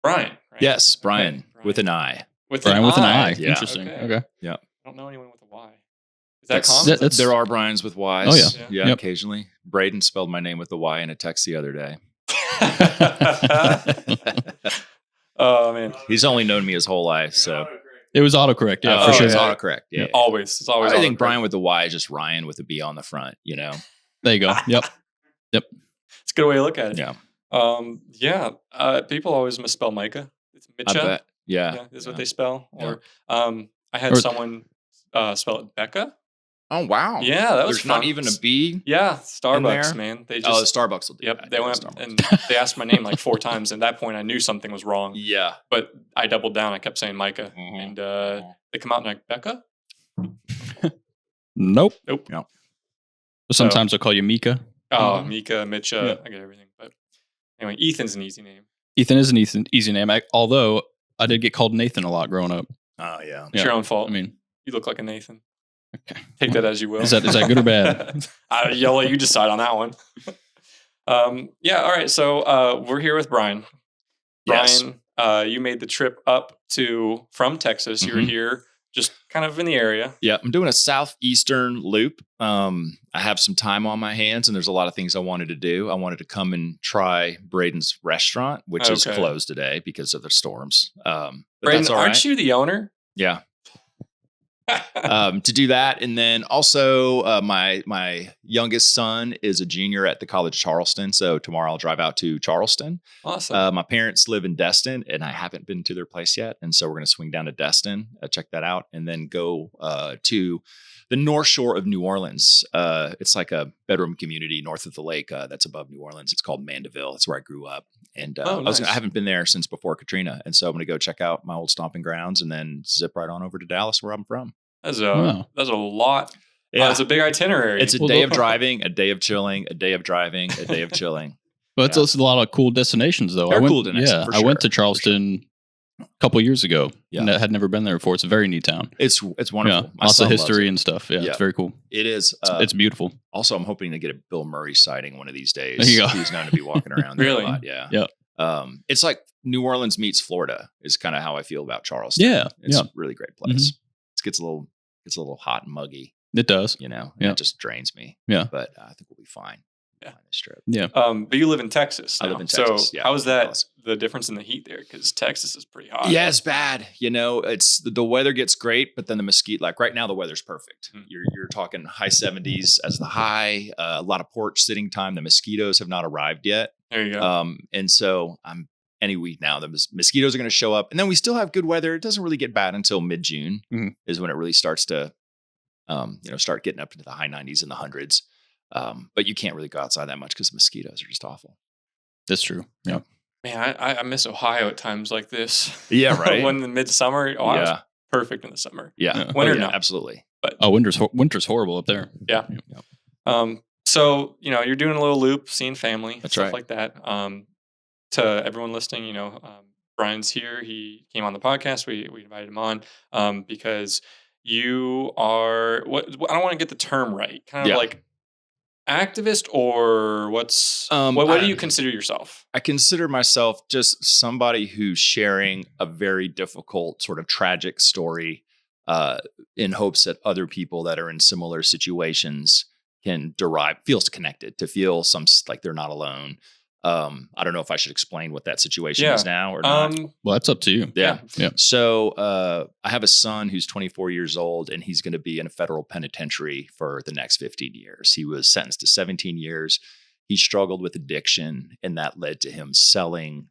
Brian, right? Yes, Brian, Okay, with an I. Brian with an I. Yeah. Interesting. Okay. Yeah. I don't know anyone with a Y. Is that common? There are Brians with Ys. Oh, yeah. Yeah, Yep. occasionally. Braden spelled my name with a Y in a text the other day. Oh, man. He's only known me his whole life, so. It was autocorrect. Yeah, Oh, for sure. It's autocorrect. Yeah. Always. It's always I think autocorrect. Brian with the Y is just Ryan with a B on the front, you know? There you go. Yep. It's a good way to look at it. Yeah. People always misspell Micah. It's I Mitcha. bet. Yeah. Yeah, is what they spell. Yeah. Or I had someone spell it Becca. Oh, wow. Yeah, that was There's fun. not even a B. Yeah, Starbucks, there? man. They Oh, just the Starbucks will do yep. that. They Yeah, went Starbucks. and they asked my name like 4 times. At that point, I knew something was wrong. Yeah. But I doubled down. I kept saying Micah, Mhm. and they come out and like Becca. Nope. Nope. No. Sometimes they'll call you Mika. Oh, Mhm. Mika, Mitcha. Yeah. I get everything. But anyway, Ethan's an easy name. Ethan is an easy name. Although I did get called Nathan a lot growing up. Oh, yeah. It's your own fault. I mean, You look like a Nathan. okay. Take that as you will. Is that good or bad? I'll let you decide on that one. Yeah. All right. So we're here with Brian. Yes. Brian, you made the trip up from Texas. You were Mhm. here just kind of in the area. Yeah, I'm doing a southeastern loop. I have some time on my hands, and there's a lot of things I wanted to do. I wanted to come and try Braden's restaurant, which is Okay. closed today because of the storms. But Braden, that's all right. aren't you the owner? Yeah. To do that, and then also my youngest son is a junior at the College of Charleston, so tomorrow I'll drive out to Charleston. Awesome. My parents live in Destin, and I haven't been to their place yet, and so we're going to swing down to Destin, check that out, and then go to the North Shore of New Orleans. It's like a bedroom community north of the lake that's above New Orleans. It's called Mandeville. It's where I grew up, and nice. I haven't been there since before Katrina, and so I'm going to go check out my old stomping grounds, and then zip right on over to Dallas, where I'm from. That's Wow. a lot. Yeah. It's a big itinerary. It's a day of driving, a day of chilling, a day of driving, a day of chilling. But it's also a lot of cool destinations, though. They're cool destinations, Yeah, for I went sure, to Charleston a couple years ago. Yeah. And I had never been there before. It's a very neat town. It's wonderful. Yeah, My lots son of loves history it. and stuff. Yeah, Yeah. it's very cool. It is. It's beautiful. Also, I'm hoping to get a Bill Murray sighting one of these days. There you go. He's known to be walking around there Really? a lot. Yeah. Yeah. It's like New Orleans meets Florida is kind of how I feel about Charleston. Yeah, It's yeah, a really great place. It gets a little hot and muggy, it does. you know, and Yeah. it just drains me. Yeah. But I think we'll be fine. Yeah. On this trip. Yeah. But you live in Texas I now. live in Texas, So yeah. how is that, Dallas. the difference in the heat there? Because Texas is pretty hot. Yeah, it's bad. You know, it's the weather gets great, but then the mosquito, like right now, the weather's perfect. Mm. You're talking high 70s as the high, a lot of porch sitting time. The mosquitoes have not arrived yet. There you go. And so any week now, the mosquitoes are going to show up, and then we still have good weather. It doesn't really get bad until mid-June is when it really starts to, start getting up into the high 90s and the hundreds. But you can't really go outside that much because the mosquitoes are just awful. That's true. Yeah. Man, I miss Ohio at times like this. Yeah, right. When the midsummer, Ohio's Yeah. perfect in the summer. Yeah. Yeah. Winter, Oh, yeah, no. absolutely. Oh, winter's horrible up there. Yeah. So, you're doing a little loop, seeing family, That's stuff right. like that. To everyone listening, Brian's here. He came on the podcast. We invited him on because you are I don't want to get the term right. Kind of Yeah. like activist, or what's what do you consider yourself? I consider myself just somebody who's sharing a very difficult, sort of tragic story in hopes that other people that are in similar situations can feels connected, to feel like they're not alone. I don't know if I should explain what that situation is now or not. Well, that's up to you. Yeah. Yeah. So I have a son who's 24 years old, and he's going to be in a federal penitentiary for the next 15 years. He was sentenced to 17 years. He struggled with addiction, and that led to him selling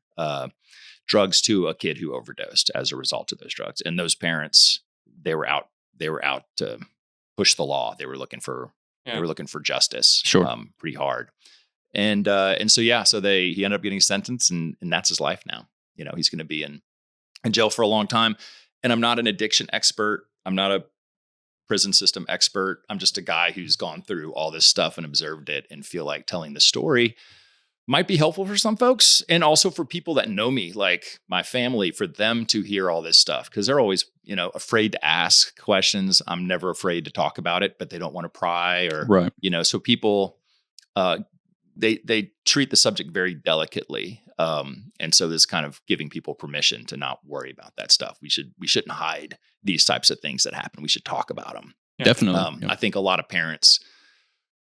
drugs to a kid who overdosed as a result of those drugs. And those parents, they were out to push the law. They were looking for justice. Sure. Pretty hard. And so he ended up getting sentenced, and that's his life now. He's going to be in jail for a long time. And I'm not an addiction expert. I'm not a prison system expert. I'm just a guy who's gone through all this stuff and observed it, and feel like telling the story might be helpful for some folks, and also for people that know me, like my family, for them to hear all this stuff, because they're always, afraid to ask questions. I'm never afraid to talk about it, but they don't want to pry, or Right. so people they treat the subject very delicately. And so this kind of giving people permission to not worry about that stuff. We shouldn't hide these types of things that happen. We should talk about them. Yeah. Definitely. I think a lot of parents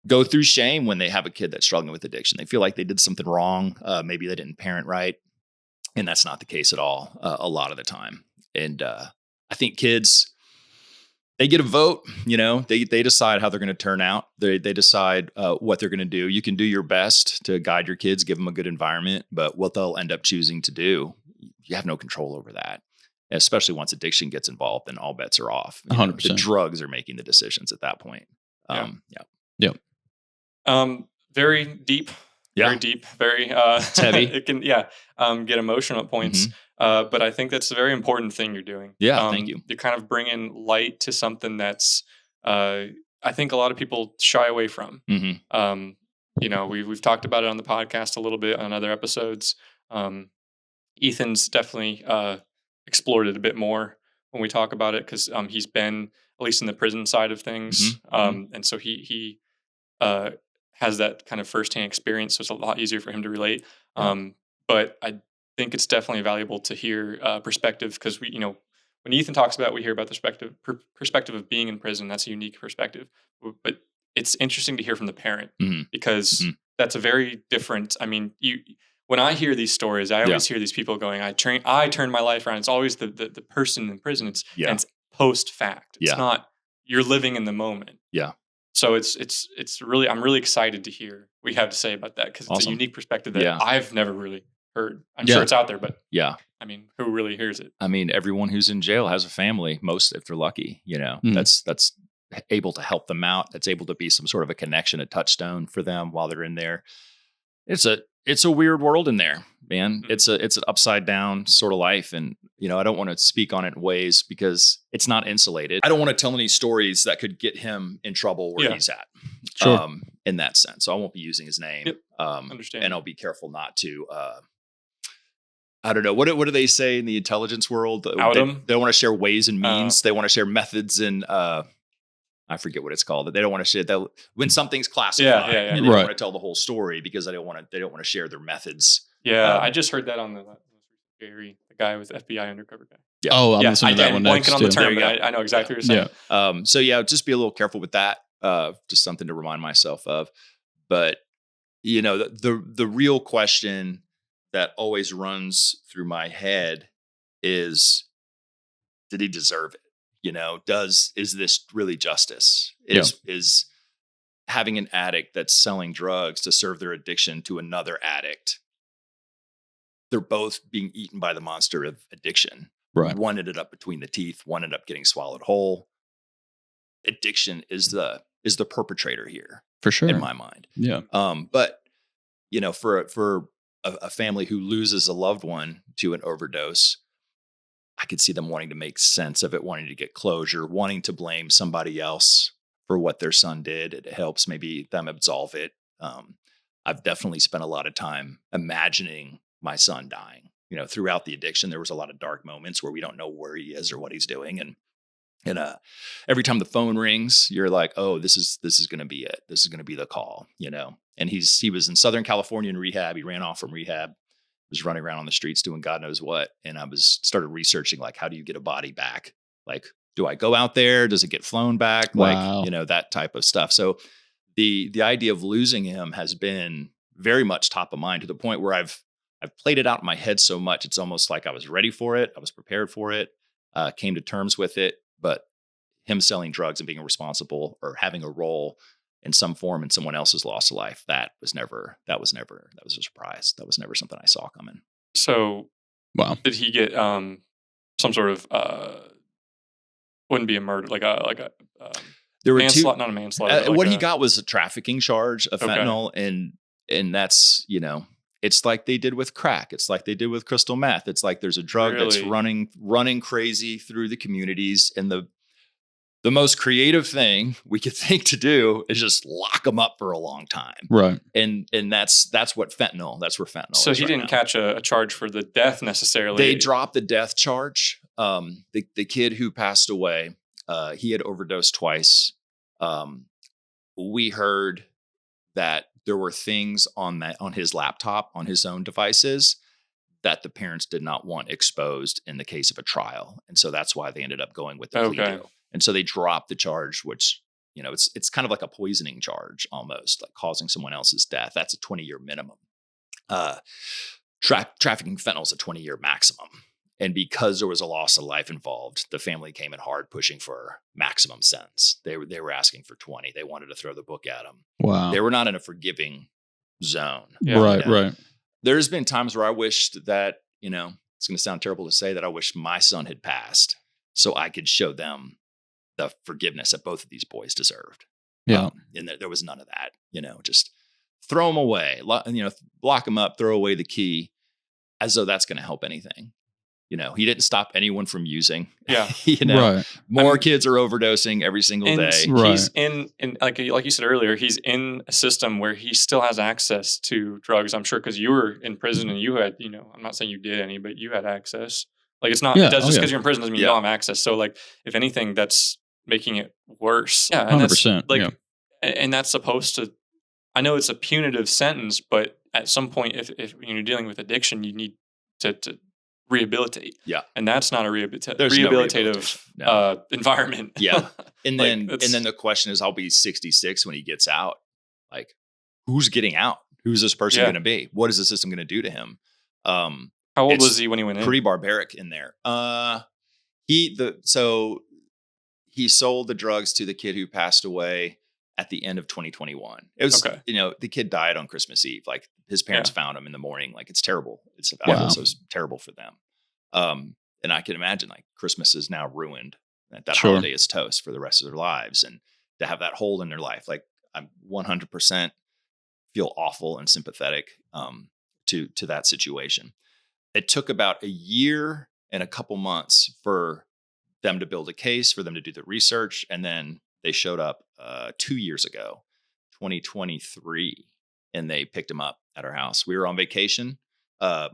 go through shame when they have a kid that's struggling with addiction. They feel like they did something wrong. Maybe they didn't parent right. And that's not the case at all a lot of the time. And I think kids, they get a vote, they decide how they're going to turn out. They decide what they're going to do. You can do your best to guide your kids, give them a good environment, but what they'll end up choosing to do, you have no control over that. Especially once addiction gets involved, then all bets are off. 100%. The drugs are making the decisions at that point. Yeah. Very deep. Yeah. Very deep. Very It's heavy. It can get emotional at points. But I think that's a very important thing you're doing. Yeah, thank you. You're kind of bringing light to something that's I think a lot of people shy away from. We've talked about it on the podcast a little bit on other episodes. Ethan's definitely explored it a bit more when we talk about it because he's been at least in the prison side of things, and so he has that kind of firsthand experience, so it's a lot easier for him to relate. But I think it's definitely valuable to hear perspective because when Ethan talks about it, we hear about the perspective of being in prison. That's a unique perspective, but it's interesting to hear from the parent because that's a very different. I mean, when I hear these stories, I always hear these people going, "I turned my life around." It's always the person in prison. And it's post fact. It's not you're living in the moment. Yeah. So it's really I'm really excited to hear what you have to say about that because it's a unique perspective that I've never really heard. I'm sure it's out there, but I mean, who really hears it? I mean, everyone who's in jail has a family. Most, if they're lucky, that's able to help them out. That's able to be some sort of a connection, a touchstone for them while they're in there. It's a weird world in there, man. It's an upside down sort of life. And, I don't want to speak on it in ways because it's not insulated. I don't want to tell any stories that could get him in trouble where he's at. Sure. In that sense. So I won't be using his name. Yep. Understand. And I'll be careful not to, I don't know. What do they say in the intelligence world? They don't want to share ways and means. They want to share methods and, I forget what it's called. They don't want to share that when something's classified. And they don't want to tell the whole story because they don't want to share their methods. Yeah, I just heard that on the Gary, the guy with FBI undercover guy. Yeah. Oh, I'm listening to that one next. Blanking on the term, but I know exactly what you're saying. So just be a little careful with that. Just something to remind myself of. But the real question that always runs through my head is, did he deserve it? Is this really justice? Is having an addict that's selling drugs to serve their addiction to another addict, they're both being eaten by the monster of addiction. Right. One ended up between the teeth, one ended up getting swallowed whole. Addiction is the perpetrator here. For sure. In my mind. Yeah. But for a family who loses a loved one to an overdose, I could see them wanting to make sense of it, wanting to get closure, wanting to blame somebody else for what their son did. It helps maybe them absolve it. I've definitely spent a lot of time imagining my son dying. Throughout the addiction, there was a lot of dark moments where we don't know where he is or what he's doing. And every time the phone rings, you're like, oh, this is going to be it. This is going to be the call, And he was in Southern California in rehab. He ran off from rehab. Was running around on the streets doing God knows what. And I started researching, like, how do you get a body back? Like, do I go out there? Does it get flown back? Wow. Like, that type of stuff. So the idea of losing him has been very much top of mind to the point where I've played it out in my head so much. It's almost like I was ready for it. I was prepared for it, came to terms with it, but him selling drugs and being responsible or having a role in some form in someone else's loss of life, that was a surprise. That was never something I saw coming. So, wow. Did he get some sort of wouldn't be a murder, like a there were manslaughter, not a manslaughter. What he got was a trafficking charge of fentanyl, and that's it's like they did with crack. It's like they did with crystal meth. It's like there's a drug that's running crazy through the communities, and the most creative thing we could think to do is just lock them up for a long time. Right. And that's where fentanyl So he didn't catch a charge for the death necessarily. They dropped the death charge. The kid who passed away, he had overdosed twice. We heard that there were things on his laptop, on his own devices, that the parents did not want exposed in the case of a trial. And so that's why they ended up going with the plea Okay. deal. And so they dropped the charge, which, it's kind of like a poisoning charge almost, like causing someone else's death. That's a 20-year minimum. Trafficking fentanyl is a 20-year maximum. And because there was a loss of life involved, the family came in hard pushing for maximum sentence. They were asking for 20. They wanted to throw the book at him. Wow. They were not in a forgiving zone. Yeah. Right, right. There's been times where I wished that, it's going to sound terrible to say, that I wish my son had passed so I could show them the forgiveness that both of these boys deserved. Yeah. And there was none of that, just throw them away, lock them up, throw away the key, as though that's going to help anything. He didn't stop anyone from using. Yeah. Right. More kids are overdosing every single day. Right. He's in like you said earlier, he's in a system where he still has access to drugs. I'm sure because you were in prison and you had, I'm not saying you did any, but you had access. Like it's not, Yeah. it does just Oh, because yeah. you're in prison doesn't mean you don't have access. So like, if anything, that's making it worse. Yeah. And 100%. that's like, yeah. and that's supposed to, I know it's a punitive sentence, but at some point, if you're dealing with addiction, you need to rehabilitate. Yeah. And that's not a There's no rehabilitative No. environment. Yeah. And Like, then the question is, I'll be 66 when he gets out. Like, who's getting out? Who's this person going to be? What is the system going to do to him? How old was he when he went in? Pretty barbaric in there. He sold the drugs to the kid who passed away at the end of 2021. It was, Okay. the kid died on Christmas Eve. Like his parents found him in the morning. Like it's terrible. So it was terrible for them. And I can imagine like Christmas is now ruined. That Sure. holiday is toast for the rest of their lives. And to have that hole in their life, like I'm 100% feel awful and sympathetic to that situation. It took about a year and a couple months for them to build a case, for them to do the research. And then they showed up 2 years ago, 2023, and they picked him up at our house. We were on vacation. I'm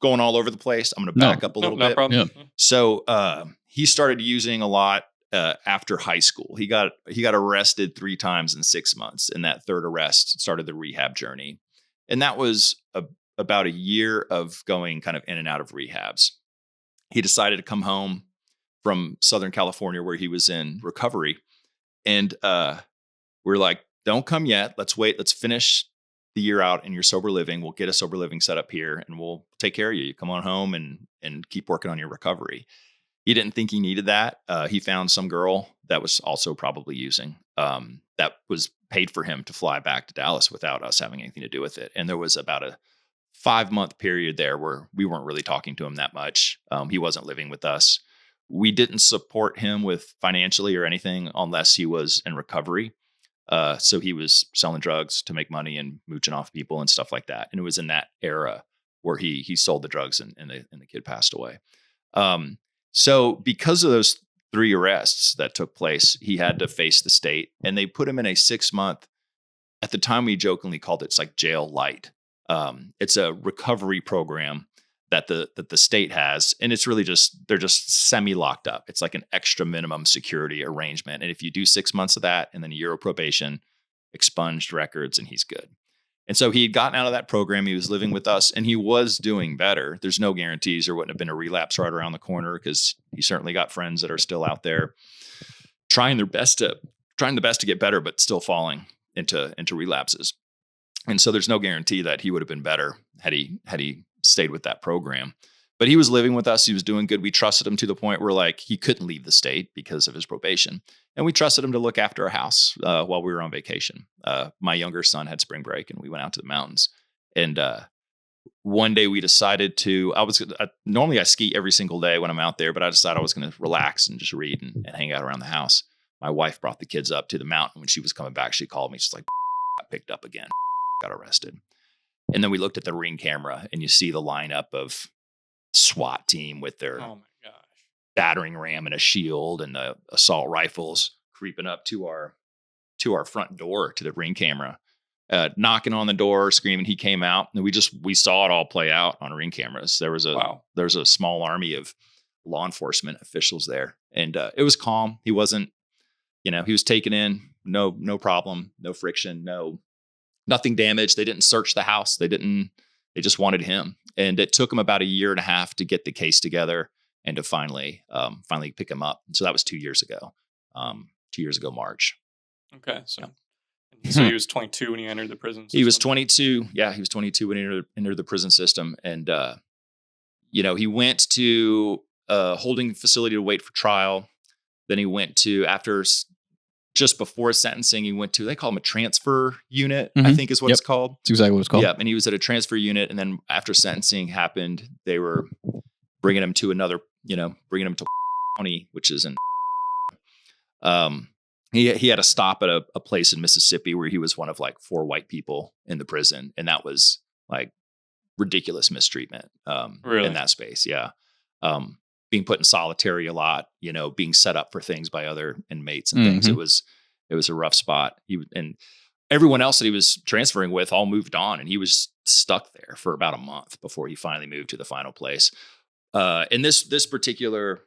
going all over the place. I'm going to back up a little bit. No problem. Yeah. So he started using a lot after high school. He got arrested 3 times in 6 months, and that third arrest started the rehab journey. And that was about a year of going kind of in and out of rehabs. He decided to come home from Southern California where he was in recovery. And we're like, don't come yet. Let's wait. Let's finish the year out in your sober living. We'll get a sober living set up here and we'll take care of you. You come on home and keep working on your recovery. He didn't think he needed that. He found some girl that was also probably using that was paid for him to fly back to Dallas without us having anything to do with it. And there was about a 5-month period there where we weren't really talking to him that much. He wasn't living with us. We didn't support him with financially or anything unless he was in recovery. So he was selling drugs to make money and mooching off people and stuff like that. And it was in that era where he sold the drugs and the kid passed away. So because of those 3 arrests that took place, he had to face the state, and they put him in a 6-month, at the time we jokingly called it's like jail light. It's a recovery program that the state has, and it's really they're just semi locked up. It's like an extra minimum security arrangement. And if you do 6 months of that and then a year of probation, expunged records, and he's good. And so he had gotten out of that program. He was living with us and he was doing better. There's no guarantees there wouldn't have been a relapse right around the corner, because he certainly got friends that are still out there trying the best to get better, but still falling into relapses. And so there's no guarantee that he would have been better had he stayed with that program. But he was living with us. He was doing good. We trusted him to the point where like he couldn't leave the state because of his probation. And we trusted him to look after our house while we were on vacation. My younger son had spring break and we went out to the mountains. And one day we decided normally I ski every single day when I'm out there, but I decided I was going to relax and just read and hang out around the house. My wife brought the kids up to the mountain. When she was coming back, she called me. She's like, got picked up again, got arrested. And then we looked at the Ring camera and you see the lineup of SWAT team with their Oh my gosh. battering ram and a shield and the assault rifles creeping up to our front door to the Ring camera, knocking on the door, screaming. He came out, and we saw it all play out on Ring cameras. There was a small army of law enforcement officials there, and it was calm. He wasn't, he was taken in, no problem, no friction, no Nothing damaged. They didn't search the house. They just wanted him. And it took them about a year and a half to get the case together and to finally pick him up. And so that was 2 years ago. 2 years ago, March. Okay. So he was 22 when he entered the prison system. He was 22. Yeah, he was 22 when he entered the prison system. And, he went to a holding facility to wait for trial. Then he went to, just before sentencing, he went to, they call him a transfer unit, I think is what it's called. That's exactly what it's called. Yeah, and he was at a transfer unit. And then after sentencing happened, they were bringing him to bringing him to county, which is in, he had a stop at a place in Mississippi where he was one of like 4 white people in the prison. And that was like ridiculous mistreatment in that space. Yeah. Being put in solitary a lot, being set up for things by other inmates and things. It was a rough spot. And everyone else that he was transferring with all moved on, and he was stuck there for about a month before he finally moved to the final place. And this particular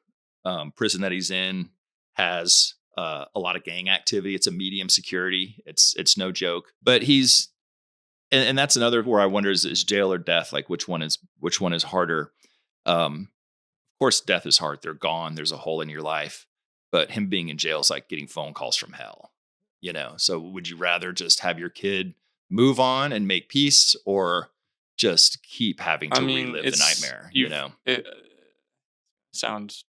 prison that he's in has a lot of gang activity. It's a medium security. It's no joke. But and that's another where I wonder is jail or death? Like which one is harder? Of course, death is hard. They're gone. There's a hole in your life. But him being in jail is like getting phone calls from hell. So would you rather just have your kid move on and make peace, or just keep having to relive the nightmare? It sounds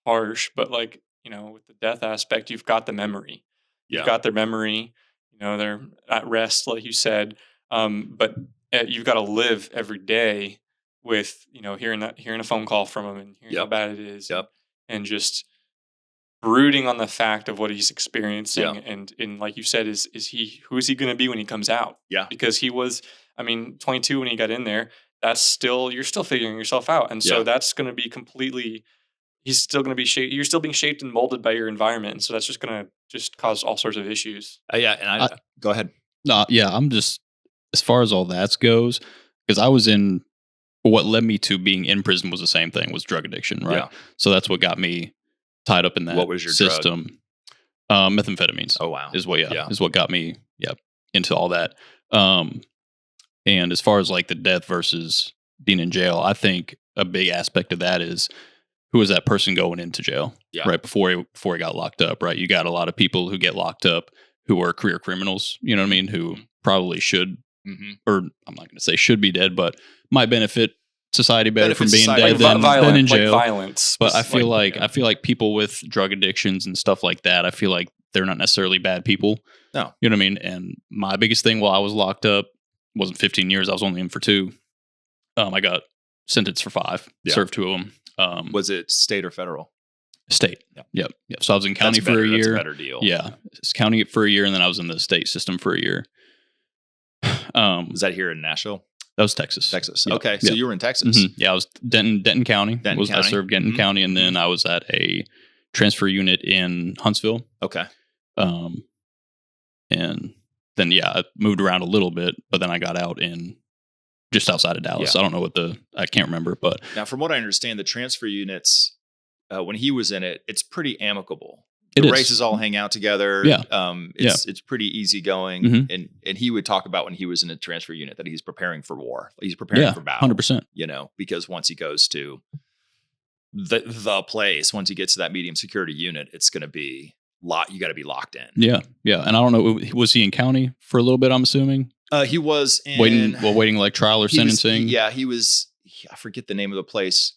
harsh, but like, with the death aspect, you've got the memory. You've got their memory. They're at rest, like you said. But you've got to live every day with, hearing a phone call from him and hearing how bad it is. And just brooding on the fact of what he's experiencing. And like you said, who is he going to be when he comes out? Yeah. Because he was, 22 when he got in there. You're still figuring yourself out. And so that's going to be he's still going to be shaped. You're still being shaped and molded by your environment. And so that's just going to cause all sorts of issues. And go ahead. No, I'm just, as far as all that goes, because I was what led me to being in prison was the same thing, was drug addiction, right? Yeah. So that's what got me tied up in that system. Methamphetamines. Oh, wow. Is what got me into all that. And as far as like the death versus being in jail, I think a big aspect of that is who is that person going into jail, right? Before he got locked up, right? You got a lot of people who get locked up who are career criminals, you know what I mean? Who probably should, or I'm not going to say should be dead, but might benefit society better from being dead than in jail. Like violence. But I feel like people with drug addictions and stuff like that, I feel like they're not necessarily bad people. No. You know what I mean? And my biggest thing while I was locked up wasn't 15 years. I was only in for 2. I got sentenced for 5, served 2 of them. Was it state or federal? State. Yep. So I was in county for a year. That's a better deal. Yeah. County for a year, and then I was in the state system for a year. Was that here in Nashville? That was Texas. Yep. Okay. So you were in Texas. Yeah, I was Denton County. I served Denton County, and then I was at a transfer unit in Huntsville. Okay. And then I moved around a little bit, but then I got out in just outside of Dallas. I don't know I can't remember, but now from what I understand, the transfer units, when he was in it, it's pretty amicable. The races all hang out together. Yeah. It's pretty easygoing. And he would talk about when he was in a transfer unit that he's preparing for war. He's preparing for battle. 100%. Because once he goes to the place, once he gets to that medium security unit, it's going to be you got to be locked in. Yeah. And I don't know, was he in county for a little bit, I'm assuming? He was waiting like trial or sentencing. He was, I forget the name of the place.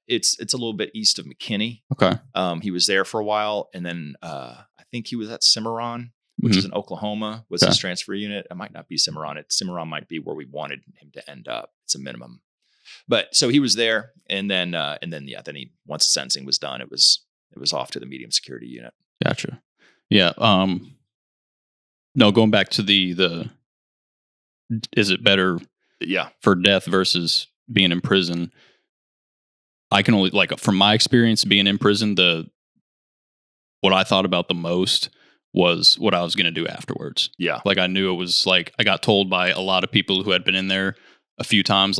It's a little bit east of McKinney. Okay. He was there for a while, and then I think he was at Cimarron, which is in Oklahoma, was his transfer unit. It might not be Cimarron. Cimarron might be where we wanted him to end up. It's a minimum. But so he was there, and then he, once the sentencing was done, it was off to the medium security unit. Gotcha. Yeah. No, going back to the is it better for death versus being in prison? I can only, from my experience being in prison, what I thought about the most was what I was going to do afterwards. Yeah. I knew it was I got told by a lot of people who had been in there a few times,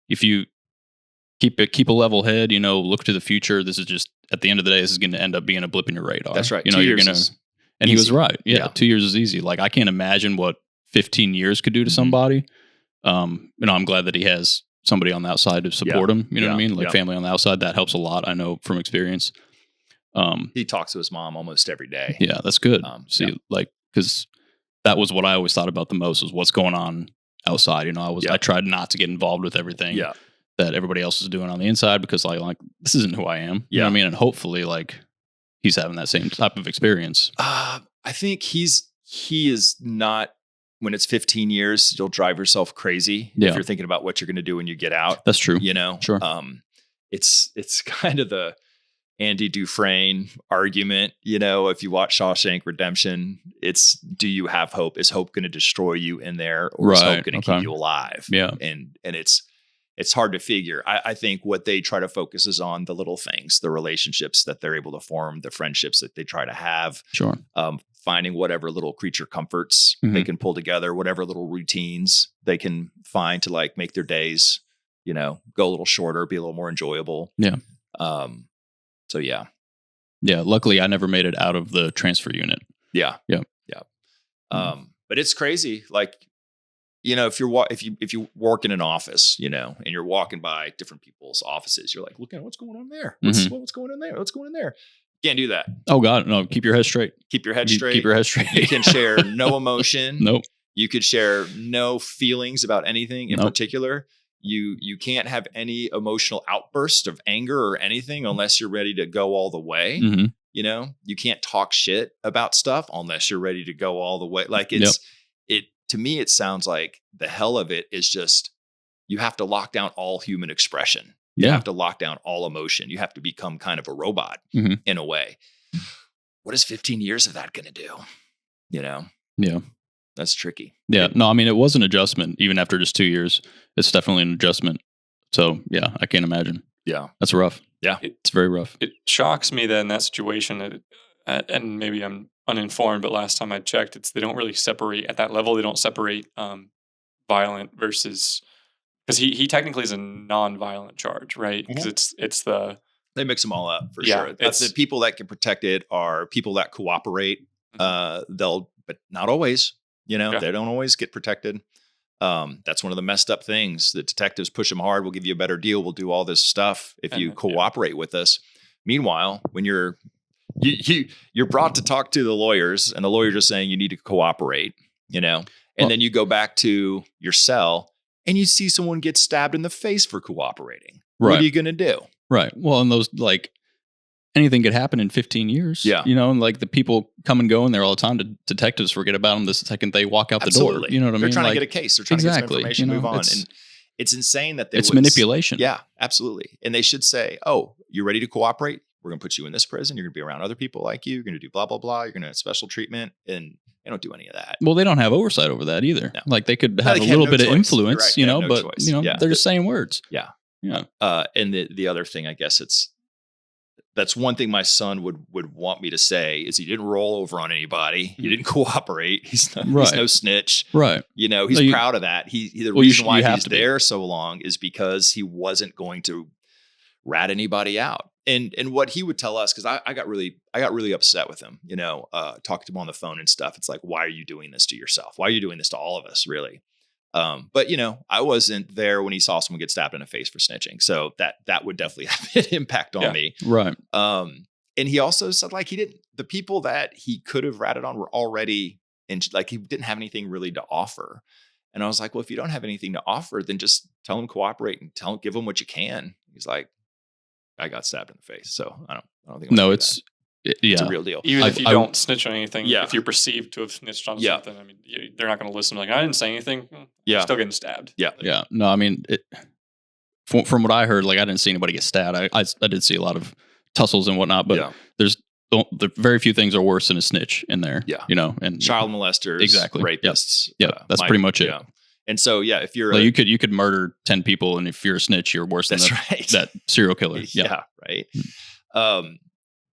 if you keep a level head, look to the future, this is just, at the end of the day, this is going to end up being a blip in your radar. That's right. You're going to, and he was right. Yeah. 2 years is easy. I can't imagine what 15 years could do to somebody. I'm glad that he has somebody on the outside to support him. You know what I mean? Like family on the outside, that helps a lot. I know from experience. He talks to his mom almost every day. Yeah, that's good. Because that was what I always thought about the most was what's going on outside. I tried not to get involved with everything that everybody else is doing on the inside because like this isn't who I am. You know what I mean? And hopefully like he's having that same type of experience. I think he is not. When it's 15 years, you'll drive yourself crazy if you're thinking about what you're going to do when you get out. That's true. Sure. It's kind of the Andy Dufresne argument. If you watch Shawshank Redemption, it's do you have hope? Is hope going to destroy you in there, or is hope going to keep you alive? Yeah. And it's hard to figure. I think what they try to focus is on the little things, the relationships that they're able to form, the friendships that they try to have. Sure. Finding whatever little creature comforts they can pull together, whatever little routines they can find to like make their days, go a little shorter, be a little more enjoyable. Yeah. So yeah. Yeah. Luckily I never made it out of the transfer unit. Yeah. Yeah. Yeah. But it's crazy. Like, if you work in an office, and you're walking by different people's offices, you're like, look at what's going on there. What's going on there? What's going on there? Can't do that. Oh God, no! Keep your head straight. Keep your head straight. Keep your head straight. You can share no emotion. Nope. You could share no feelings about anything in particular. You can't have any emotional outburst of anger or anything unless you're ready to go all the way. You can't talk shit about stuff unless you're ready to go all the way. Like to me, it sounds like the hell of it is just you have to lock down all human expression. You have to lock down all emotion. You have to become kind of a robot in a way. What is 15 years of that going to do? Yeah. That's tricky. Yeah. No, I mean, it was an adjustment even after just 2 years. It's definitely an adjustment. So yeah, I can't imagine. Yeah. That's rough. Yeah. It's very rough. It shocks me that in that situation, and maybe I'm uninformed, but last time I checked, they don't really separate at that level. They don't separate violent versus... Because he technically is a non-violent charge, right? Because they mix them all up for sure. The people that get protected are people that cooperate. But not always. They don't always get protected. That's one of the messed up things. The detectives push them hard. We'll give you a better deal. We'll do all this stuff if you cooperate with us. Meanwhile, when you're brought to talk to the lawyers, and the lawyers are saying you need to cooperate, and then you go back to your cell. And you see someone get stabbed in the face for cooperating. Right. What are you going to do? Right. Well, and those, like, anything could happen in 15 years. Yeah. And like the people come and go in there all the time. Detectives forget about them the second they walk out the door. You know what I mean? They're trying to get a case. They're trying to get some information, move on. And it's insane that it's manipulation. Yeah, absolutely. And they should say, oh, you're ready to cooperate? We're going to put you in this prison. You're going to be around other people like you. You're going to do blah, blah, blah. You're going to have special treatment. And they don't do any of that. Well, they don't have oversight over that either. No. Like they could have a little bit of influence, right. but they're just saying words. Yeah. Yeah. And the other thing, I guess that's one thing my son would want me to say is he didn't roll over on anybody. He didn't cooperate. He's no snitch. Right. He's proud of that. The reason why he's there so long is because he wasn't going to rat anybody out. And what he would tell us, because I got really upset with him, talked to him on the phone and stuff. It's like, why are you doing this to yourself? Why are you doing this to all of us, really? But I wasn't there when he saw someone get stabbed in the face for snitching. So that would definitely have an impact on me. Right. And he also said like the people that he could have ratted on were already like he didn't have anything really to offer. And I was like, well, if you don't have anything to offer, then just tell him cooperate and give him what you can. He's like, I got stabbed in the face. So I don't think it's a real deal. Even if you don't snitch on anything, if you're perceived to have snitched on something, I mean, they're not going to listen. Like, I didn't say anything. You're still getting stabbed. Yeah. Yeah. No, I mean, from what I heard, like I didn't see anybody get stabbed. I did see a lot of tussles and whatnot, but there's very few things are worse than a snitch in there. Yeah. And child molesters, exactly, rapists. Yeah. That's pretty much it. Yeah. And so, if you're you could murder 10 people, and if you're a snitch, you're worse than that serial killer. Yeah. Right.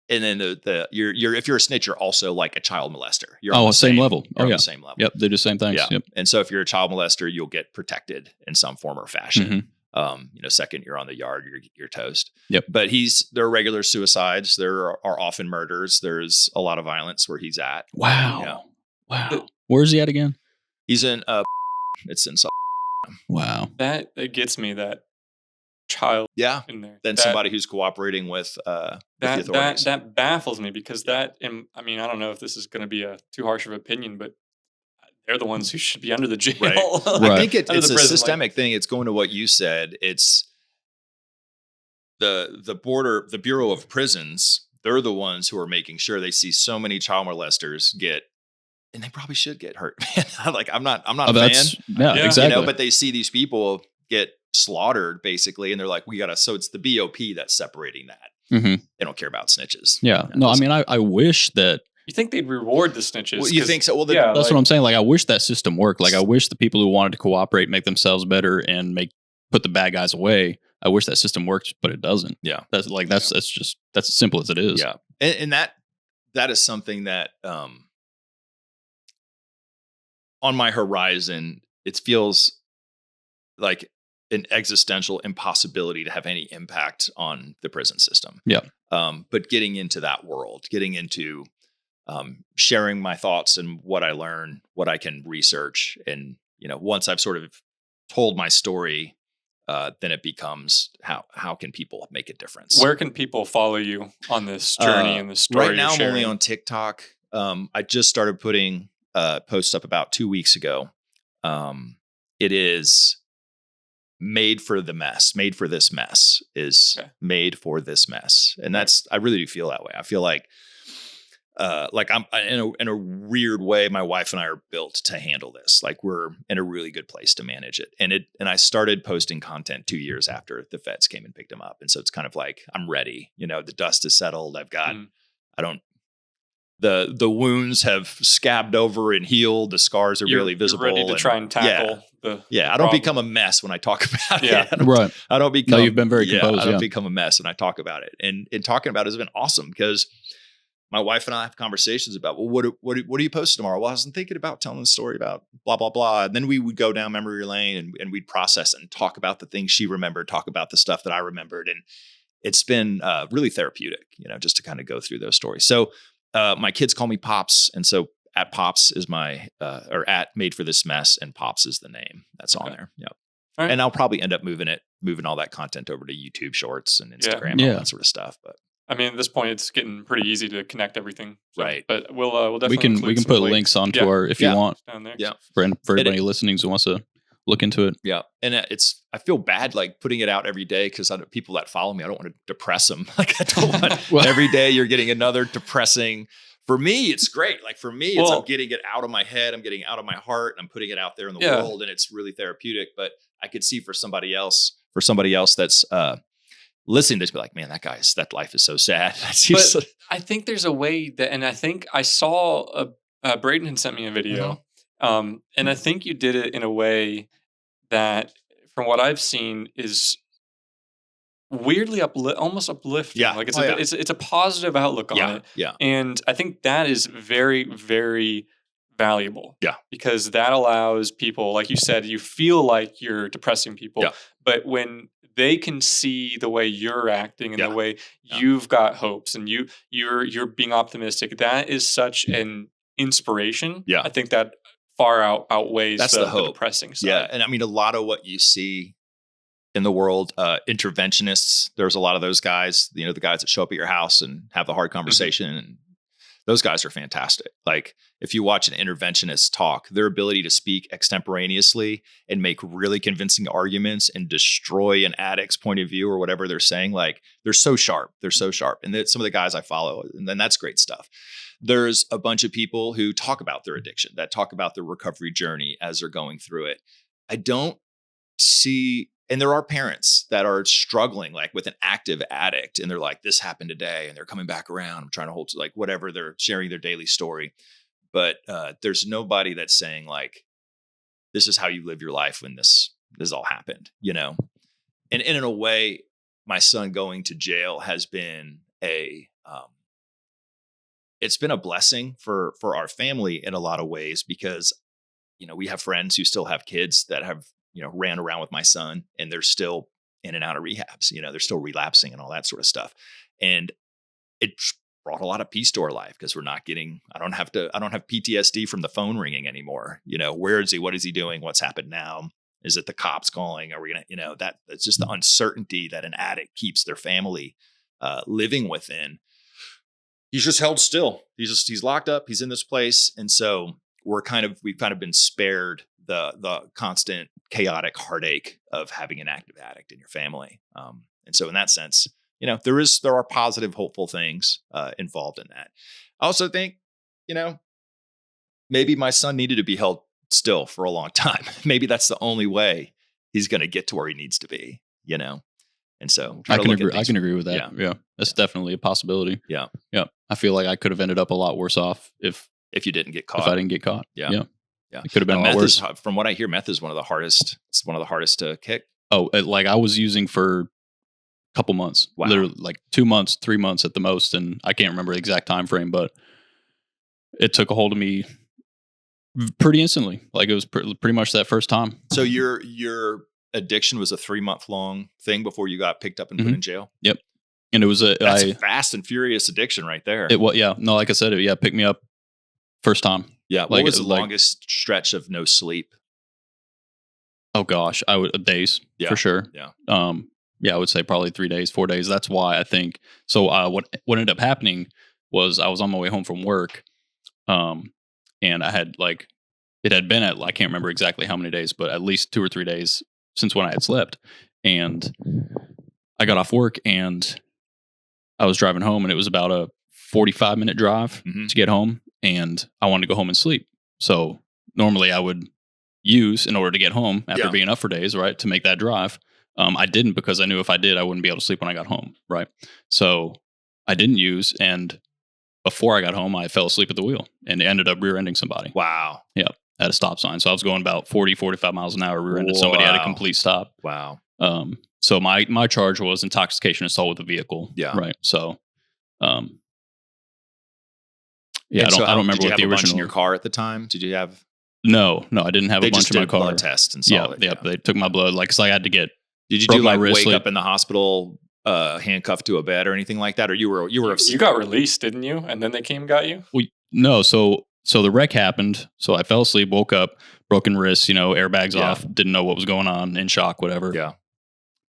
And then if you're a snitch, you're also like a child molester. You're on the same level. On the same level. Yep. They do the same things. Yeah. Yep. And so if you're a child molester, you'll get protected in some form or fashion. Second you're on the yard, you're toast. Yep. But there are regular suicides. There are often murders. There's a lot of violence where he's at. Wow. Yeah. Wow. Where is he at again? He's in it's in Wow. That it gets me, that child yeah. in there. Then That somebody who's cooperating with the that authorities. that baffles me, because Yeah. that, and I mean, I don't know if this is going to be a too harsh of opinion, but they're the ones who should be under the jail, Right. like, I think under it's the a prison, like, systemic thing. It's going to what you said. It's the Bureau of Prisons. They're the ones who are making sure they see so many child molesters get, and they probably should get hurt. Man, like I'm not Oh, a fan, that's yeah, Yeah. exactly. but they see these people get slaughtered basically, and they're like, we gotta. So it's the BOP that's separating that. Mhm. They don't care about snitches. Yeah. No, I mean, I wish that. you think they'd reward the snitches? Well, you 'cause- think so? Well, yeah, That's like, what I'm saying. Like, I wish that system worked. Like, I wish the people who wanted to cooperate, make themselves better, and put the bad guys away. I wish that system worked, but it doesn't. Yeah. That's as simple as it is. Yeah, and that is something that on my horizon, it feels like an existential impossibility to have any impact on the prison system. Yeah. But getting into that world, getting into sharing my thoughts and what I learn, what I can research, and once I've sort of told my story, then it becomes how can people make a difference? where can people follow you on this journey and this story? Right now, you're I'm only sharing? on TikTok. I just started putting posts up about 2 weeks ago. It is made for the mess. Made for this mess is Okay. made for this mess, and I really do feel that way. I feel like I'm in a weird way. My wife and I are built to handle this. Like we're in a really good place to manage it. And I started posting content 2 years after the feds came and picked him up. And so it's kind of like, I'm ready. The dust is settled. I've got, the wounds have scabbed over and healed. The scars are really visible. You're ready to try and tackle the I don't problem. become a mess when I talk about Yeah. it. Right. I don't become. No, you've been very composed. I don't Yeah. become a mess when I talk about it, and talking about it has been awesome because my wife and I have conversations about, well, what do you post tomorrow? Well, I wasn't thinking about telling a story about blah blah blah, and then we would go down memory lane and we'd process and talk about the things she remembered, talk about the stuff that I remembered, and it's been really therapeutic, just to kind of go through those stories. So my kids call me Pops, and so at Pops is my or at Made for This Mess, and Pops is the name that's on there. Yeah. All right. And I'll probably end up moving all that content over to YouTube Shorts and Instagram, and Yeah. all that sort of stuff. But I mean, at this point, it's getting pretty easy to connect everything. So, Right. But we'll definitely We can include some put links onto Yeah. our if you Yeah. want down there. Yeah. for everybody listening who wants to look into it. yeah, and I feel bad like putting it out every day because people that follow me, I don't want to depress them. Like I don't want Well- every day you're getting another depressing. For me, it's great. Like for me, it's Well- I'm getting it out of my head. I'm getting it out of my heart. And I'm putting it out there in the Yeah. world, and it's really therapeutic. But I could see for somebody else that's listening, to be like, man, that life is so sad. That seems But I think there's a way that, and I think I saw Braden had sent me a video, and I think you did it in a way that, from what I've seen, is weirdly almost uplifting. Yeah. Like Oh, yeah. it's a positive outlook on it. yeah. And I think that is very, very valuable. Yeah. Because that allows people, like you said, you feel like you're depressing people. Yeah. But when they can see the way you're acting and Yeah. the way Yeah. you've got hopes and you're being optimistic, that is such an inspiration. Yeah. I think that far outweighs That's the the hope. depressing side. Yeah. And I mean, a lot of what you see in the world, interventionists, there's a lot of those guys, the guys that show up at your house and have the hard conversation. And those guys are fantastic. Like if you watch an interventionist talk, their ability to speak extemporaneously and make really convincing arguments and destroy an addict's point of view or whatever they're saying, like they're so sharp. They're so sharp. And some of the guys I follow, and then that's great stuff. There's a bunch of people who talk about their addiction, that talk about their recovery journey as they're going through it. I don't see, and there are parents that are struggling like with an active addict, and they're like, this happened today, and they're coming back around. I'm trying to hold to like whatever, they're sharing their daily story. But there's nobody that's saying like, this is how you live your life when this all happened, And in a way, my son going to jail has been it's been a blessing for our family in a lot of ways, because we have friends who still have kids that have ran around with my son, and they're still in and out of rehabs. They're still relapsing and all that sort of stuff. And it brought a lot of peace to our life because I don't have PTSD from the phone ringing anymore. Where is he? What is he doing? What's happened now? Is it the cops calling? Are we going to, that's just the uncertainty that an addict keeps their family living within. He's just held still. He's locked up. He's in this place. And so we've kind of been spared the constant chaotic heartache of having an active addict in your family. And so in that sense, there are positive, hopeful things involved in that. I also think, maybe my son needed to be held still for a long time. Maybe that's the only way he's going to get to where he needs to be, And so I can agree with that. Yeah. That's definitely a possibility. Yeah. Yeah. I feel like I could have ended up a lot worse off if you didn't get caught. If I didn't get caught. Yeah. It could have been a lot worse. From what I hear, meth is one of the hardest. It's one of the hardest to kick. Oh, like I was using for a couple months, literally like 2 months, 3 months at the most. And I can't remember the exact time frame, but it took a hold of me pretty instantly. Like it was pretty much that first time. So your addiction was a 3-month long thing before you got picked up and put in jail? Yep. And it was that's a fast and furious addiction right there. Like I said, it picked me up first time. Yeah. What was the longest stretch of no sleep? Oh gosh, days for sure. Yeah. I would say probably 3 days, 4 days. That's why I think so. What ended up happening was I was on my way home from work, and I had it had been I can't remember exactly how many days, but at least 2 or 3 days since when I had slept, and I got off work and I was driving home, and it was about a 45-minute drive to get home, and I wanted to go home and sleep. So normally I would use in order to get home after being up for days, right, to make that drive. I didn't because I knew if I did, I wouldn't be able to sleep when I got home, right? So I didn't use, and before I got home, I fell asleep at the wheel and ended up rear-ending somebody. Wow. Yeah, at a stop sign. So I was going about 40, 45 miles an hour, rear-ended somebody at a complete stop. Wow. So my charge was intoxication assault with a vehicle. Yeah. Right. So, I don't remember what the original. original In your car at the time? Did you have? No, I didn't have a bunch in my car. Blood test and saw it. Yeah, they took my blood. Cause I had to get. Did you do wake up in the hospital, handcuffed to a bed or anything like that, or you were? You got released, didn't you? And then they came and got you. No, so the wreck happened. So I fell asleep, woke up, broken wrists, airbags off, didn't know what was going on, in shock, whatever. Yeah.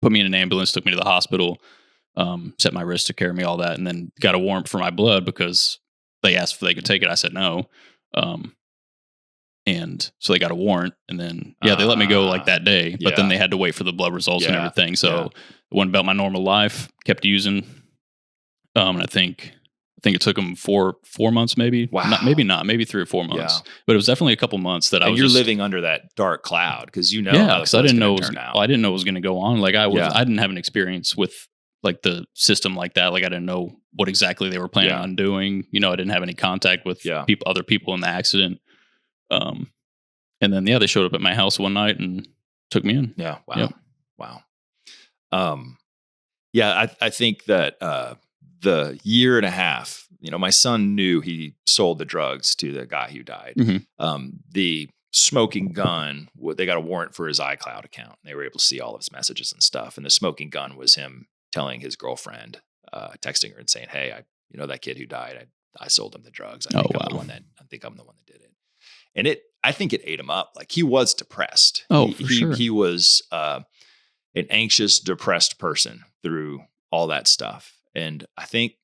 Put me in an ambulance, took me to the hospital, set my wrist to carry me, all that, and then got a warrant for my blood because they asked if they could take it. I said no. And so they got a warrant, and then they let me go that day, but then they had to wait for the blood results and everything. So it went about my normal life, kept using. And I think it took them four months, maybe. Wow. Maybe 3 or 4 months. Yeah. But it was definitely a couple months that you're living under that dark cloud because how because I didn't know I didn't know it was going to go on. I didn't have an experience with the system like that. I didn't know what exactly they were planning on doing. I didn't have any contact with other people in the accident. And then they showed up at my house one night and took me in. Yeah. Wow. Yep. Wow. I think that the year and a half, my son knew he sold the drugs to the guy who died. Mm-hmm. The smoking gun, they got a warrant for his iCloud account. They were able to see all of his messages and stuff. And the smoking gun was him telling his girlfriend, texting her and saying, "Hey, that kid who died, I sold him the drugs. I think I'm the one that did it." And I think it ate him up. He was depressed. Oh, for sure. He was an anxious, depressed person through all that stuff. And I think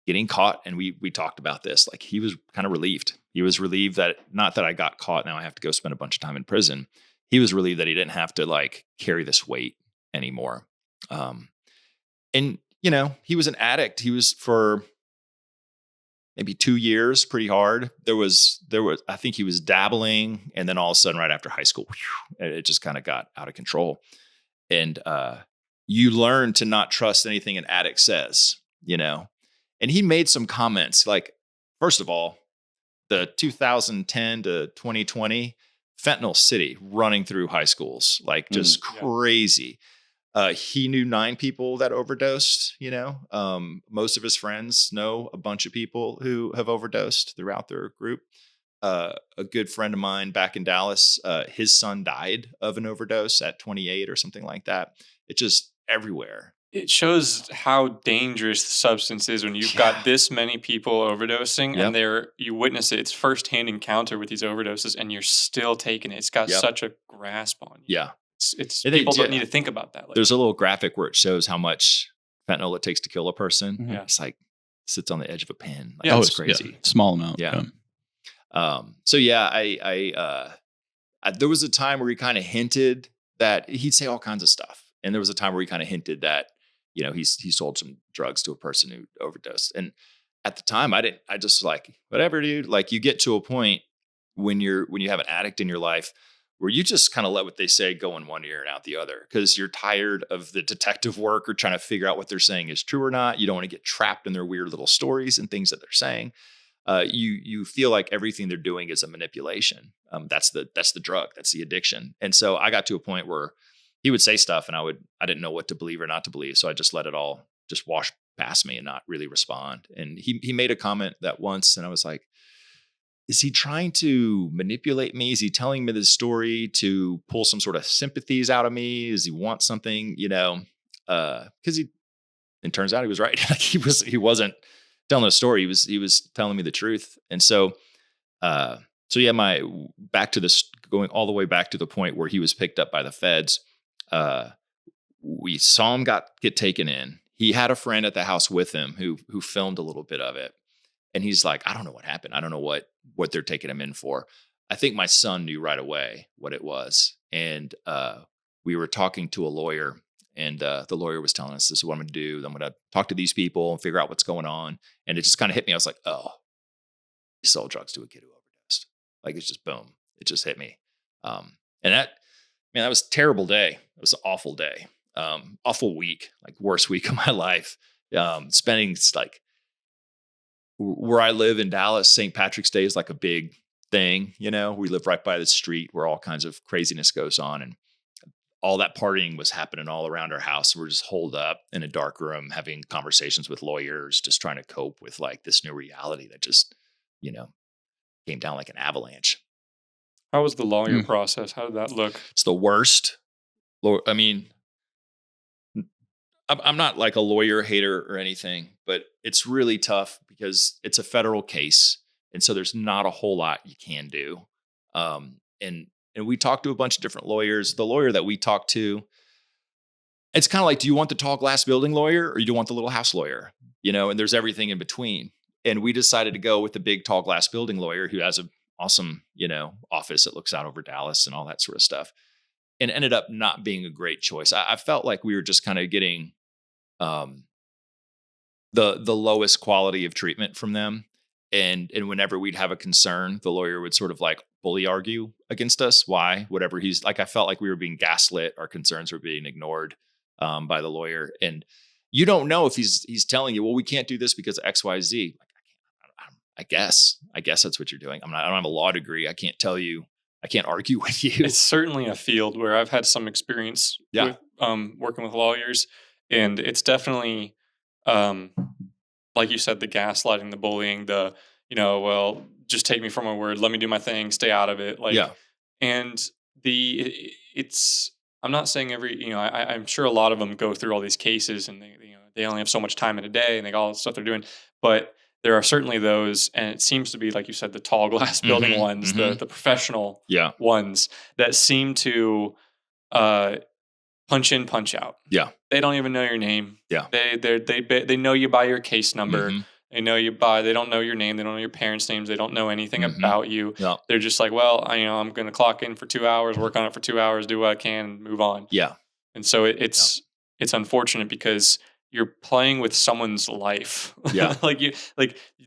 getting caught, and we talked about this, he was kind of relieved. He was relieved that not that I got caught. Now I have to go spend a bunch of time in prison. He was relieved that he didn't have to carry this weight anymore. And he was an addict. He was for maybe 2 years, pretty hard. There was, I think he was dabbling, and then all of a sudden, right after high school, it just kind of got out of control. And you learn to not trust anything an addict says, And he made some comments first of all, the 2010 to 2020 fentanyl city running through high schools, just crazy. He knew 9 people that overdosed, most of his friends know a bunch of people who have overdosed throughout their group. A good friend of mine back in Dallas, his son died of an overdose at 28 or something like that. It's just everywhere. it shows how dangerous the substance is when you've got this many people overdosing Yep. and you witness it. It's firsthand encounter with these overdoses and you're still taking it. It's got Yep. such a grasp on you. Yeah. It's And they people don't did- need to think about that. Like, There's a little graphic where it shows how much fentanyl it takes to kill a person. Mhm. Yeah. It's like sits on the edge of a pen. Like, Yeah. it's crazy. Small amount. Yeah. So yeah, there was a time where he kind of hinted that he'd say all kinds of stuff. And there was a time where he kind of hinted that, you know, he sold some drugs to a person who overdosed. And at the time I just like, whatever, dude. Like, you get to a point when you have an addict in your life where you just kind of let what they say go in one ear and out the other, because you're tired of the detective work or trying to figure out what they're saying is true or not. You don't want to get trapped in their weird little stories and things that they're saying. You feel like everything they're doing is a manipulation. That's the drug. That's the addiction. And so I got to a point where he would say stuff and I didn't know what to believe or not to believe. So I just let it all just wash past me and not really respond. And he made a comment that once, and I was like, is he trying to manipulate me? Is he telling me this story to pull some sort of sympathies out of me? Does he want something, you know? Because it turns out he was right. Like, he wasn't telling a story. He was telling me the truth. And so yeah, back to this, going all the way back to the point where he was picked up by the feds. We saw him get taken in. He had a friend at the house with him who filmed a little bit of it. And he's like, I don't know what happened. I don't know what they're taking him in for. I think my son knew right away what it was. And we were talking to a lawyer, and the lawyer was telling us, this is what I'm going to do. I'm going to talk to these people and figure out what's going on. And it just kind of hit me. I was like, oh, he sold drugs to a kid who overdosed. Like, it's just boom. It just hit me. And that was a terrible day. It was an awful day. Awful week, like worst week of my life. Spending, like, where I live in Dallas, St. Patrick's Day is like a big thing. You know, we live right by the street where all kinds of craziness goes on, and all that partying was happening all around our house. We're just holed up in a dark room, having conversations with lawyers, just trying to cope with like this new reality that just, you know, came down like an avalanche. how was the lawyer process? How did that look? It's the worst. I mean, I'm not like a lawyer hater or anything, but it's really tough because it's a federal case. And so there's not a whole lot you can do. And we talked to a bunch of different lawyers. The lawyer that we talked to, it's kind of like, do you want the tall glass building lawyer or do you want the little house lawyer? You know, and there's everything in between. And we decided to go with the big tall glass building lawyer who has an awesome, you know, office that looks out over Dallas and all that sort of stuff. And ended up not being a great choice. I felt like we were just kind of getting the lowest quality of treatment from them. And whenever we'd have a concern, the lawyer would sort of like bully argue against us. Why? Whatever he's like, I felt like we were being gaslit. Our concerns were being ignored by the lawyer. And you don't know if he's telling you, well, we can't do this because of X, Y, Z. Like, I guess that's what you're doing. I don't have a law degree. I can't tell you. I can't argue with you. It's certainly a field where I've had some experience with working with lawyers, and it's definitely, like you said, the gaslighting, the bullying, the, you know, well, just take me for my word. Let me do my thing. Stay out of it. Like, and I'm not saying I'm sure a lot of them go through all these cases and they only have so much time in a day and they got all the stuff they're doing, but there are certainly those, and it seems to be, like you said, the tall glass building ones, the professional ones that seem to punch in, punch out. Yeah, they don't even know your name. Yeah, they know you by your case number. They know you by. They don't know your name. They don't know your parents' names. They don't know anything about you. Yeah. They're just like, well, I'm going to clock in for 2 hours, work on it for 2 hours, do what I can, and move on. Yeah, and so it's unfortunate because you're playing with someone's life. Yeah. like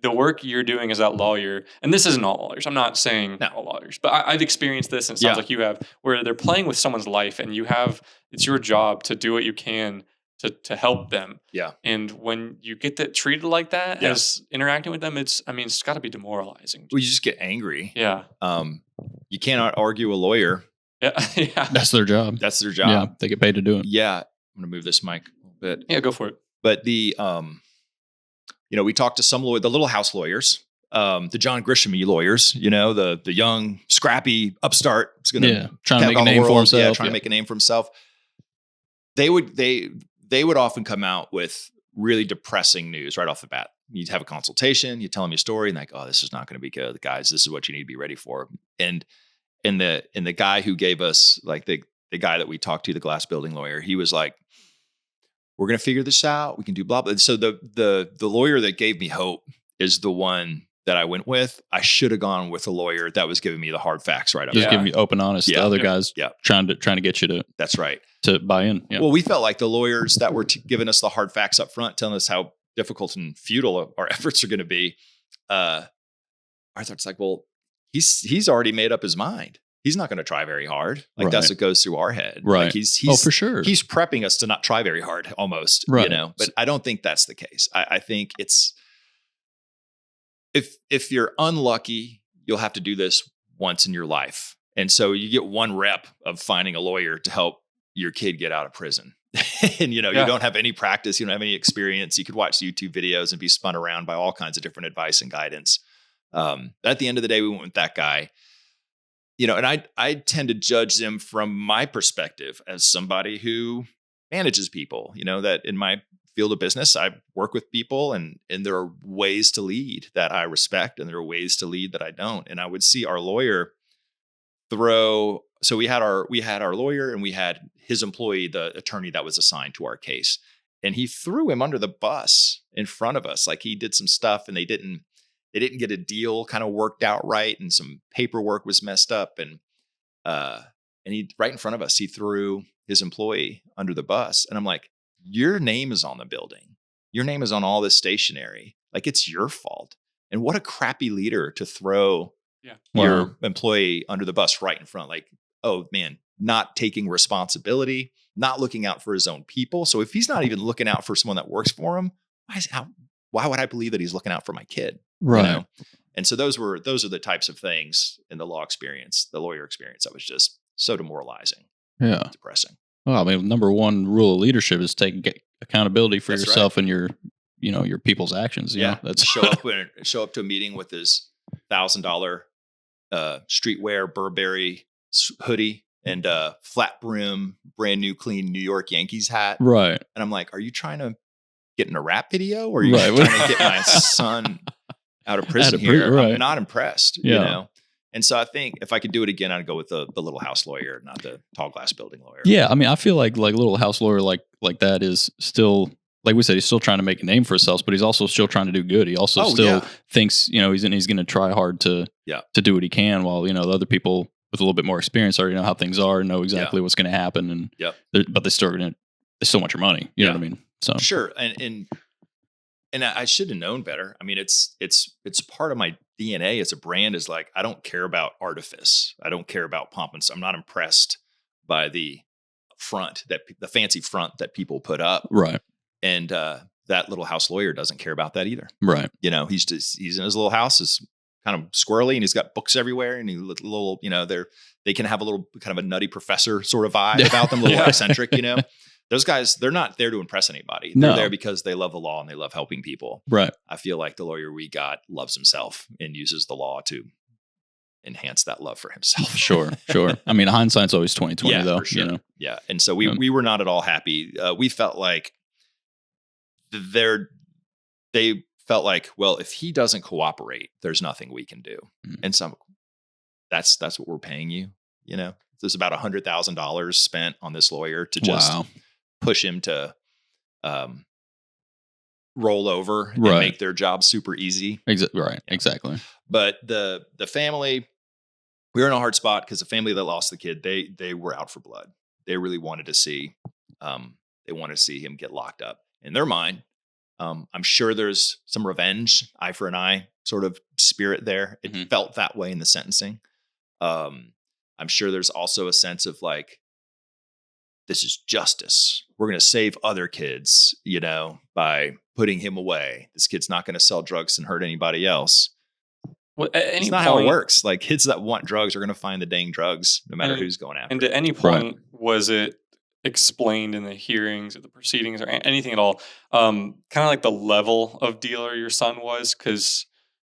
the work you're doing as that lawyer, and this isn't all lawyers. I'm not saying all lawyers, but I've experienced this, and it sounds like you have, where they're playing with someone's life and it's your job to do what you can to help them. Yeah. And when you get that treated like that as interacting with them, it's got to be demoralizing. Well, you just get angry. Yeah. You cannot argue a lawyer. Yeah. Yeah. That's their job. That's their job. Yeah. They get paid to do it. Yeah. I'm going to move this mic. But yeah, go for it. But the, we talked to some the little house lawyers, the John Grisham lawyers, the young, scrappy upstart. Trying to make a name for himself. Yeah, trying to make a name for himself. They they would often come out with really depressing news right off the bat. You'd have a consultation, you tell them your story, and like, oh, this is not going to be good, guys. This is what you need to be ready for. And the guy who gave us, like, the guy that we talked to, the glass building lawyer, he was like, we're going to figure this out. We can do blah blah. So the lawyer that gave me hope is the one that I went with. I should have gone with a lawyer that was giving me the hard facts right up. Just giving me open, honest. Yeah. The other guys, trying to get you to. That's right. To buy in. Yeah. Well, we felt like the lawyers that were giving us the hard facts up front, telling us how difficult and futile our efforts are going to be. I thought, it's like, well, he's already made up his mind. He's not going to try very hard. Like, that's what goes through our head. Right. Like he's for sure. He's prepping us to not try very hard, almost. Right. But I don't think that's the case. I think it's, if you're unlucky, you'll have to do this once in your life. And so you get one rep of finding a lawyer to help your kid get out of prison. And, you don't have any practice. You don't have any experience. You could watch YouTube videos and be spun around by all kinds of different advice and guidance. At the end of the day, we went with that guy. And I tend to judge them from my perspective as somebody who manages people, that in my field of business, I work with people, and there are ways to lead that I respect, and there are ways to lead that I don't. And I would see our lawyer so we had our lawyer, and we had his employee, the attorney that was assigned to our case, and he threw him under the bus in front of us. Like, he did some stuff, and they didn't get a deal kind of worked out right, and some paperwork was messed up, and he, right in front of us, he threw his employee under the bus. And I'm like, your name is on the building. Your name is on all this stationery. Like, it's your fault. And what a crappy leader to throw your employee under the bus right in front. Like, oh man, not taking responsibility, not looking out for his own people. So if he's not even looking out for someone that works for him, why would I believe that he's looking out for my kid? Right. And so those are the types of things in the lawyer experience, that was just so demoralizing. Yeah. Depressing. Well, I mean, number one rule of leadership is get accountability for That's yourself and your people's actions. That's show up to a meeting with his $1,000 streetwear Burberry hoodie and flat brim, brand new, clean New York Yankees hat. Right. And I'm like, are you trying to get in a rap video, or are you trying to get my son out of prison here? Right. I'm not impressed, And so I think if I could do it again, I'd go with the little house lawyer, not the tall glass building lawyer. Yeah, I mean, I feel like little house lawyer like that is still, like we said, he's still trying to make a name for himself, but he's also still trying to do good. He also thinks, he's going to try hard to do what he can, while the other people with a little bit more experience already know how things are and know exactly what's going to happen, and but they still want your money. You know what I mean? So sure, and I should have known better. I mean, it's part of my DNA as a brand, is like, I don't care about artifice. I don't care about pomp and I'm not impressed by the fancy front that people put up. Right. And that little house lawyer doesn't care about that either. Right. He's in his little house, is kind of squirrely, and he's got books everywhere, and they can have a little kind of a nutty professor sort of vibe about them, a little eccentric, Those guys, they're not there to impress anybody. They're there because they love the law and they love helping people. Right. I feel like the lawyer we got loves himself and uses the law to enhance that love for himself. Sure. I mean, hindsight's always 20/20, though. For sure. Yeah. And so we were not at all happy. We felt like they felt like, well, if he doesn't cooperate, there's nothing we can do. Mm-hmm. And so that's what we're paying you. There's about $100,000 spent on this lawyer to just push him to roll over and make their job super easy. Exactly. But the family, we were in a hard spot because the family that lost the kid, they were out for blood. They really wanted to see him get locked up. In their mind, I'm sure there's some revenge, eye for an eye sort of spirit there. It felt that way in the sentencing. I'm sure there's also a sense of like, this is justice. We're going to save other kids, by putting him away. This kid's not going to sell drugs and hurt anybody else. Well, at any it's not point, how it works. Like, kids that want drugs are going to find the dang drugs, no matter who's going after. And at any point, was it explained in the hearings or the proceedings or anything at all, kind of like the level of dealer your son was? Because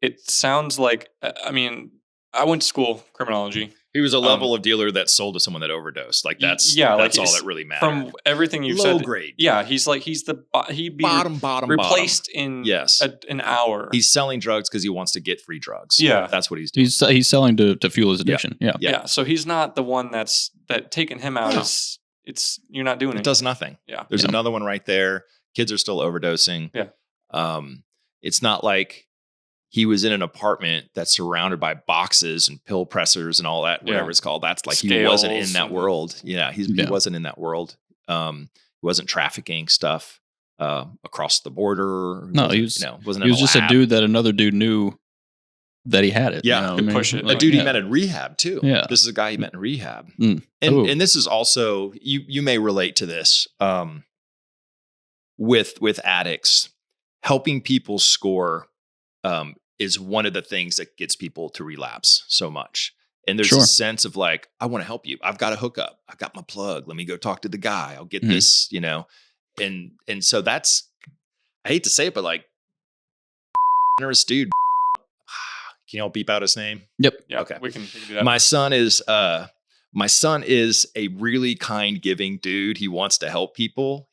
it sounds like, I mean, I went to school, criminology. He was a level of dealer that sold to someone that overdosed. Like that's all that really mattered. From everything you've Low said, grade. Yeah, he's he'd be bottom replaced in an hour. He's selling drugs because he wants to get free drugs. Yeah, that's what he's doing. He's selling to fuel his addiction. Yeah. So he's not the one that taking him out is you're not doing it. It does nothing. Yeah, there's another one right there. Kids are still overdosing. Yeah. It's not like he was in an apartment that's surrounded by boxes and pill pressers and all that, whatever it's called. That's like he wasn't in that world. Yeah, he wasn't in that world. He wasn't trafficking stuff across the border. No, he was just a dude that another dude knew that he had it. Yeah, push it. A dude he met in rehab too. Yeah, this is a guy he met in rehab. And this is also you may relate to this with addicts. Helping people score is one of the things that gets people to relapse so much. And there's a sense of like, I want to help you. I've got a hookup. I've got my plug. Let me go talk to the guy. I'll get this, And so that's, I hate to say it, but like, generous dude. Can y'all beep out his name? Yep. Yeah. Okay. We can do that. My son is a really kind, giving dude. He wants to help people.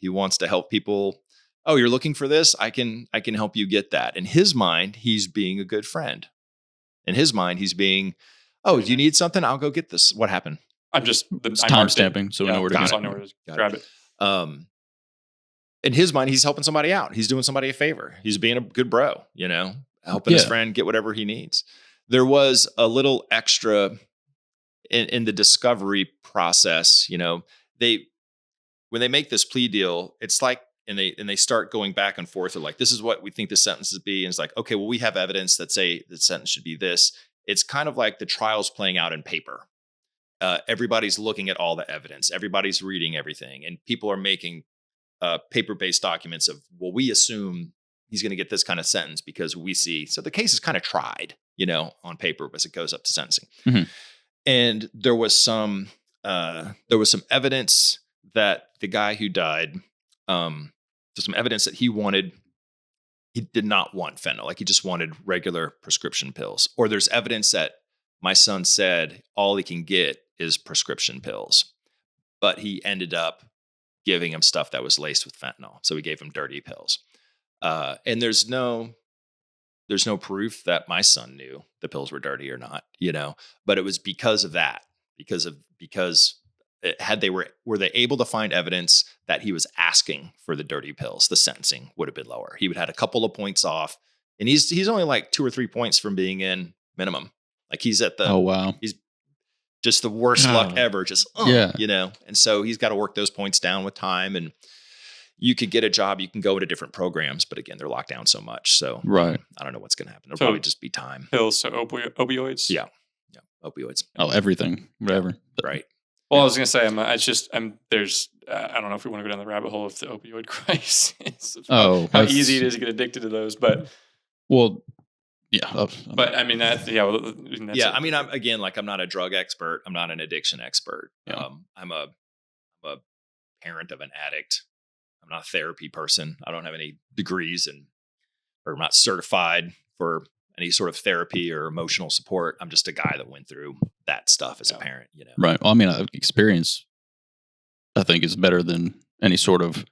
Oh, you're looking for this? I can help you get that. In his mind, he's being a good friend. In his mind, he's being, do you need something? I'll go get this. What happened? I'm just time stamping, so we know where to go. I know where to grab it. In his mind, he's helping somebody out. He's doing somebody a favor. He's being a good bro, helping his friend get whatever he needs. There was a little extra in the discovery process. When they make this plea deal, it's like, and they start going back and forth. They're like, this is what we think the sentence would be. And it's like, okay, well, we have evidence that say the sentence should be this. It's kind of like the trial's playing out in paper. Everybody's looking at all the evidence. Everybody's reading everything. And people are making paper-based documents of, well, we assume he's going to get this kind of sentence because we see. So the case is kind of tried, on paper as it goes up to sentencing. Mm-hmm. And there was some evidence that the guy who died, there's some evidence that he did not want fentanyl. Like he just wanted regular prescription pills. Or there's evidence that my son said all he can get is prescription pills, but he ended up giving him stuff that was laced with fentanyl. So he gave him dirty pills. And there's no proof that my son knew the pills were dirty or not, but it was because of that, because were they able to find evidence that he was asking for the dirty pills, the sentencing would have been lower. He would have had a couple of points off, and he's only like 2 or 3 points from being in minimum. Like he's at the, oh wow, he's just the worst luck ever. Just, and so he's got to work those points down with time. And you could get a job, you can go into different programs, but again, they're locked down so much. So right. I don't know what's going to happen. It'll probably just be time. Pills, so opioids. Yeah. Opioids. Oh, everything, whatever. Right. Well, I was going to say, there's, I don't know if we want to go down the rabbit hole of the opioid crisis. How easy it is to get addicted to those, but. Well, yeah. But I mean, that's I'm not a drug expert. I'm not an addiction expert. Yeah. I'm a parent of an addict. I'm not a therapy person. I don't have any degrees or I'm not certified for any sort of therapy or emotional support. I'm just a guy that went through that stuff as a parent, Right. Well, I mean, experience, I think, is better than any sort of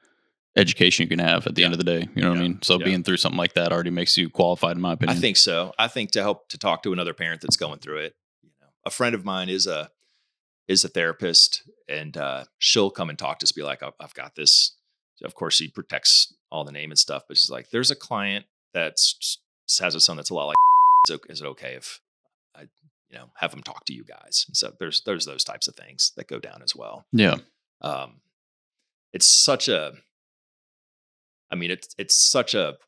education you can have at the end of the day. You know what I mean? So being through something like that already makes you qualified, in my opinion. I think so. I think to talk to another parent that's going through it. A friend of mine is a therapist, and she'll come and talk to us, be like, I've got this. Of course, she protects all the name and stuff, but she's like, there's a client that has a son that's a lot like, is it okay if I, have him talk to you guys? And so there's those types of things that go down as well. Yeah. It's such a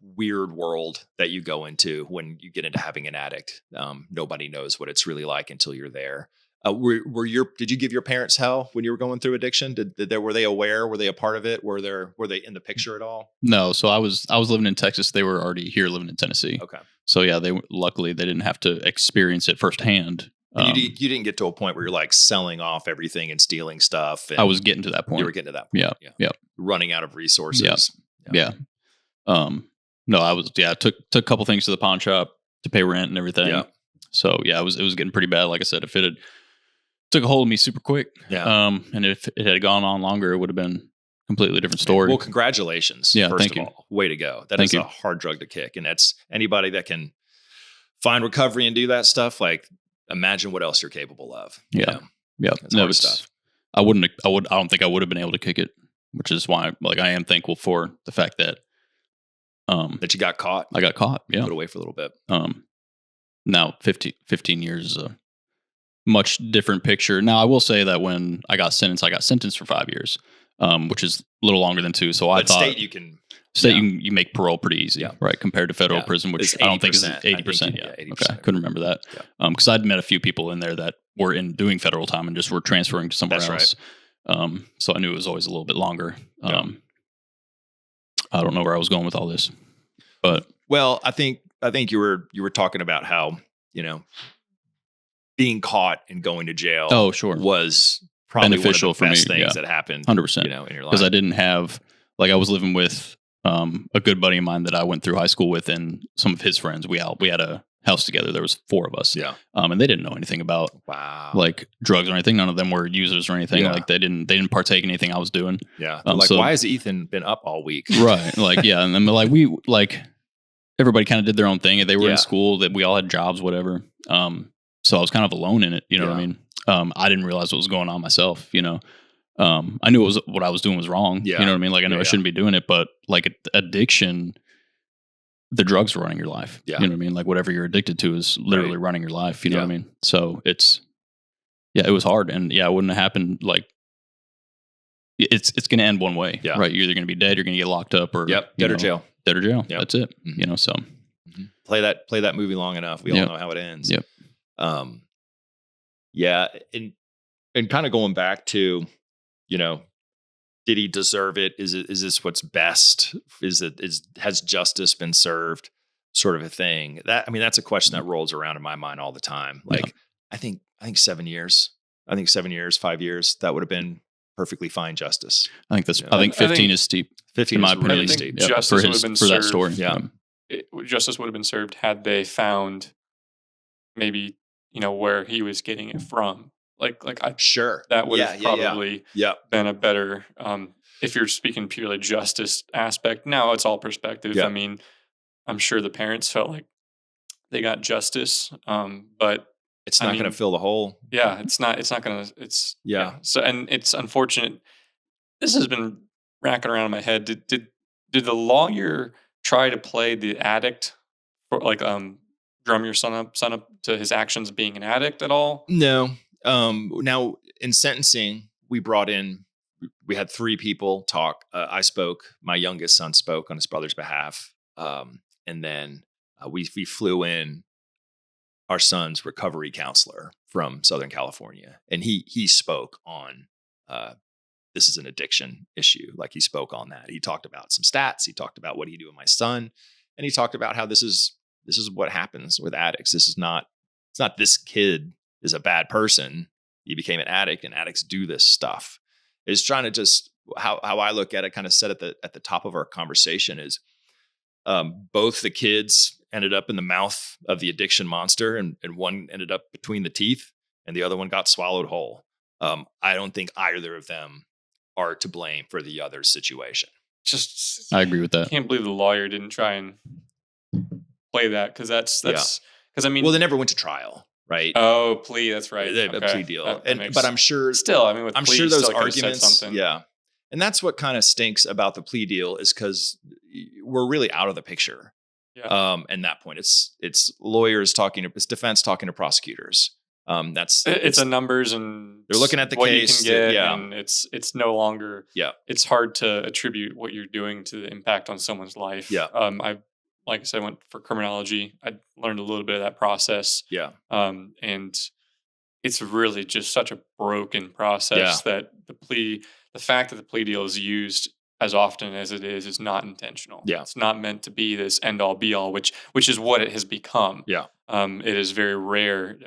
weird world that you go into when you get into having an addict. Nobody knows what it's really like until you're there. Did you give your parents hell when you were going through addiction? Were they aware? Were they a part of it? Were they in the picture at all? No. So I was living in Texas. They were already here living in Tennessee. Okay. So yeah, luckily they didn't have to experience it firsthand. And you didn't get to a point where you're like selling off everything and stealing stuff. And I was getting to that point. You were getting to that point. Yeah. Running out of resources. Yeah. No, I was, took a couple things to the pawn shop to pay rent and everything. Yeah. So yeah, it was getting pretty bad. Like I said, if it took a hold of me super quick. Yeah. And if it had gone on longer, it would have been a completely different story. Well, congratulations. Yeah, First thank of you. all, way to go. That Thank is you. a hard drug to kick. And that's anybody that can find recovery and do that stuff. Like, imagine what else you're capable of. Yeah. You know? Yeah. It's hard stuff. I don't think I would have been able to kick it, which is why like I am thankful for the fact that That you got caught. I got caught. Yeah. Put away for a little bit. Now 15 years is a much different picture. Now I will say that when I got sentenced for 5 years, which is a little longer than 2. So I thought state you can you make parole pretty easy, right? Compared to federal prison, which I don't think is 80%. Yeah. 80%. Okay. I couldn't remember that. Because I'd met a few people in there that were doing federal time and just were transferring to somewhere else. Right. So I knew it was always a little bit longer. I don't know where I was going with all this, but well, I think you were talking about how, being caught and going to jail. Oh, sure. Was probably beneficial one of the best for me. things that happened. 100%. In your life. Because I didn't have, like, I was living with a good buddy of mine that I went through high school with and some of his friends. We had a house together. There was 4 of us. Yeah. And they didn't know anything about like drugs or anything. None of them were users or anything. Like they didn't partake in anything I was doing. Yeah. Like, so, why has Ethan been up all week? Right. Like, yeah. And then like everybody kind of did their own thing. They were in school, that we all had jobs, whatever. So I was kind of alone in it. You know what I mean? I didn't realize what was going on myself, I knew what I was doing was wrong. Yeah. You know what I mean? Like I knew I shouldn't be doing it, but like addiction, the drugs are running your life. Yeah. You know what I mean? Like whatever you're addicted to is literally running your life. You know what I mean? So it was hard. And it wouldn't have happened. Like it's going to end one way, right? You're either going to be dead, you're going to get locked up, or dead or jail. Dead or jail. Yep. That's it. Mm-hmm. So play that movie long enough. We all know how it ends. Yep. And kind of going back to, did he deserve it? Is this what's best? Has justice been served? Sort of a thing. That's a question that rolls around in my mind all the time. Like, I think 7 years. I think 7 years, 5 years, that would have been perfectly fine justice. I think 15 is steep. 15 in my is opinion, really steep. steep. Justice would have been served. That story. Yeah. Justice would have been served had they found maybe, where he was getting it from. Sure. That would have probably been a better, if you're speaking purely justice aspect. Now it's all perspective. Yeah. I mean, I'm sure the parents felt like they got justice, but it's not going to fill the hole. Yeah, it's not going to, So, and it's unfortunate. This has been racking around in my head. Did the lawyer try to play the addict for drum your son up to his actions being an addict at all? No. Now in sentencing, we had 3 people talk. I spoke, my youngest son spoke on his brother's behalf. And then we flew in our son's recovery counselor from Southern California. And he spoke on, this is an addiction issue. Like he spoke on that. He talked about some stats. He talked about what he do with my son. And he talked about how this is what happens with addicts. It's not this kid is a bad person. He became an addict, and addicts do this stuff. It's trying to just how I look at it, kind of said at the top of our conversation is both the kids ended up in the mouth of the addiction monster, and one ended up between the teeth, and the other one got swallowed whole. I don't think either of them are to blame for the other's situation. I agree with that. I can't believe the lawyer didn't try and play that, because that's because well, they never went to trial. Right. Oh, plea. That's right. A plea deal. But I'm sure still, with I'm plea, sure those still arguments. Yeah. And that's what kind of stinks about the plea deal, is because we're really out of the picture. Yeah. And that point, it's lawyers it's defense talking to prosecutors. It's a numbers, and they're looking at the what case. You can get, and it's no longer. Yeah. It's hard to attribute what you're doing to the impact on someone's life. Yeah. Like I said, I went for criminology. I learned a little bit of that process. Yeah. And it's really just such a broken process that the fact that the plea deal is used as often as it is not intentional. Yeah. It's not meant to be this end all be all, which is what it has become. Yeah. It is very rare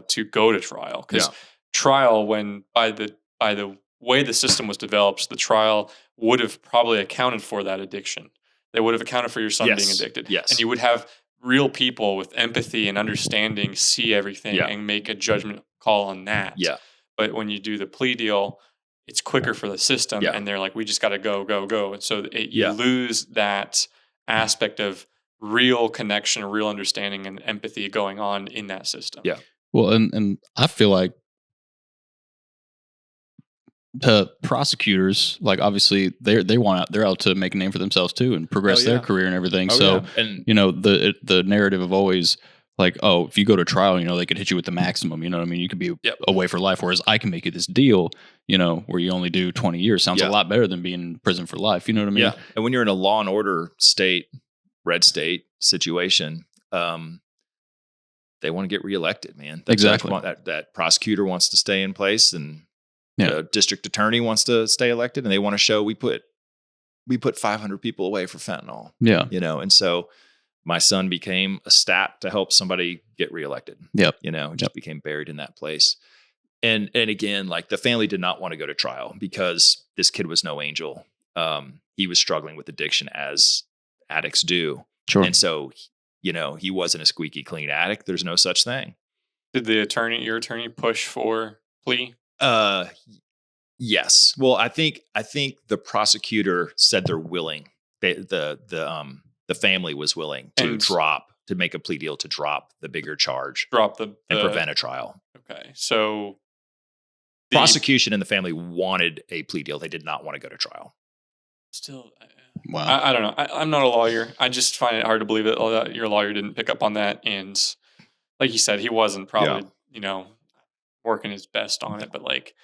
to go to trial, because trial, when by the way the system was developed, the trial would have probably accounted for that addiction. They would have accounted for your son being addicted. Yes. And you would have real people with empathy and understanding see everything and make a judgment call on that. Yeah. But when you do the plea deal, it's quicker for the system, Yeah. and they're like, we just got to go. And so you Yeah. lose that aspect of real connection, real understanding, and empathy going on in that system. Yeah. Well, and I feel like the prosecutors, like obviously they're out to make a name for themselves too and progress their career and everything. So and the narrative of always like, oh, if you go to trial, they could hit you with the maximum. You know what I mean? You could be away for life. Whereas I can make you this deal, where you only do 20 years. Sounds a lot better than being in prison for life. You know what I mean? Yeah. And when you're in a law and order red state situation, they want to get reelected, man. Exactly. That prosecutor wants to stay in place, and the district attorney wants to stay elected, and they want to show we put 500 people away for fentanyl. Yeah. And so my son became a stat to help somebody get reelected. Yep. Just became buried in that place. And again, like the family did not want to go to trial because this kid was no angel. He was struggling with addiction as addicts do. Sure. And so, he wasn't a squeaky clean addict. There's no such thing. Did your attorney push for plea? Yes. Well, I think the prosecutor said they're willing. The family was willing to make a plea deal to drop the bigger charge, and prevent a trial. Okay, so prosecution and the family wanted a plea deal. They did not want to go to trial. Still, wow. I don't know. I'm not a lawyer. I just find it hard to believe that your lawyer didn't pick up on that. And like you said, he wasn't probably, working his best on it. But like,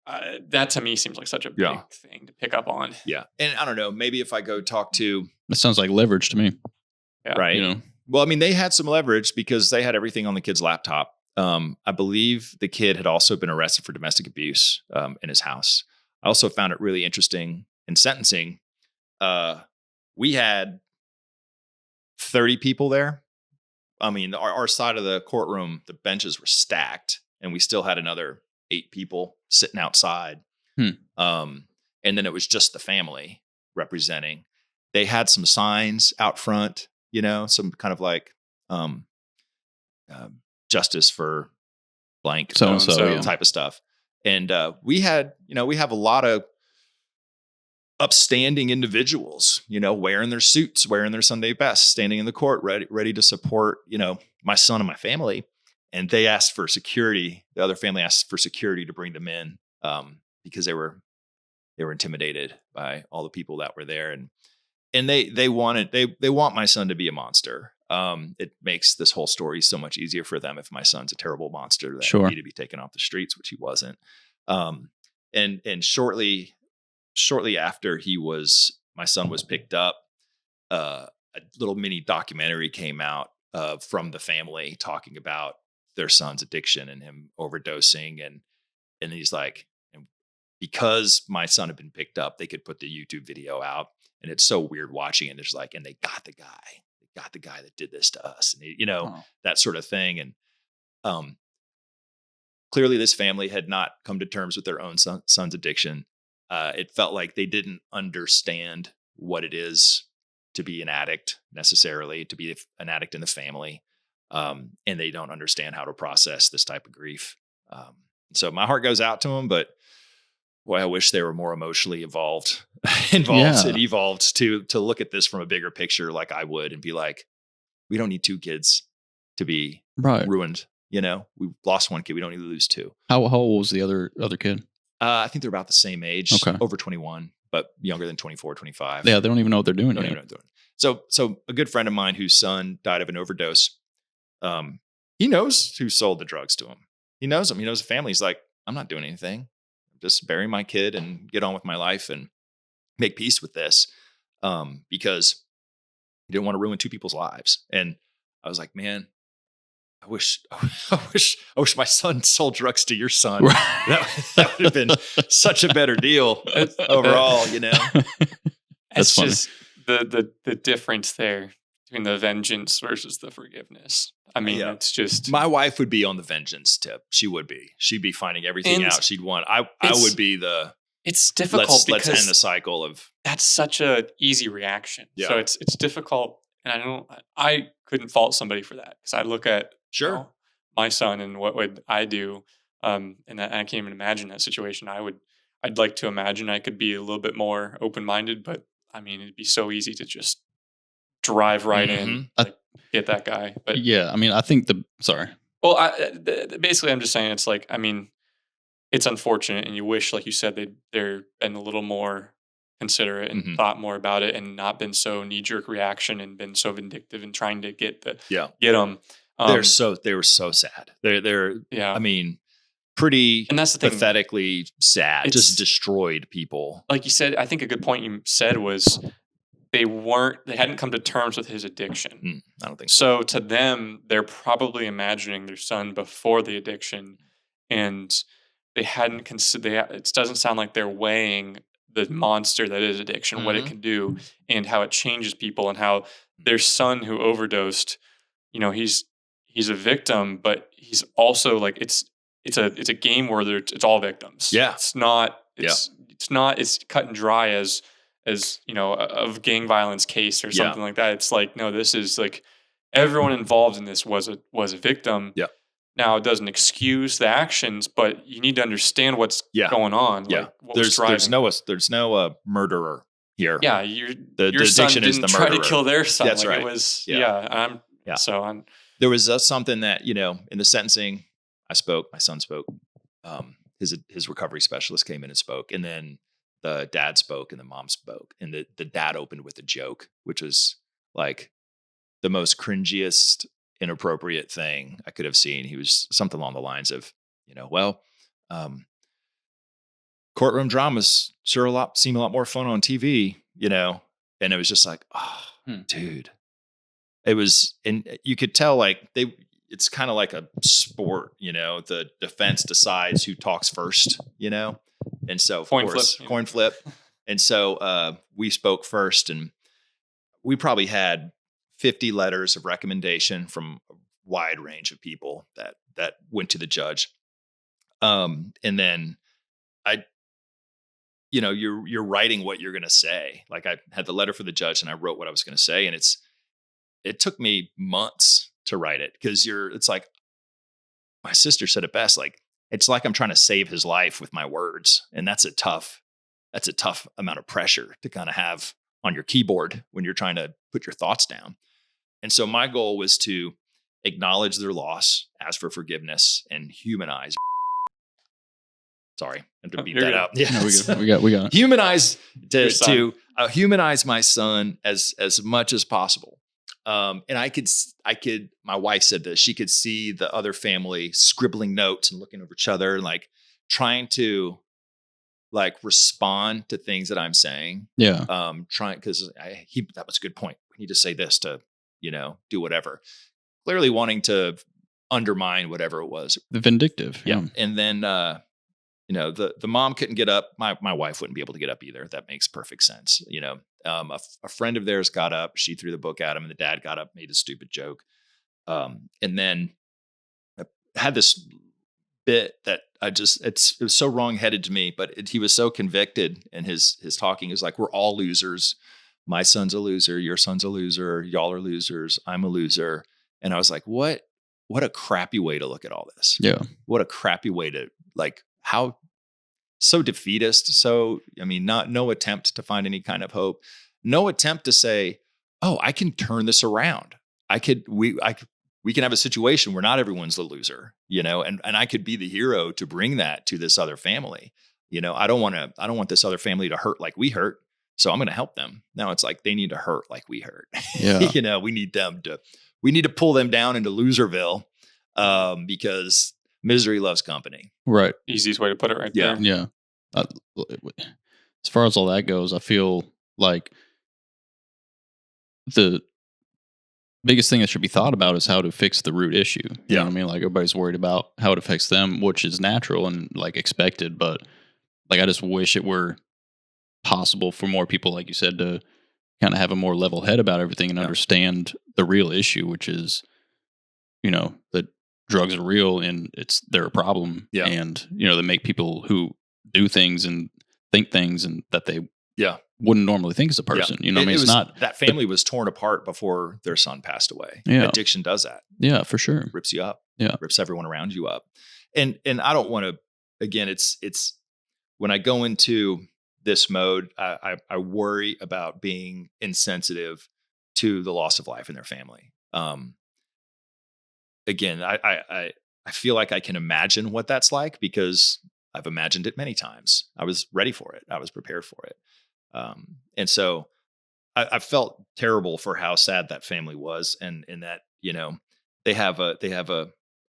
that to me seems like such a big thing to pick up on. Yeah. And I don't know, maybe if I go talk to... That sounds like leverage to me. Yeah. Right. Well, I mean, they had some leverage because they had everything on the kid's laptop. I believe the kid had also been arrested for domestic abuse in his house. I also found it really interesting in sentencing. We had 30 people there. I mean, our side of the courtroom, the benches were stacked, and we still had another 8 people sitting outside. And then it was just the family representing. They had some signs out front, some kind of like justice for blank so type of stuff. And we have a lot of upstanding individuals, wearing their suits, wearing their Sunday best, standing in the court, ready to support, my son and my family. And they asked for security. The other family asked for security to bring them in because they were intimidated by all the people that were there. And they want my son to be a monster. It makes this whole story so much easier for them if my son's a terrible monster that needed to be taken off the streets, which he wasn't. And shortly after my son was picked up, a little mini documentary came out from the family talking about their son's addiction and him overdosing. And he's like, because my son had been picked up, they could put the YouTube video out. And it's so weird watching it. There's like, and they got the guy that did this to us, and that sort of thing. And clearly this family had not come to terms with their own son's addiction. It felt like they didn't understand what it is to be an addict necessarily, to be an addict in the family. And they don't understand how to process this type of grief. So my heart goes out to them, but boy, I wish they were more emotionally involved and evolved to look at this from a bigger picture like I would and be like, we don't need 2 kids to be ruined. We lost 1 kid. We don't need to lose 2. How old was the other kid? I think they're about the same age, okay. Over 21, but younger than 24, 25. Yeah, they don't even know what they're doing. So a good friend of mine whose son died of an overdose, he knows who sold the drugs to him. He knows them. He knows the family. He's like, I'm not doing anything. Just bury my kid and get on with my life and make peace with this, because he didn't want to ruin 2 people's lives. And I was like, man, I wish my son sold drugs to your son. That would have been such a better deal overall, It's just the difference there between the vengeance versus the forgiveness. I mean, it's just... My wife would be on the vengeance tip. She would be. She'd be finding everything out. She'd want... I would be the... It's difficult let's end the cycle of... That's such a easy reaction. Yeah. So it's difficult. And I couldn't fault somebody for that. Because I look at my son and what would I do And I can't even imagine that situation. I'd like to imagine I could be a little bit more open minded, but I mean, it'd be so easy to just drive right in, like get that guy. But Yeah, I mean, I think sorry. well, basically, I'm just saying it's like, I mean, it's unfortunate, and you wish, like you said, they're been a little more considerate and thought more about it, and not been so knee jerk reaction and been so vindictive and trying to get them. They were so sad. They're Yeah, I mean, pretty and that's the thing. pathetically sad. It's- Just destroyed people. Like you said, I think a good point you said was they hadn't come to terms with his addiction. I don't think so. So to them, they're probably imagining their son before the addiction, and they hadn't considered. It doesn't sound like they're weighing the monster that is addiction, what it can do, and how it changes people, and how their son who overdosed, you know, he's a victim, but he's also like it's a game where it's all victims. Yeah, it's not. It's cut and dry as you know, of gang violence case or something like that. It's like, no, this is like everyone involved in this was a victim. Yeah. Now it doesn't excuse the actions, but you need to understand what's going on. Yeah. Like, what was driving. There's no murderer here. Yeah. Your son addiction is didn't the try murderer. to kill their son. That's like right. It was, Yeah. There was something that, you know, in the sentencing, my son spoke, his recovery specialist came in and spoke, and then the dad spoke and the mom spoke, and the dad opened with a joke, which was like the most cringiest, inappropriate thing I could have seen. He was something along the lines of, you know, well, courtroom dramas seem a lot more fun on TV, you know? And it was just like, oh, dude. It was, and you could tell like it's kind of like a sport, you know, the defense decides who talks first, you know? And so, of course, coin flip. And so we spoke first, and we probably had 50 letters of recommendation from a wide range of people that went to the judge. And then you're writing what you're going to say. Like I had the letter for the judge and I wrote what I was going to say. And it took me months to write it, because it's like, my sister said it best, like, it's like I'm trying to save his life with my words. And that's a tough amount of pressure to kind of have on your keyboard when you're trying to put your thoughts down. And so my goal was to acknowledge their loss, ask for forgiveness, and humanize. Sorry, I have to beat that out. Yeah, no, we got it. Humanize to humanize my son as much as possible. And I could, my wife said this, she could see the other family scribbling notes and looking over each other and like trying to like respond to things that I'm saying. Yeah. Cause that was a good point. We need to say this to, you know, do whatever. Clearly wanting to undermine whatever it was. The vindictive. Yeah. And then, you know, the mom couldn't get up. My wife wouldn't be able to get up either. That makes perfect sense. You know, a friend of theirs got up. She threw the book at him, and the dad got up, made a stupid joke. And then I had this bit that it was so wrongheaded to me, but he was so convicted in his talking. He was like, we're all losers. My son's a loser. Your son's a loser. Y'all are losers. I'm a loser. And I was like, what a crappy way to look at all this. Yeah. What a crappy way to, like, how so defeatist. So, I mean, no attempt to find any kind of hope, no attempt to say, oh, I can turn this around. We can have a situation where not everyone's the loser, you know, and I could be the hero to bring that to this other family. You know, I don't want this other family to hurt like we hurt. So I'm going to help them. Now it's like, they need to hurt like we hurt. Yeah. You know, we need to pull them down into loserville, because misery loves company. Right. Easiest way to put it right there. Yeah. As far as all that goes, I feel like the biggest thing that should be thought about is how to fix the root issue. You know what I mean? Like, everybody's worried about how it affects them, which is natural and like expected. But like, I just wish it were possible for more people, like you said, to kind of have a more level head about everything and understand the real issue, which is, you know, that drugs are real and they're a problem. Yeah. And, you know, they make people who do things and think things and that they wouldn't normally think as a person. You know what I mean? It's not that family was torn apart before their son passed away. Yeah. Addiction does that. Yeah, for sure. Rips you up. Yeah. Rips everyone around you up. And I don't want to, again, it's when I go into this mode, I worry about being insensitive to the loss of life in their family. Again, I feel like I can imagine what that's like because I've imagined it many times. I was ready for it. I was prepared for it. And so I felt terrible for how sad that family was, and that they have a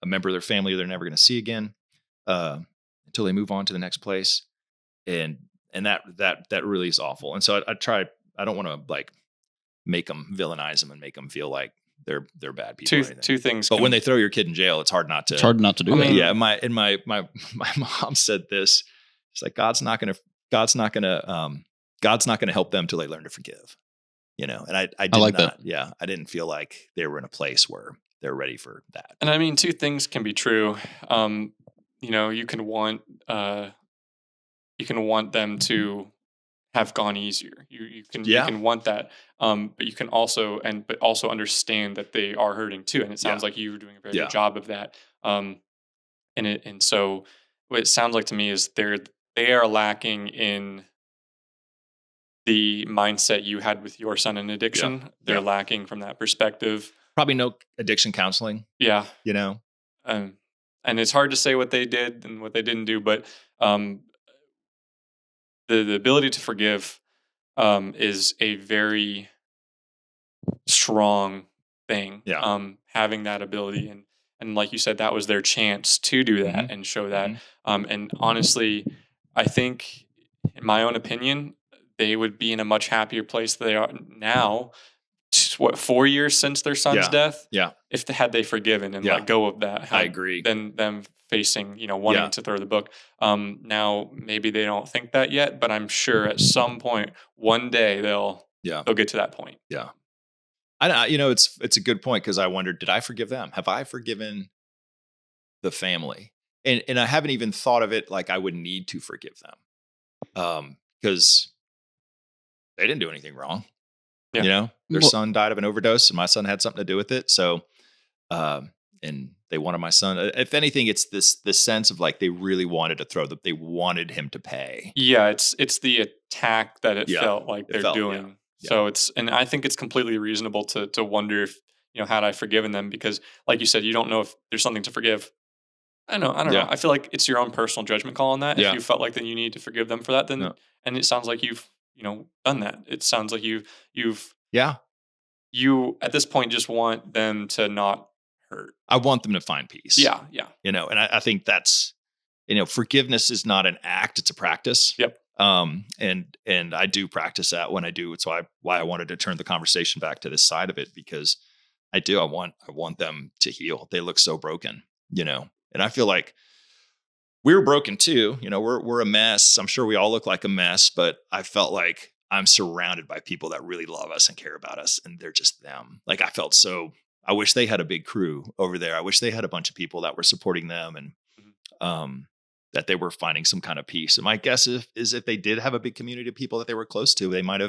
member of their family they're never going to see again until they move on to the next place, and that really is awful. And so I try. I don't want to like make them villainize them and make them feel like they're bad people. Two things, but when they throw your kid in jail, it's hard not to. It's hard not to do that. Yeah, my mom said this. It's like God's not gonna help them till they learn to forgive. And I like that. Yeah, I didn't feel like they were in a place where they're ready for that. And I mean, two things can be true. You can want them to have gone easier. You can want that. But you can also understand that they are hurting too. And it sounds like you were doing a very good job of that. So what it sounds like to me is they are lacking in the mindset you had with your son in addiction. They're lacking from that perspective. Probably no addiction counseling. Yeah. And it's hard to say what they did and what they didn't do, but the ability to forgive is a very strong thing. Yeah. Having that ability and like you said, that was their chance to do that and show that. And honestly, I think, in my own opinion, they would be in a much happier place than they are now. 4 years since their son's death? Yeah. If had they forgiven and let go of that, I agree. Then them facing, wanting to throw the book. Now maybe they don't think that yet, but I'm sure at some point, one day they'll get to that point. Yeah. It's a good point because I wondered, did I forgive them? Have I forgiven the family? And I haven't even thought of it like I would need to forgive them. Because they didn't do anything wrong. Yeah. Their son died of an overdose and my son had something to do with it. So, and they wanted my son, if anything, it's this sense of like, they really wanted to they wanted him to pay. Yeah. It's the attack that it felt like they're doing. Yeah. So and I think it's completely reasonable to wonder if, had I forgiven them, because like you said, you don't know if there's something to forgive. I don't know. I feel like it's your own personal judgment call on that. If you felt like that you need to forgive them for that, then, and it sounds like you've, done that. It sounds like you at this point just want them to not hurt. I want them to find peace. Yeah. And I think that's, forgiveness is not an act, it's a practice. Yep. And I do practice that when I do. It's why I wanted to turn the conversation back to this side of it, because I want them to heal. They look so broken, and I feel like we're broken too. We're a mess. I'm sure we all look like a mess, but I felt like I'm surrounded by people that really love us and care about us, and they're just them. Like I wish they had a big crew over there. I wish they had a bunch of people that were supporting them and that they were finding some kind of peace. And my guess is if they did have a big community of people that they were close to, they might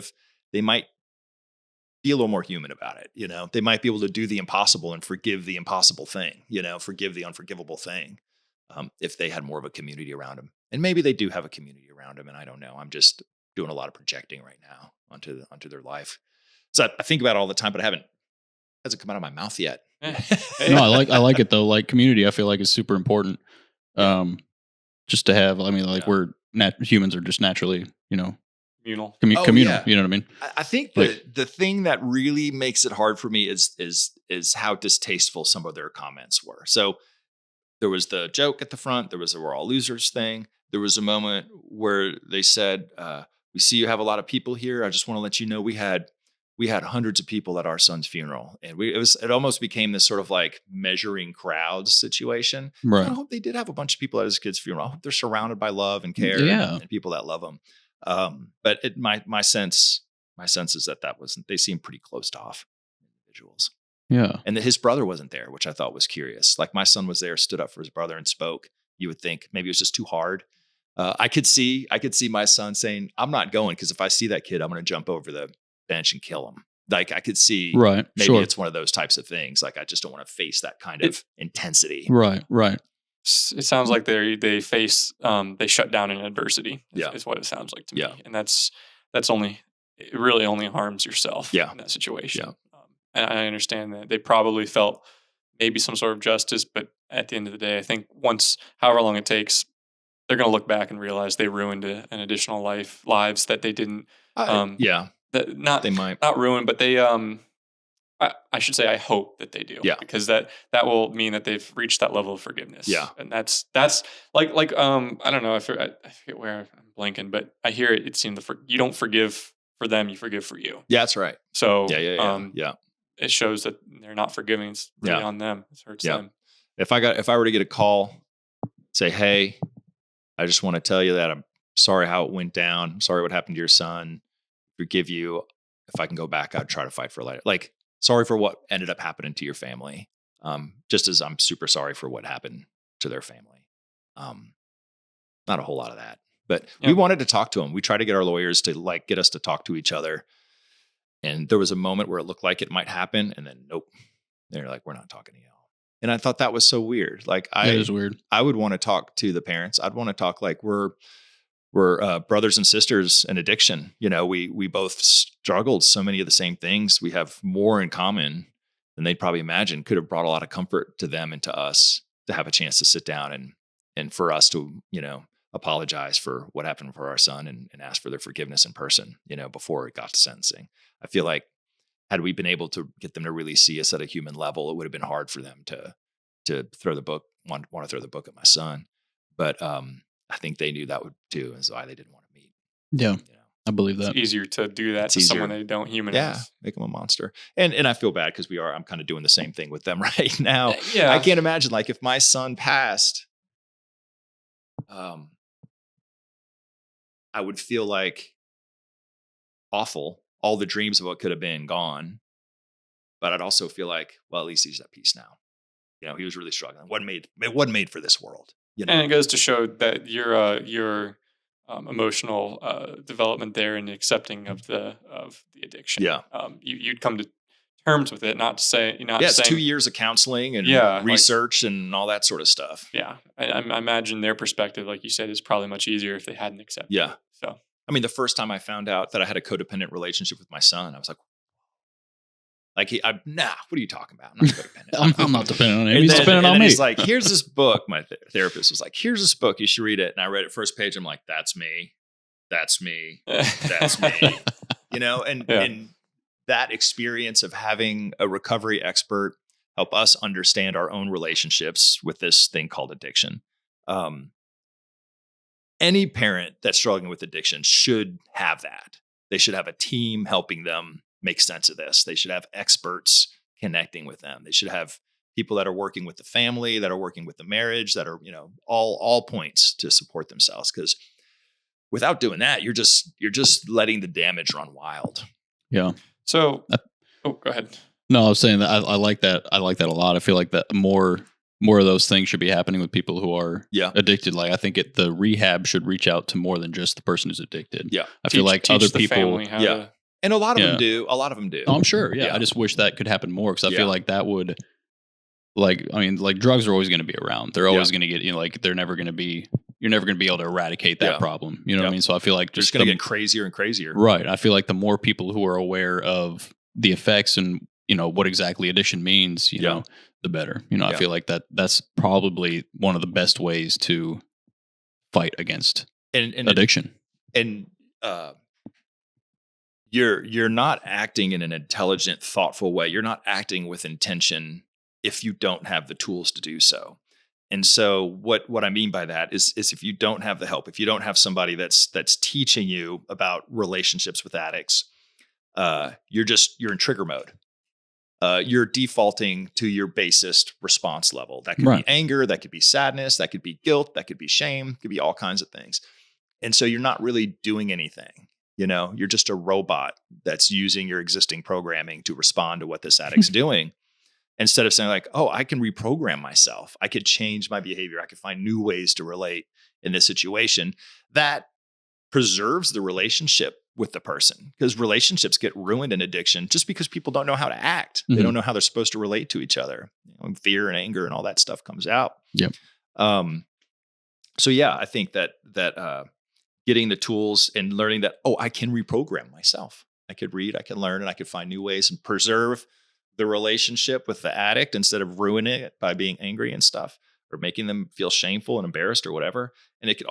be a little more human about it. They might be able to do the impossible and forgive the impossible thing, forgive the unforgivable thing. If they had more of a community around them, and maybe they do have a community around them. And I don't know, I'm just doing a lot of projecting right now onto their life. So I think about it all the time, but hasn't come out of my mouth yet. No, I like it though. Like community, I feel like is super important. Just to have, we're humans are just naturally, communal. Communal. Yeah. You know what I mean? I think the thing that really makes it hard for me is how distasteful some of their comments were. So there was the joke at the front. There was the "we're all losers" thing. There was a moment where they said, "We see you have a lot of people here. I just want to let you know we had hundreds of people at our son's funeral," and it almost became this sort of like measuring crowds situation. Right. I hope they did have a bunch of people at his kid's funeral. I hope they're surrounded by love and care and people that love them. But my sense is that wasn't. They seemed pretty closed off individuals. Yeah. And that his brother wasn't there, which I thought was curious. Like my son was there, stood up for his brother and spoke. You would think maybe it was just too hard. I could see my son saying, "I'm not going because if I see that kid, I'm going to jump over the bench and kill him." Like I could see, maybe it's one of those types of things. Like I just don't want to face that kind of intensity. Right. It sounds like they face they shut down in adversity. Yeah. Is what it sounds like to me, Yeah. and that's only it really only harms yourself. Yeah. In that situation. Yeah. And I understand that they probably felt maybe some sort of justice, but at the end of the day, I think once however long it takes, they're going to look back and realize they ruined an additional lives that they didn't Yeah, that they might. not ruin, but they I should say I hope that they do. Yeah. Because that will mean that they've reached that level of forgiveness. Yeah. And that's like I don't know, I forget where I'm blanking, but I hear it seemed you don't forgive for them, you forgive for you. Yeah, that's right. So Yeah. it shows that they're not forgiving. It's really on them. It hurts them. If I were to get a call, say, hey, I just want to tell you that I'm sorry how it went down. I'm sorry what happened to your son. Forgive you. If I can go back, I'd try to fight for life. Like, sorry for what ended up happening to your family. Just as I'm super sorry for what happened to their family. Not a whole lot of that, but we wanted to talk to them. We tried to get our lawyers to like get us to talk to each other. And there was a moment where it looked like it might happen. And then, nope. They're like, we're not talking to y'all. And I thought that was so weird. Like It is weird. I would want to talk to the parents. I'd want to talk like we're brothers and sisters in addiction. You know, we both struggled so many of the same things. We have more in common than they'd probably imagine. Could have brought a lot of comfort to them and to us to have a chance to sit down and for us to, you know, apologize for what happened for our son and ask for their forgiveness in person, you know, before it got to sentencing. I feel like had we been able to get them to really see us at a human level, it would have been hard for them to throw the book, want to throw the book at my son. But I think they knew that would too, and so why they didn't want to meet. Yeah, You know? I believe that. It's easier to do that to someone they don't humanize. Yeah, make them a monster. And I feel bad because I'm kind of doing the same thing with them right now. Yeah. I can't imagine like if my son passed, I would feel like awful. All the dreams of what could have been gone. But I'd also feel like, well, at least he's at peace now. You know, he was really struggling. It wasn't made for this world. You know? And it goes to show that your emotional development there and accepting of the addiction. Yeah. You'd come to terms with it, not saying. It's 2 years of counseling and research and all that sort of stuff. Yeah, I imagine their perspective, like you said, is probably much easier if they hadn't accepted. Yeah. It, so I mean, the first time I found out that I had a codependent relationship with my son, I was like, what are you talking about? I'm not codependent. I'm not dependent on him. He's dependent on me. He's like, here's this book. My therapist was like, here's this book. You should read it. And I read it first page. I'm like, that's me. That's me. That's me. You know, and that experience of having a recovery expert help us understand our own relationships with this thing called addiction. Any parent that's struggling with addiction should have that. They should have a team helping them make sense of this. They should have experts connecting with them. They should have people that are working with the family, that are working with the marriage, that are, you know, all points to support themselves. Because without doing that, you're just letting the damage run wild. Yeah. So, go ahead. No, I was saying that I like that. I like that a lot. I feel like that more of those things should be happening with people who are addicted. Like I think the rehab should reach out to more than just the person who's addicted. Yeah. I feel like other people. And a lot of them do. A lot of them do. Oh, I'm sure. Yeah. I just wish that could happen more because I feel like that would, like drugs are always going to be around. They're always going to get, they're never going to be, you're never going to be able to eradicate that problem. You know what I mean? So I feel like just going to get crazier and crazier. Right. I feel like the more people who are aware of the effects and, what exactly addiction means, you know, the better. I feel like that's probably one of the best ways to fight against addiction. And you're not acting in an intelligent, thoughtful way. You're not acting with intention if you don't have the tools to do so. And so what I mean by that is if you don't have the help, if you don't have somebody that's teaching you about relationships with addicts, you're in trigger mode. You're defaulting to your basest response level. That could be anger, that could be sadness, that could be guilt, that could be shame, could be all kinds of things. And so you're not really doing anything. You're just a robot that's using your existing programming to respond to what this addict's doing. Instead of saying like, oh, I can reprogram myself. I could change my behavior. I could find new ways to relate in this situation. That preserves the relationship with the person, because relationships get ruined in addiction just because people don't know how to act. Mm-hmm. They don't know how they're supposed to relate to each other. Fear and anger and all that stuff comes out. Yep. So yeah, I think that getting the tools and learning that, oh, I can reprogram myself. I could read, I can learn, and I could find new ways and preserve the relationship with the addict instead of ruining it by being angry and stuff or making them feel shameful and embarrassed or whatever. And it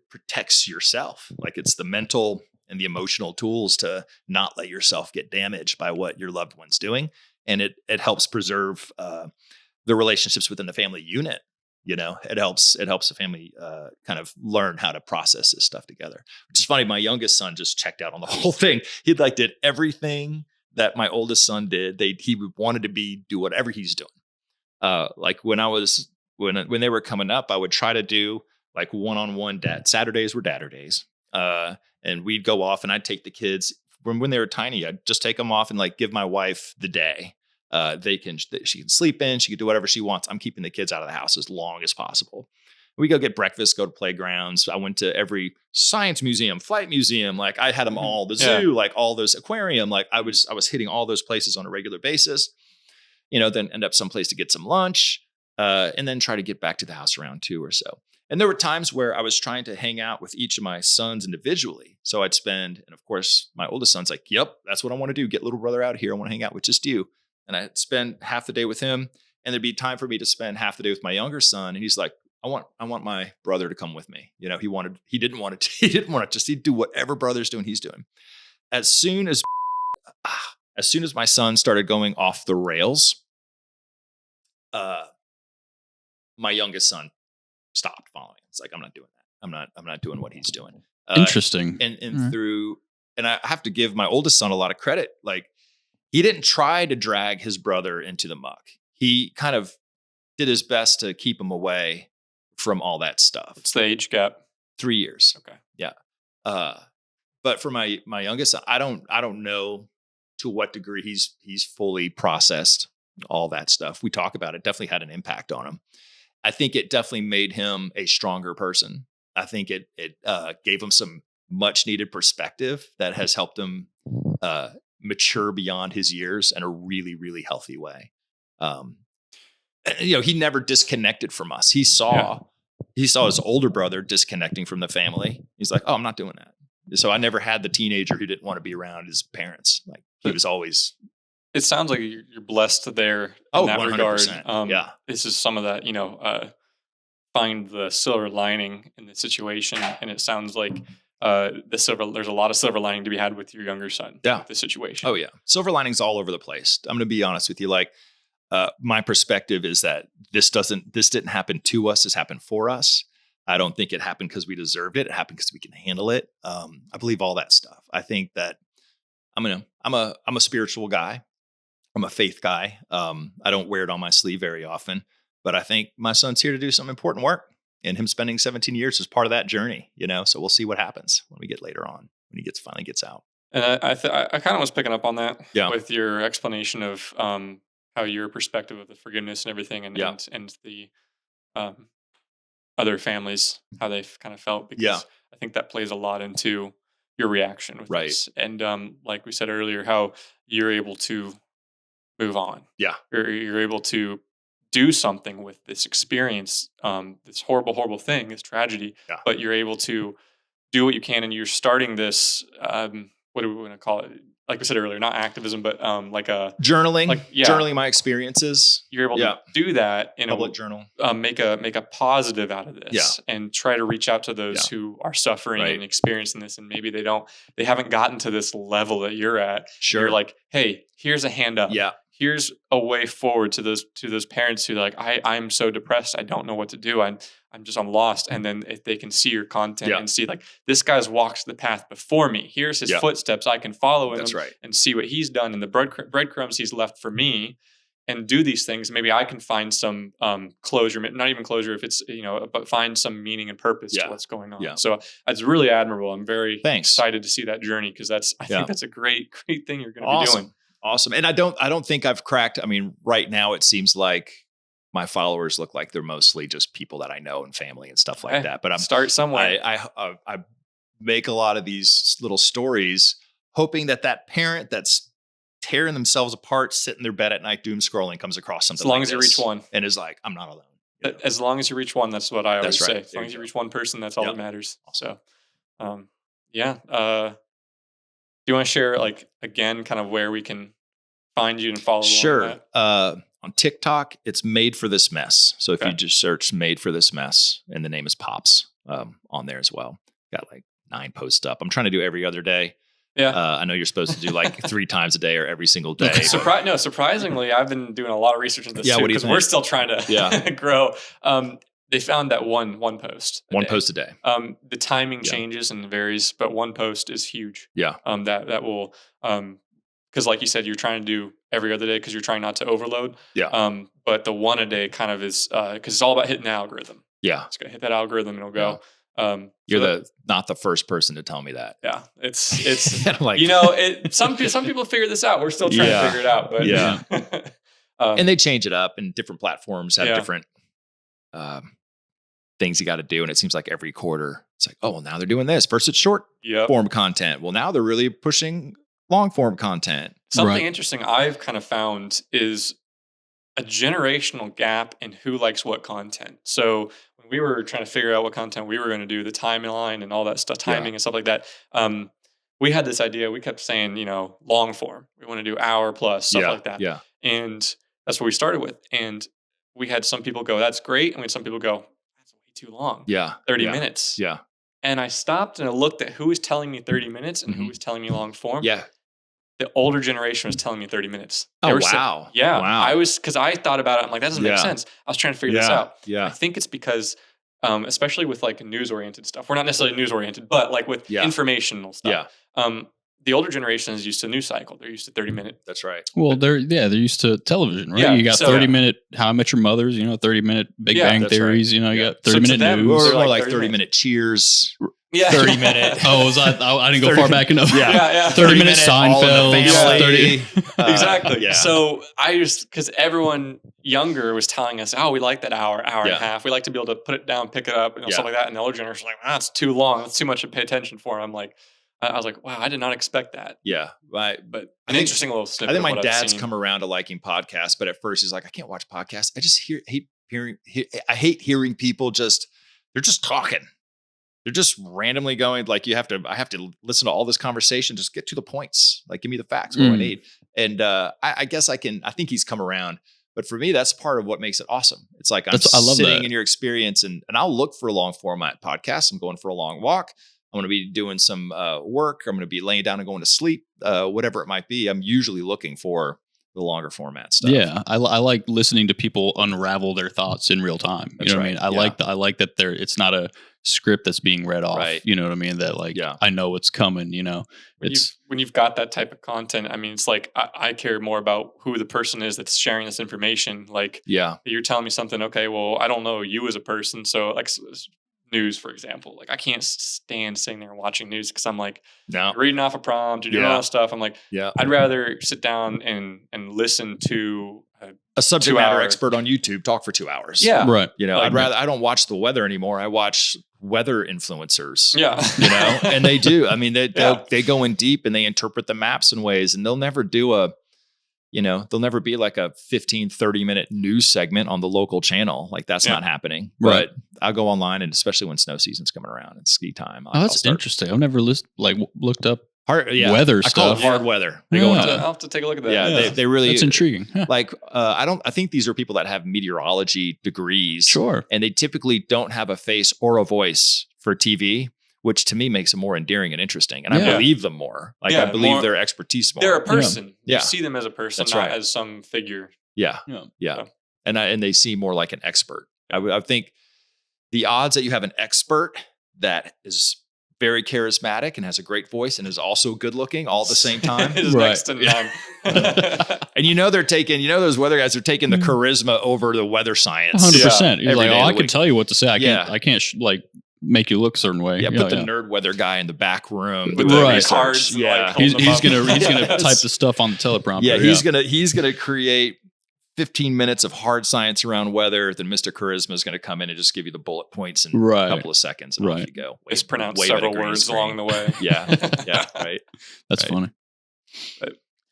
protects yourself. Like it's the mental and the emotional tools to not let yourself get damaged by what your loved one's doing. And it helps preserve the relationships within the family unit. It helps the family kind of learn how to process this stuff together, which is funny. My youngest son just checked out on the whole thing. He did everything that my oldest son did. He wanted to do whatever he's doing. Like when they were coming up, I would try to do like one-on-one dad. Saturdays were dadder days. And we'd go off and I'd take the kids when they were tiny. I'd just take them off and like give my wife the day. She can sleep in, she can do whatever she wants. I'm keeping the kids out of the house as long as possible. We go get breakfast, go to playgrounds. I went to every science museum, flight museum. Like I had them all, the zoo, like all those aquarium. Like I was hitting all those places on a regular basis, then end up someplace to get some lunch, and then try to get back to the house around 2 or so. And there were times where I was trying to hang out with each of my sons individually. So I'd spend, and of course my oldest son's like, yep, that's what I want to do. Get little brother out here. I want to hang out with just you. And I'd spend half the day with him, and there'd be time for me to spend half the day with my younger son. And he's like, I want my brother to come with me. He didn't want to just he'd do whatever brother's doing, he's doing. As soon as my son started going off the rails, my youngest son stopped following. It's like, I'm not doing that. I'm not doing what he's doing. Interesting. And I have to give my oldest son a lot of credit. Like, he didn't try to drag his brother into the muck. He kind of did his best to keep him away from all that stuff. What's the age gap? 3 years. Okay. Yeah. But for my youngest son, I don't know to what degree he's fully processed all that stuff. We talk about it. Definitely had an impact on him. I think it definitely made him a stronger person. I think it gave him some much needed perspective that has helped him mature beyond his years in a really, really healthy way. He never disconnected from us. He saw his older brother disconnecting from the family. He's like, oh, I'm not doing that. So I never had the teenager who didn't want to be around his parents. Like he was always. It sounds like you're blessed there in that 100%. Regard. This is some of that, find the silver lining in the situation. And it sounds like there's a lot of silver lining to be had with your younger son. Yeah. With the situation. Oh yeah. Silver linings all over the place. I'm going to be honest with you. Like my perspective is that this didn't happen to us. This happened for us. I don't think it happened because we deserved it. It happened because we can handle it. I believe all that stuff. I think that I'm a spiritual guy. I'm a faith guy. I don't wear it on my sleeve very often, but I think my son's here to do some important work. And him spending 17 years is part of that journey, so we'll see what happens when we get later on, when he finally gets out. And I kind of was picking up on that with your explanation of how your perspective of the forgiveness and everything and the other families, how they've kind of felt, because I think that plays a lot into your reaction with this. And like we said earlier, how you're able to move on. Yeah. You're able to do something with this experience, this horrible, horrible thing, this tragedy, but you're able to do what you can, and you're starting this, what do we want to call it? Like we said earlier, not activism, but like a journaling, journaling my experiences. You're able to do that in public journal, make a positive out of this, and try to reach out to those who are suffering and experiencing this, and maybe they haven't gotten to this level that you're at. Sure, you're like, hey, here's a hand up. Yeah. Here's a way forward to those parents who are like, I'm so depressed, I don't know what to do. I'm lost. And then if they can see your content and see like, this guy's walked the path before me. Here's his footsteps. I can follow him and see what he's done and the breadcrumbs he's left for me, and do these things. Maybe I can find some closure, not even closure if it's, but find some meaning and purpose to what's going on. Yeah. So it's really admirable. I'm very excited to see that journey, because I think that's a great thing you're going to be doing. Awesome. And I don't think I've cracked. I mean, right now it seems like my followers look like they're mostly just people that I know and family and stuff like that. But start somewhere. I make a lot of these little stories hoping that parent that's tearing themselves apart, sitting in their bed at night, doom scrolling, comes across something. As long as you reach one. And is like, I'm not alone. As long as you reach one, that's what I always That's right. say. As There long you as you go. reach one person, that's all Yep. that matters. Awesome. So, yeah. Do you want to share, like, again, kind of where we can find you and follow along with Sure. that? On TikTok, it's Made for This Mess. So if Okay. you just search Made for This Mess, and the name is Pops on there as well. Got like 9 posts up. I'm trying to do every other day. Yeah. I know you're supposed to do like 3 times a day or every single day. but- Surprisingly, I've been doing a lot of research into this Yeah, too, what do you because we're think? still trying to Yeah. grow. They found that one post. a One day. post a day. The timing Yeah. changes and varies, but one post is huge. Yeah. That will, because like you said, you're trying to do every other day because you're trying not to overload. Yeah. But the one a day kind of is because it's all about hitting the algorithm. Yeah. It's gonna hit that algorithm and it'll go. You're not the first person to tell me that. Yeah. It's like, some people figure this out. We're still trying to figure it out, but Yeah. um, and they change it up, and different platforms have Yeah. different things you got to do. And it seems like every quarter, it's like, oh, well, now they're doing this. First, it's short yep. form content. Well, now they're really pushing long form content. Something Right. interesting I've kind of found is a generational gap in who likes what content. So when we were trying to figure out what content we were going to do, the timeline and all that stuff, timing and stuff like that, we had this idea. We kept saying, long form. We want to do hour plus, stuff like that. Yeah. And that's what we started with. And we had some people go, that's great. And we had some people go, that's way too long. Yeah. 30 yeah. minutes. Yeah. And I stopped and I looked at who was telling me 30 minutes and who Mhm. was telling me long form. Yeah. The older generation was telling me 30 minutes. They Oh, were saying- wow. yeah. Wow. Because I thought about it. I'm like, that doesn't make Yeah. sense. I was trying to figure this Yeah. out. I Yeah. think it's because, especially with like news oriented stuff, we're not necessarily news oriented, but like with Yeah. informational stuff. Yeah. The older generation is used to news cycle. They're used to 30-minute. That's right. Well, they're used to television, right? Yeah, You got so- 30-minute How I Met Your Mother's, 30-minute Big Yeah, Bang that's right. Theories, you Yeah. got So to 30-minute them, news. Or they're more like like 30 30-minute cheers. Yeah. 30-minute. Oh, I didn't go far back enough. Yeah. 30-minute Seinfeld. Family. 30. Exactly. Yeah. So because everyone younger was telling us, oh, we like that hour and Yeah. a half. We like to be able to put it down, pick it up, and Yeah. stuff like that. And the older generation was like, that's too long. That's too much to pay attention for. I'm like, I was like, wow, I did not expect that. Yeah. Right. But I an think- interesting little snippet. I think of my what I've dad's seen. come around to liking podcasts, but at first he's like, I can't watch podcasts. I just I hate hearing people they're just talking. They're just randomly going like I have to listen to all this conversation. Just get to the points. Like, give me the facts, what I need. And I guess I think he's come around. But for me, that's part of what makes it awesome. It's like I love sitting that. in your experience, and I'll look for a long format podcast. I'm going for a long walk. I'm going to be doing some work. I'm going to be laying down and going to sleep, whatever it might be. I'm usually looking for the longer format stuff. Yeah, I like listening to people unravel their thoughts in real time. You That's know what I right. mean? I like that it's not a script that's being read off. Right. You know what I mean? That like Yeah. I know what's coming. When you've got that type of content, I mean, it's like I care more about who the person is that's sharing this information. Like, Yeah. you're telling me something. Okay, well, I don't know you as a person, so like news, for example, like I can't stand sitting there and watching news because I'm like No. you're reading off a prompt, you're doing Yeah. all that stuff. I'm like, Yeah. I'd rather sit down and listen to A subject 2 matter hour- expert on YouTube talk for 2 hours. yeah, right. I don't watch the weather anymore. I watch weather influencers. yeah, And they do. I mean, they Yeah. go in deep and they interpret the maps in ways, and they'll never do they'll never be like a 15, 30-minute news segment on the local channel. Like, that's Yeah. not happening. Right. But I'll go online, and especially when snow season's coming around and ski time. Oh, that's interesting. I've never looked up weather I call it stuff. hard weather. They go Yeah. into I'll have to take a look at that. yeah, they really That's intriguing. Yeah. like I think these are people that have meteorology degrees. Sure. And they typically don't have a face or a voice for TV, which to me makes them more endearing and interesting. And I Yeah. believe them more. Like, Yeah, I believe more- their expertise more. They're a person. Yeah. You see them as a person, That's not right. as some figure. Yeah. Yeah. Yeah. So- And they seem more like an expert. I think the odds that you have an expert that is very charismatic and has a great voice and is also good looking all at the same time. Is Right. next to Yeah. none. And they're taking, those weather guys are taking the charisma over the weather science. 100%. You're Every like, day of I the can week. tell you what to say. Yeah. I can't make you look a certain way. Yeah, You put know, the nerd weather guy in the back room. With doing the Right. research. cards and, Yeah. like, He's Hold them up. gonna Yes. type the stuff on the teleprompter. Yeah, he's gonna create 15 minutes of hard science around weather. Then Mr. Charisma is gonna come in and just give you the bullet points in Right. a couple of seconds, and off Right. you go. Mispronounce Wave at a several green words screen. along the way. Yeah, yeah, right. That's Right. funny.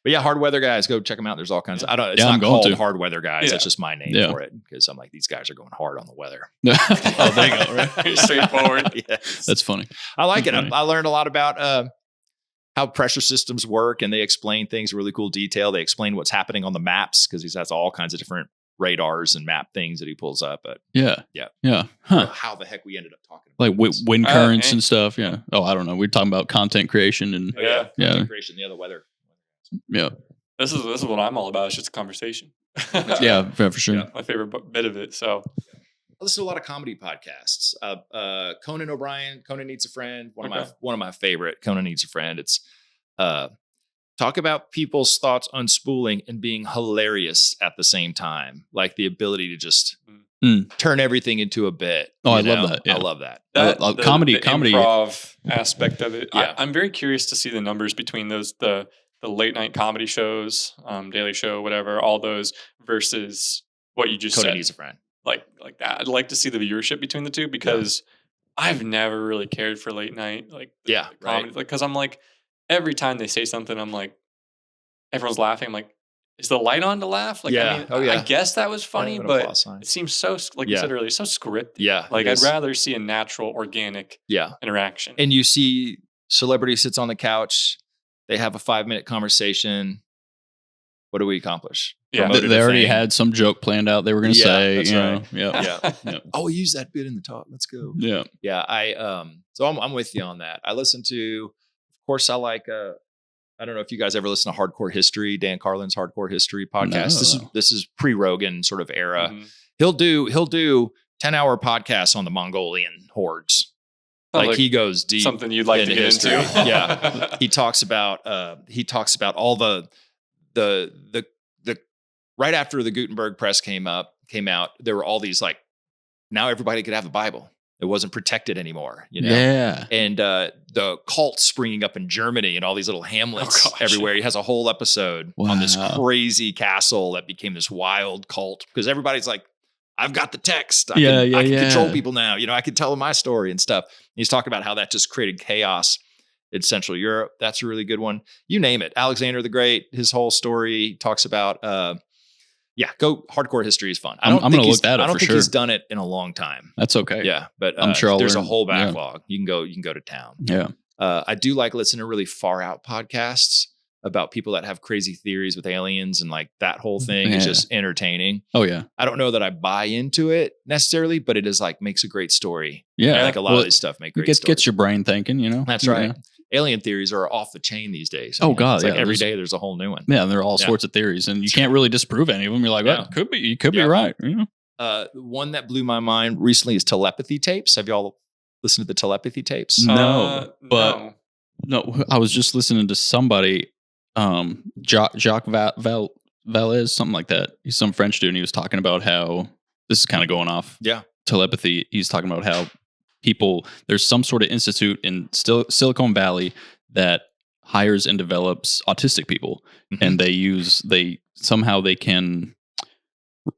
But yeah, Hard Weather Guys, go check them out. There's all kinds of, I don't, it's Yeah, I'm not going called to. Hard Weather Guys. Yeah. That's just my name Yeah. for it. Because I'm like, these guys are going hard on the weather. Oh, there you go. Right? Very straightforward. Yes. That's funny. I like it. funny. I learned a lot about how pressure systems work, and they explain things in really cool detail. They explain what's happening on the maps because he has all kinds of different radars and map things that he pulls up. But Yeah. Yeah. Yeah. I don't know Huh. how the heck we ended up talking about Like this. wind currents and- and stuff. Yeah. Oh, I don't know. We're talking about content creation and Oh, yeah. Yeah. Content creation, the other weather. yeah. This is what I'm all about. It's just a conversation. Yeah, for sure. Yeah. My favorite bit of it. So I listen to a lot of comedy podcasts. Conan O'Brien, Conan Needs a Friend, one Okay. of my favorite. Conan Needs a Friend. It's talk about people's thoughts unspooling and being hilarious at the same time, like the ability to just turn everything into a bit. Oh, you I love know? that, yeah. I love that. Comedy- the comedy- improv aspect of it. Yeah. I'm very curious to see the numbers between those the late night comedy shows, Daily Show, whatever, all those versus what you just Conan said. Needs a Friend. Like that. I'd like to see the viewership between the two because I've never really cared for late night Yeah, the comedy. right. Like, because I'm like, every time they say something, I'm like, everyone's laughing. I'm like, is the light on to laugh? Like, Yeah. I mean, Oh, yeah. I guess that was funny, Yeah, an but applause sign. it seems so, like you Yeah. said earlier, so scripted. Yeah. Like, it I'd is. rather see a natural, organic Yeah. interaction. And you see celebrity sits on the couch, they have a 5-minute conversation. What do we accomplish? Yeah. Promoted They a already thing. had some joke planned out they were going to Yeah, say. that's you know? right. Yeah. Yeah. Oh, we use that bit in the talk. Let's go. Yeah. Yeah. So I'm with you on that. I listen to, of course, I like I don't know if you guys ever listen to Hardcore History, Dan Carlin's Hardcore History podcast. No. This is pre-Rogan sort of era. Mhm. He'll do 10-hour podcasts on the Mongolian hordes. Sounds Like he goes deep. something you'd like to into get history. into. Yeah. He talks about all the right after the Gutenberg press came out, there were all these like, now everybody could have a Bible. It wasn't protected anymore, you know? Yeah. And the cults springing up in Germany and all these little hamlets gosh. everywhere. He has a whole episode on this Wow. crazy castle that became this wild cult because everybody's like, I've got the text. I Yeah, can yeah. control people now. You know, I can tell them my story and stuff. He's talking about how that just created chaos in Central Europe. That's a really good one. You name it. Alexander the Great, his whole story talks about, go Hardcore History is fun. I'm gonna look that up I don't for think sure. he's done it in a long time. That's okay. Yeah, but I'm sure I'll there's a learn. whole Yeah. backlog. You can go to town. Yeah. I do like listening to really far out podcasts about people that have crazy theories with aliens and like that whole thing is Yeah. just entertaining. Oh, yeah. I don't know that I buy into it necessarily, but it is like makes a great story. Yeah. I like a lot of this stuff make great Gets stories. your brain thinking, you know? That's Yeah. right. Alien theories are off the chain these days. Oh, man. God, It's like yeah, every there's- day there's a whole new one. Yeah, and there are all Yeah. sorts of theories, and you can't really disprove any of them. You're like, well, Yeah. it could be, you could Yeah. be right. You know? One that blew my mind recently is telepathy tapes. Have y'all listened to the telepathy tapes? No, but- no. No, I was just listening to somebody, Jacques Valez, something like that. He's some French dude, and he was talking about how this is kind of going off. Yeah. Telepathy. He's talking about how there's some sort of institute in Silicon Valley that hires and develops autistic people, Mhm. and they can,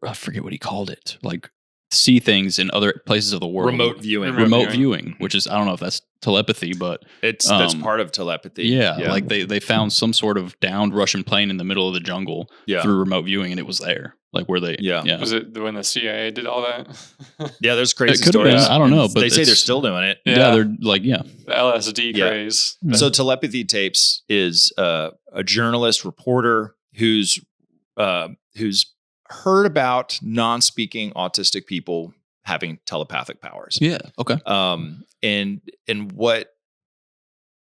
I forget what he called it, like see things in other places of the world. Remote viewing. Remote Remote viewing, which is, I don't know if that's telepathy, but That's Um, part of telepathy. yeah, like they found some sort of downed Russian plane in the middle of the jungle yeah. through remote viewing, and it was there, like where they, Yeah. Was it when the CIA did all that? Yeah, there's crazy It could have been, stories. I don't know, And but they say they're it's- still doing it. yeah, they're like, yeah, The LSD Yeah. craze. So telepathy tapes is a journalist reporter who's heard about non-speaking autistic people having telepathic powers. yeah, okay, And what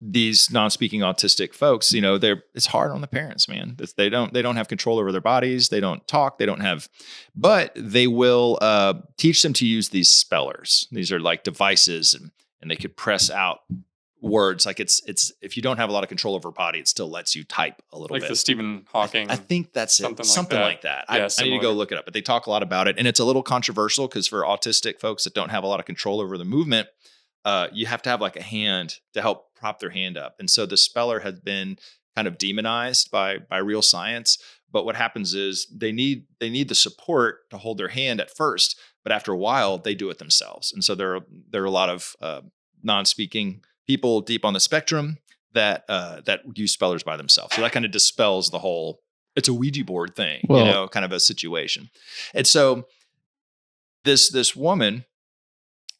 these non-speaking autistic folks, you know, it's hard on the parents, man. They don't have control over their bodies. They don't talk. They don't have, but they will teach them to use these spellers. These are like devices, and they could press out words. Like it's if you don't have a lot of control over your body, it still lets you type a little Like bit. the Stephen Hawking. I think that's it. Something like like that. Yeah, I need to similar. go look it up, but they talk a lot about it. And it's a little controversial because for autistic folks that don't have a lot of control over the movement, you have to have like a hand to help prop their hand up. And so the speller has been kind of demonized by real science. But what happens is they need the support to hold their hand at first, but after a while they do it themselves. And so there are a lot of non-speaking people deep on the spectrum that use spellers by themselves. So that kind of dispels the whole it's a Ouija board thing, Well- kind of a situation. And so this woman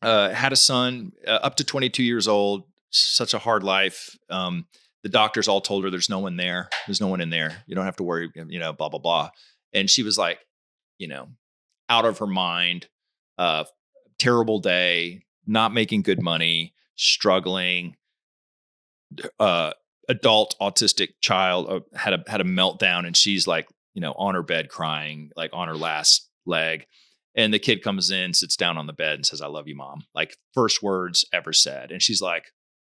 had a son up to 22 years old, such a hard life. The doctors all told her there's no one there. There's no one in there. You don't have to worry, blah, blah, blah. And she was like, out of her mind, terrible day, not making good money, struggling, adult autistic child had a meltdown, and she's like, on her bed crying, like on her last leg. And the kid comes in, sits down on the bed and says, "I love you, Mom." Like first words ever said. And she's like,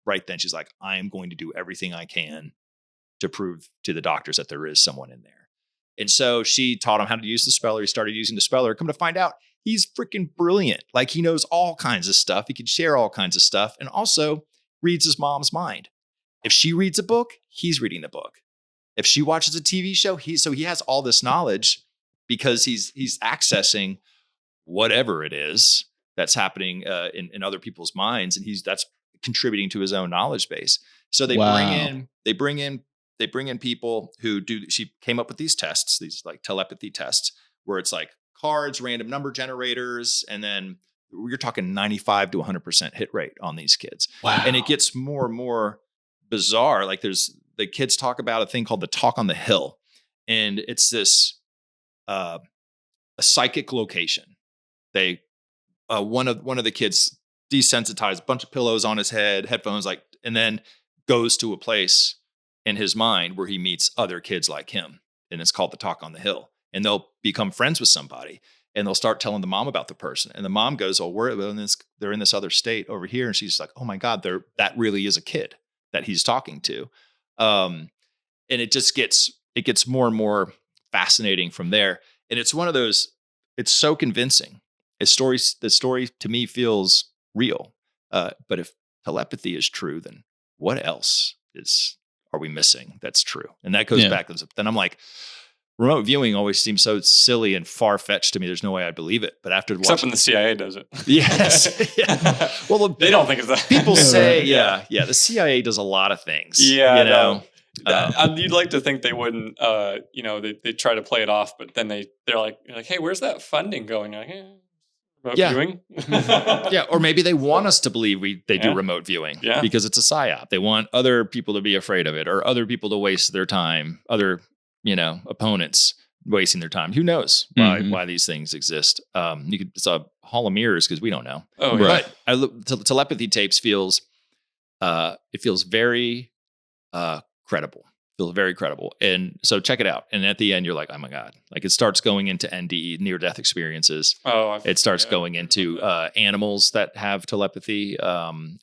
right then she's like, "I am going to do everything I can to prove to the doctors that there is someone in there." And so she taught him how to use the speller. He started using the speller. Come to find out, he's freaking brilliant. Like he knows all kinds of stuff. He can share all kinds of stuff, and also reads his mom's mind. If she reads a book, he's reading the book. If she watches a TV show, he has all this knowledge because he's accessing whatever it is that's happening in other people's minds, and that's contributing to his own knowledge base. So they bring in people who do. She came up with these tests, these like telepathy tests, where it's like cards, random number generators, and then you're talking 95 to 100% hit rate on these kids. Wow. And it gets more and more bizarre. Like the kids talk about a thing called the talk on the hill, and it's this a psychic location. They one of the kids desensitized, a bunch of pillows on his head, headphones, and then goes to a place in his mind where he meets other kids like him, and it's called the talk on the hill. And they'll become friends with somebody, and they'll start telling the mom about the person. And the mom goes, "Oh, they're in this other state over here," and she's like, "Oh my God, that really is a kid that he's talking to." And it just gets more and more fascinating from there. And it's one of those. It's so convincing. The story to me feels real. But if telepathy is true, then what else are we missing that's true? And that goes back. Then I'm like, remote viewing always seems so silly and far-fetched to me. There's no way I'd believe it. But after Except when the CIA does it. Yes. Yeah. Well, they don't think it's that. People say, the CIA does a lot of things. Yeah, you'd like to think they wouldn't. They try to play it off, but then they're like, "Hey, where's that funding going?" You're like, remote viewing. Yeah, or maybe they want us to believe they do remote viewing because it's a psyop. They want other people to be afraid of it, or other people to waste their time. Other opponents wasting their time. Who knows why these things exist? It's a hall of mirrors because we don't know. Oh, yeah. But telepathy tapes feels very credible. Feels very credible. And so check it out. And at the end, you're like, oh my God. Like it starts going into NDE, near-death experiences. Oh, it starts going into animals that have telepathy and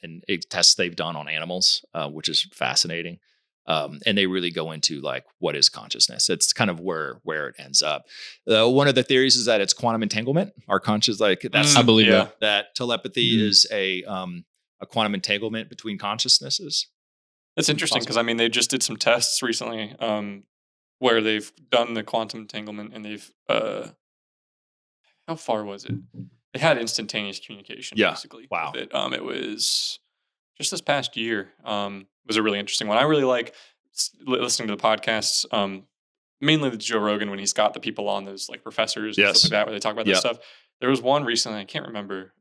tests they've done on animals, which is fascinating. And they really go into like, what is consciousness? It's kind of where it ends up. One of the theories is that it's quantum entanglement. Our conscious, that's I believe that telepathy is a quantum entanglement between consciousnesses. That's interesting because they just did some tests recently where they've done the quantum entanglement, and they've how far was it? They had instantaneous communication. Basically. Wow. With it. It was just this past year. Was a really interesting one. I really like listening to the podcasts. Mainly the Joe Rogan when he's got the people on, those like professors and stuff like that, where they talk about this stuff. There was one recently, I can't remember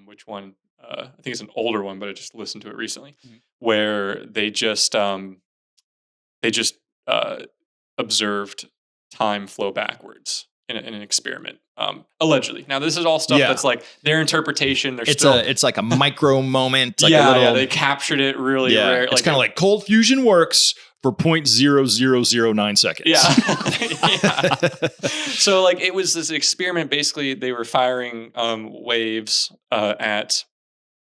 which one. I think it's an older one, but I just listened to it recently, where they just observed time flow backwards in an experiment, allegedly. Now, this is all stuff that's like their interpretation. It's like a micro moment. Like they captured it really rare. It's kind of like cold fusion works for 0.0009 seconds. Yeah. So like it was this experiment. Basically, they were firing waves at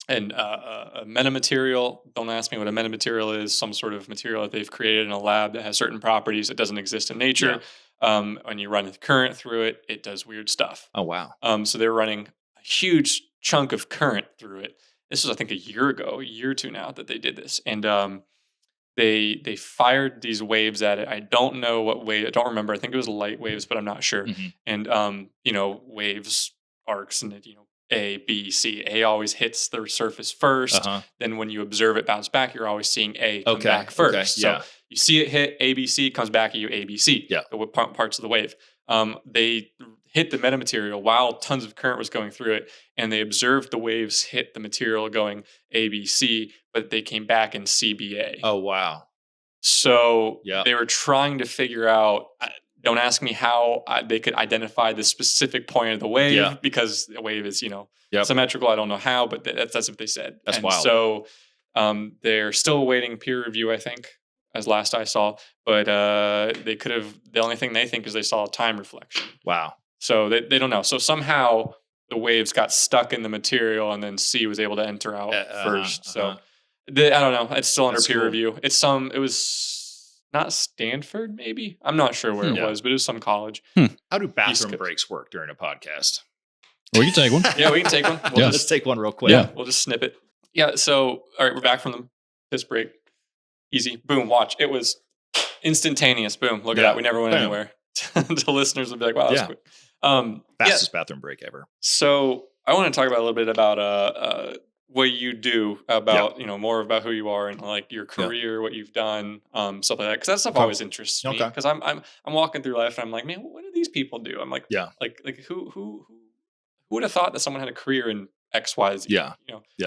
a metamaterial. Don't ask me what a metamaterial is. Some sort of material that they've created in a lab that has certain properties that doesn't exist in nature. When you run a current through it, it does weird stuff. Oh, wow. So they're running a huge chunk of current through it. This was, I think, a year or two now that they did this. And they fired these waves at it. I don't know what wave. I don't remember. I think it was light waves, but I'm not sure. And, waves, arcs, and A, B, C. A always hits the surface first. Then when you observe it bounce back, you're always seeing A come back first. Yeah. So you see it hit A, B, C, comes back at you A, B, C. Yeah. The parts of the wave. They hit the metamaterial while tons of current was going through it, and they observed the waves hit the material going A, B, C, but they came back in CBA. Oh, wow. So Yeah. they were trying to figure out, don't ask me how they could identify the specific point of the wave, because the wave is, symmetrical. I don't know how, but that's what they said. That's and wild. So they're still awaiting peer review, I think, as last I saw. But they could have, the only thing they think is they saw a time reflection. Wow. So they don't know. So somehow the waves got stuck in the material, and then C was able to enter out first. So I don't know. It's still under peer review. It was not Stanford, maybe. I'm not sure where it was, but it was some college. How do bathroom breaks work during a podcast? We can take one. Yeah, we can take one. Let's take one real quick. Yeah, we'll just snip it. Yeah. So all right, we're back from the piss break. Easy. Boom. Watch. It was instantaneous. Boom. Look at that. We never went anywhere. The listeners would be like, "Wow, that was quick." Fastest bathroom break ever. So I want to talk about a little bit about what you do, about more about who you are and like your career, what you've done, stuff like that. Because that stuff always interests me. Because I'm walking through life and I'm like, man, what do these people do? I'm like, like who would have thought that someone had a career in X, Y, Z?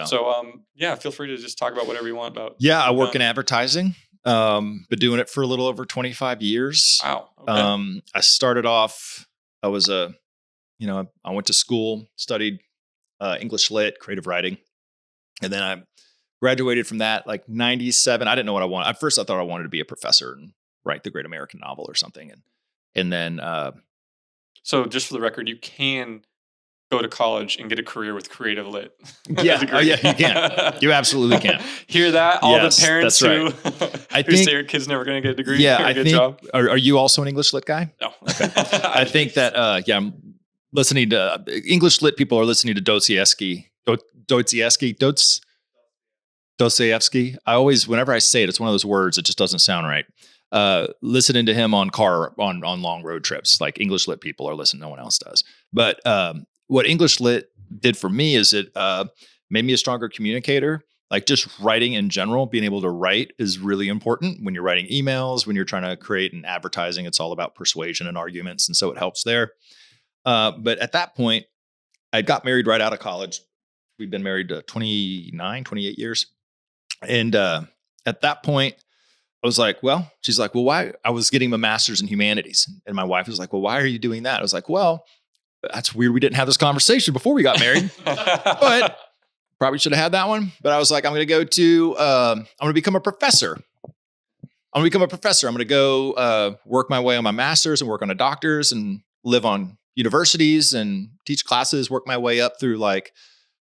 So feel free to just talk about whatever you want about. I work in advertising. Been doing it for a little over 25 years. Wow. Okay. I started off. I was I went to school, studied English Lit, creative writing. And then I graduated from that like 97. I didn't know what I wanted. At first I thought I wanted to be a professor and write the great American novel or something. And then, so just for the record, you can go to college and get a career with creative lit. Yeah. You can. You absolutely can. Hear that? All the parents who say your kid's never going to get a degree. Yeah. I think, job. Are you also an English Lit guy? No. Okay. I think that, I'm listening to English Lit people are listening to Dostoevsky. Dostoevsky. I always, whenever I say it, it's one of those words that just doesn't sound right. Listening to him on long road trips, like English Lit people are listening. No one else does. But what English Lit did for me is it made me a stronger communicator. Like just writing in general, being able to write is really important when you're writing emails, when you're trying to create an advertising. It's all about persuasion and arguments. And so it helps there. But at that point, I got married right out of college. We've been married 28 years. And at that point, I was like, she's like, why? I was getting my master's in humanities. And my wife was like, well, why are you doing that? I was like, well, that's weird. We didn't have this conversation before we got married, but probably should have had that one. But I was like, I'm going to become a professor. I'm going to go work my way on my master's and work on a doctor's and live on universities and teach classes, work my way up through like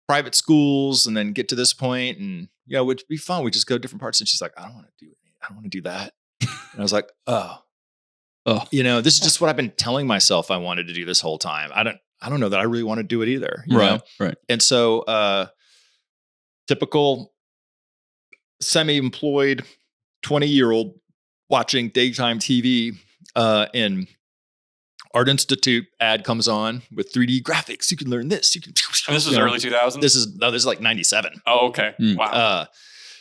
private schools and then get to this point. And, it would be fun. We just go different parts. And she's like, I don't want to do that. And I was like, oh, this is just what I've been telling myself I wanted to do this whole time. I don't know that I really want to do it either. You know? Right. And so, typical semi-employed 20-year-old watching daytime TV, and Art Institute ad comes on with 3D graphics. You can learn this. You can. And this was early 2000s. This is like 97. Oh, okay. Wow.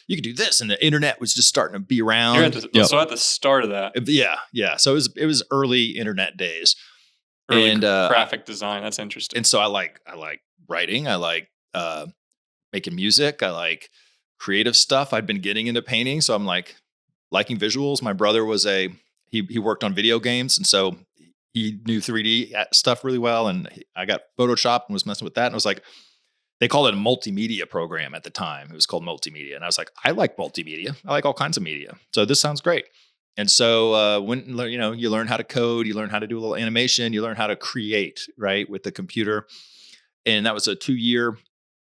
You could do this, and the internet was just starting to be around. So at the start of that, yeah. So it was early internet days, early graphic design. That's interesting. And so I like writing. I like making music. I like creative stuff. I'd been getting into painting, so I'm like liking visuals. My brother was he worked on video games, and so he knew 3D stuff really well. And I got Photoshop and was messing with that. And I was like, they called it a multimedia program at the time. It was called multimedia. And I was like, I like multimedia. I like all kinds of media. So this sounds great. And so you learn how to code, you learn how to do a little animation, you learn how to create, right, with the computer. And that was a 2-year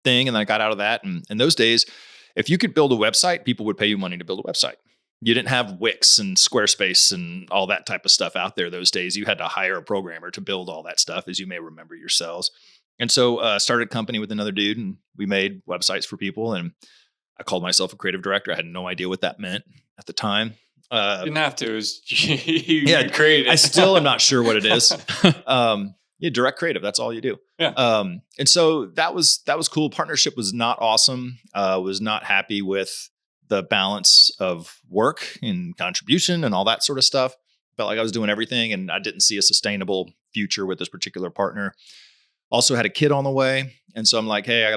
thing. And then I got out of that. And in those days, if you could build a website, people would pay you money to build a website. You didn't have Wix and Squarespace and all that type of stuff out there those days. You had to hire a programmer to build all that stuff, as you may remember yourselves. And so started a company with another dude, and we made websites for people. And I called myself a creative director. I had no idea what that meant at the time. You didn't have to. You created it. I still am not sure what it is. Yeah, direct creative. That's all you do. Yeah. And so that was cool. Partnership was not awesome. Was not happy with the balance of work and contribution and all that sort of stuff. Felt like I was doing everything, and I didn't see a sustainable future with this particular partner. Also had a kid on the way, and so I'm like, hey, I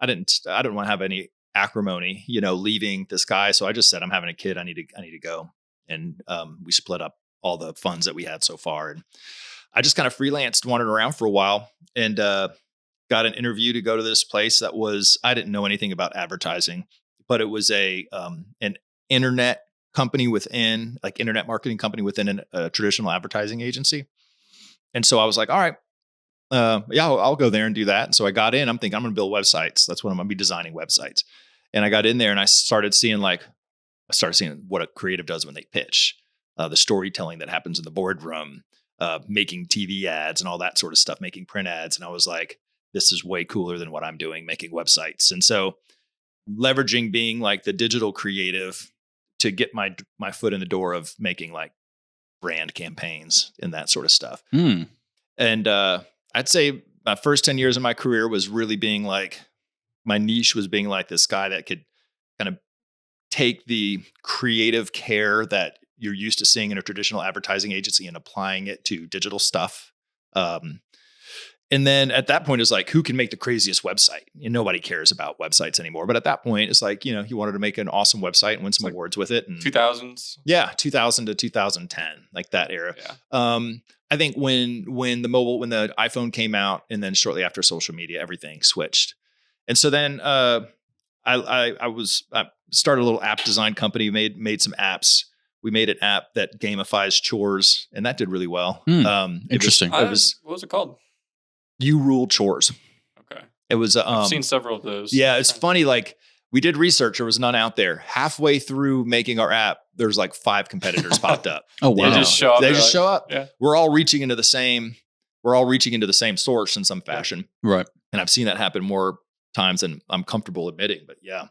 didn't want to have any acrimony, leaving this guy. So I just said, I'm having a kid. I need to go, and we split up all the funds that we had so far, and I just kind of freelanced, wandered around for a while, and got an interview to go to this place that was, I didn't know anything about advertising, but it was an internet company within, like internet marketing company within a traditional advertising agency. And so I was like, all right, I'll go there and do that. And so I got in, I'm thinking I'm going to build websites. That's what I'm going to be designing, websites. And I got in there and I started seeing what a creative does when they pitch, the storytelling that happens in the boardroom, making TV ads and all that sort of stuff, making print ads. And I was like, this is way cooler than what I'm doing, making websites. And so leveraging being like the digital creative to get my foot in the door of making like brand campaigns and that sort of stuff. And I'd say my first 10 years of my career was really being like, my niche was being like this guy that could kind of take the creative care that you're used to seeing in a traditional advertising agency and applying it to digital stuff. And then at that point, it's like, who can make the craziest website? And nobody cares about websites anymore. But at that point, it's like, he wanted to make an awesome website and win some awards with it. And 2000s. Yeah, 2000 to 2010, like that era. Yeah. I think when the iPhone came out, and then shortly after social media, everything switched. And so then I started a little app design company, made some apps. We made an app that gamifies chores, and that did really well. Interesting. What was it called? You Rule Chores. Okay. It was. I've seen several of those. Yeah, it's funny. Like, we did research. There was none out there. Halfway through making our app, there's like 5 competitors popped up. Oh, wow. They just show up. They just show up. Yeah. We're all reaching into the same source in some fashion. Right. And I've seen that happen more times than I'm comfortable admitting. But yeah,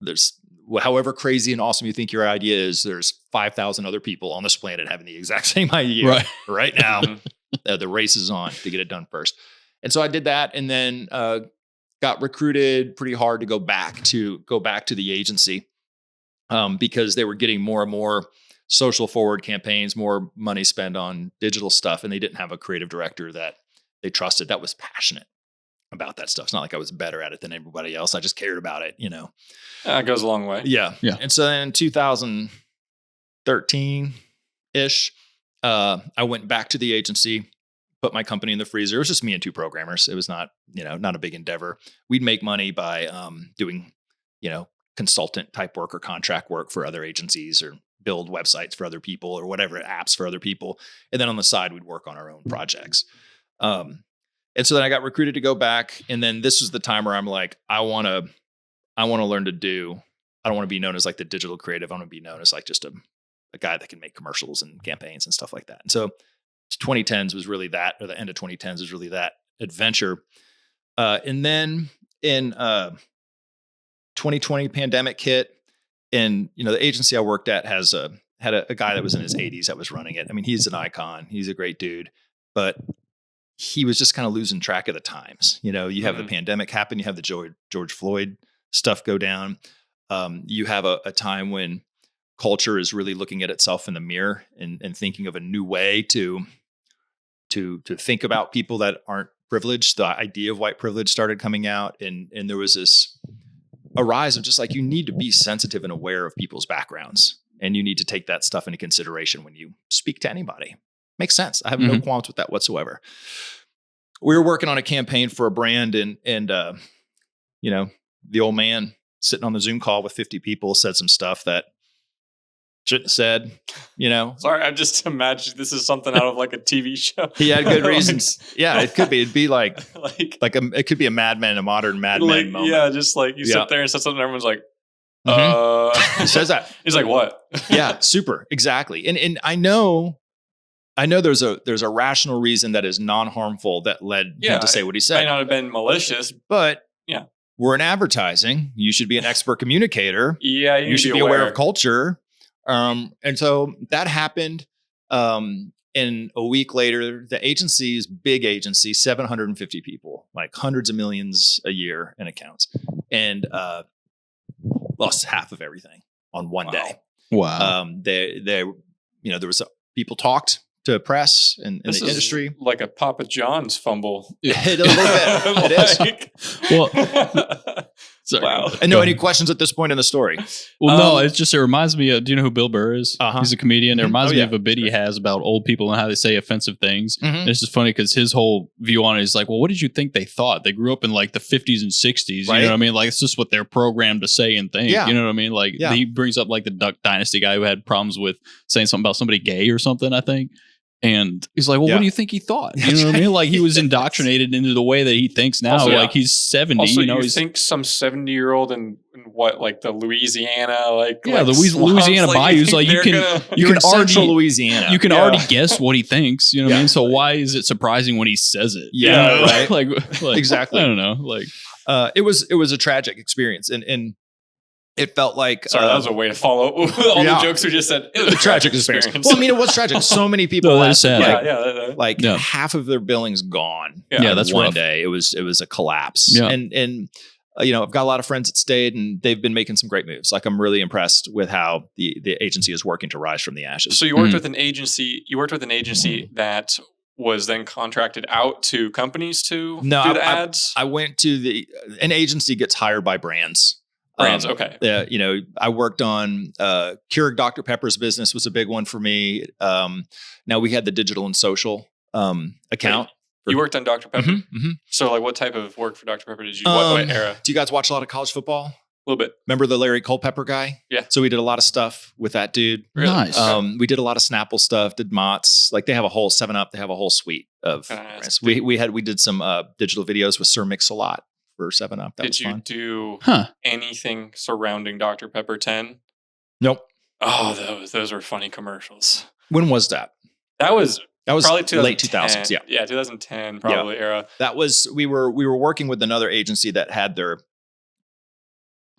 there's, however crazy and awesome you think your idea is, there's 5,000 other people on this planet having the exact same idea right now. The race is on to get it done first. And so I did that, and then got recruited pretty hard to go back to the agency, because they were getting more and more social forward campaigns, more money spent on digital stuff, and they didn't have a creative director that they trusted that was passionate about that stuff. It's not like I was better at it than everybody else. I just cared about it, It goes a long way. Yeah. And so in 2013-ish, I went back to the agency, put my company in the freezer. It was just me and 2 programmers. It was not a big endeavor. We'd make money by doing, consultant type work or contract work for other agencies, or build websites for other people, or whatever, apps for other people. And then on the side, we'd work on our own projects. And so then I got recruited to go back. And then this was the time where I'm like, I want to learn to do, I don't want to be known as like the digital creative. I want to be known as like just a guy that can make commercials and campaigns and stuff like that. And so 2010s was really that, or the end of 2010s was really that adventure. And then in 2020 pandemic hit, and the agency I worked at had a guy that was in his 80s that was running it. I mean, he's an icon. He's a great dude, but he was just kind of losing track of the times. You have the pandemic happen, you have the George Floyd stuff go down. You have a time when culture is really looking at itself in the mirror and thinking of a new way to think about people that aren't privileged. The idea of white privilege started coming out, and there was a rise of just like, you need to be sensitive and aware of people's backgrounds, and you need to take that stuff into consideration when you speak to anybody. Makes sense. I have no qualms with that whatsoever. We were working on a campaign for a brand, and the old man sitting on the Zoom call with 50 people said some stuff that shouldn't have said, Sorry, I just imagined this is something out of like a TV show. He had good reasons. Yeah, it could be. It'd be like it could be a Mad Men, a modern Mad Men moment. Yeah, just like you sit there and said something, and everyone's like, He says that. He's like, what? Yeah, super. Exactly. And I know there's a rational reason that is non-harmful that led him to say what he said. Might not have been malicious, but yeah, we're in advertising. You should be an expert communicator. Yeah, you should be aware of culture. And so that happened. And a week later, the agency is big agency, 750 people, like hundreds of millions a year in accounts, and lost half of everything on one day. Wow. There was people talked to press and in This the is industry. like a Papa John's fumble. A little bit. It is. Well, sorry. Wow. And no, any questions at this point in the story? Well, no, it reminds me of, do you know who Bill Burr is? Uh-huh. He's a comedian. It Mhm. reminds Oh, me yeah. of a bit he has about old people and how they say offensive things. Mhm. And it's just funny because his whole view on it is like, well, what did you think they thought? They grew up in like the 50s and 60s. Right. You know what I mean? Like, it's just what they're programmed to say and think. Yeah. You know what I mean? Like, Yeah. he brings up like the Duck Dynasty guy who had problems with saying something about somebody gay or something, I think. And he's like, well, Yeah. what do you think he thought? You know what I mean? Like, he was indoctrinated into the way that he thinks now. Also, like, he's 70. Also, you know, you he's think some 70-year-old in what, like the Louisiana, like Yeah, like the swamps, Louisiana bayous, think like, you they're can- gonna- you You're can in central already- Louisiana. you can Yeah. already guess what he thinks, you know what I Yeah. mean? So why is it surprising when he says it? You Yeah, know? right. like Exactly. I don't know. Like, It was a tragic experience, and it felt like Sorry, that was a way to follow all Yeah. the jokes we just said. It was a tragic experience. Well, I mean, it was tragic. So many people No, that last is sad. like, yeah. like Yeah. half of their billings gone. Yeah. Yeah, in that's one rough. day. It was a collapse. Yeah. And I've got a lot of friends that stayed, and they've been making some great moves. Like, I'm really impressed with how the agency is working to rise from the ashes. So you worked Mhm. with an agency. You worked with an agency that was then contracted out to companies to No, do the ads. I went to an agency gets hired by brands. Brands, okay. I worked on Keurig Dr. Pepper's business was a big one for me. Now we had the digital and social account. You worked on Dr. Pepper. Mhm, mhm. So, like, what type of work for Dr. Pepper did you? What era? Do you guys watch a lot of college football? A little bit. Remember the Larry Culpepper guy? Yeah. So we did a lot of stuff with that dude. Really? Nice. We did a lot of Snapple stuff, did Mott's. Like, they have a whole 7-Up. They have a whole suite of Can I brands. ask, We did some digital videos with Sir Mix-a-Lot for 7-Up. That was Did you fun. do huh? anything surrounding Dr. Pepper 10? Nope. Oh, those were funny commercials. When was that? That was That was probably late 2010. 2000s. Yeah. Yeah, 2010 probably era. That was we were working with another agency that had their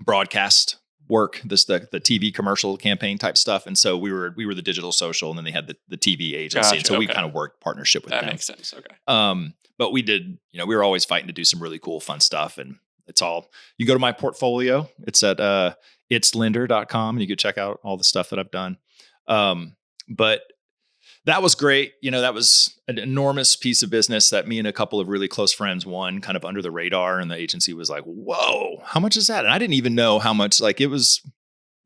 broadcast work, the TV commercial campaign type stuff, and so we were the digital social, and then they had the TV agency, and Gotcha, so we okay. kind of worked partnership with That them. makes sense. Okay. But we did, we were always fighting to do some really cool, fun stuff, and it's all. You go to my portfolio; it's at itslender.com, and you can check out all the stuff that I've done. But that was great. That was an enormous piece of business that me and a couple of really close friends won kind of under the radar. And the agency was like, whoa, how much is that? And I didn't even know how much, like it was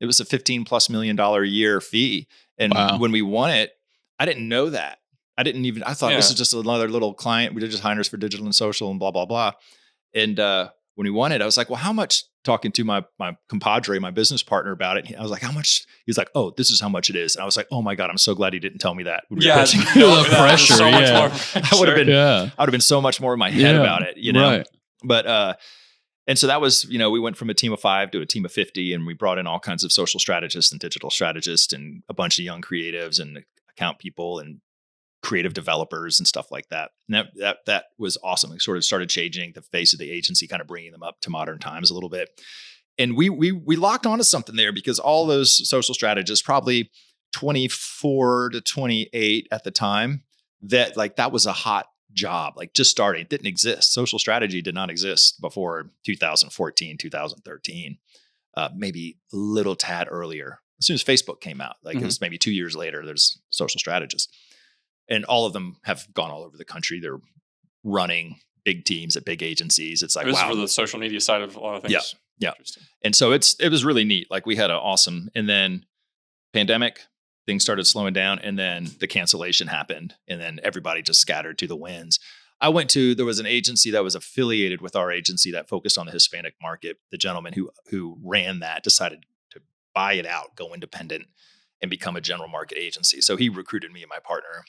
a $15+ million a year fee. And Wow. when we won it, I didn't know that. I thought this is just another little client. We did just hire us for digital and social and blah, blah, blah. And when we won it, I was like, well, how much? Talking to my compadre, my business partner about it. I was like, how much? He's like, oh, this is how much it is. And I was like, oh my God, I'm so glad he didn't tell me that. When we were Yeah, pitching. no, that pressure, was so much yeah. more I would have been, Yeah. I would have been so much more in my head Yeah, about it, Right. But and so that was, we went from a team of 5 to a team of 50, and we brought in all kinds of social strategists and digital strategists and a bunch of young creatives and account people and creative developers and stuff like that. And that was awesome. It sort of started changing the face of the agency, kind of bringing them up to modern times a little bit. And we locked onto something there because all those social strategists, probably 24 to 28 at the time, that was a hot job, like just starting. It didn't exist. Social strategy did not exist before 2014, 2013, maybe a little tad earlier. As soon as Facebook came out, it was maybe 2 years later, there's social strategists. And all of them have gone all over the country. They're running big teams at big agencies. It's like, This is wow. for the social media side of a lot of things. Yeah. Interesting. And so it was really neat. Like, we had an awesome, and then pandemic, things started slowing down, and then the cancellation happened, and then everybody just scattered to the winds. There was an agency that was affiliated with our agency that focused on the Hispanic market. The gentleman who ran that decided to buy it out, go independent, and become a general market agency. So he recruited me and my partner.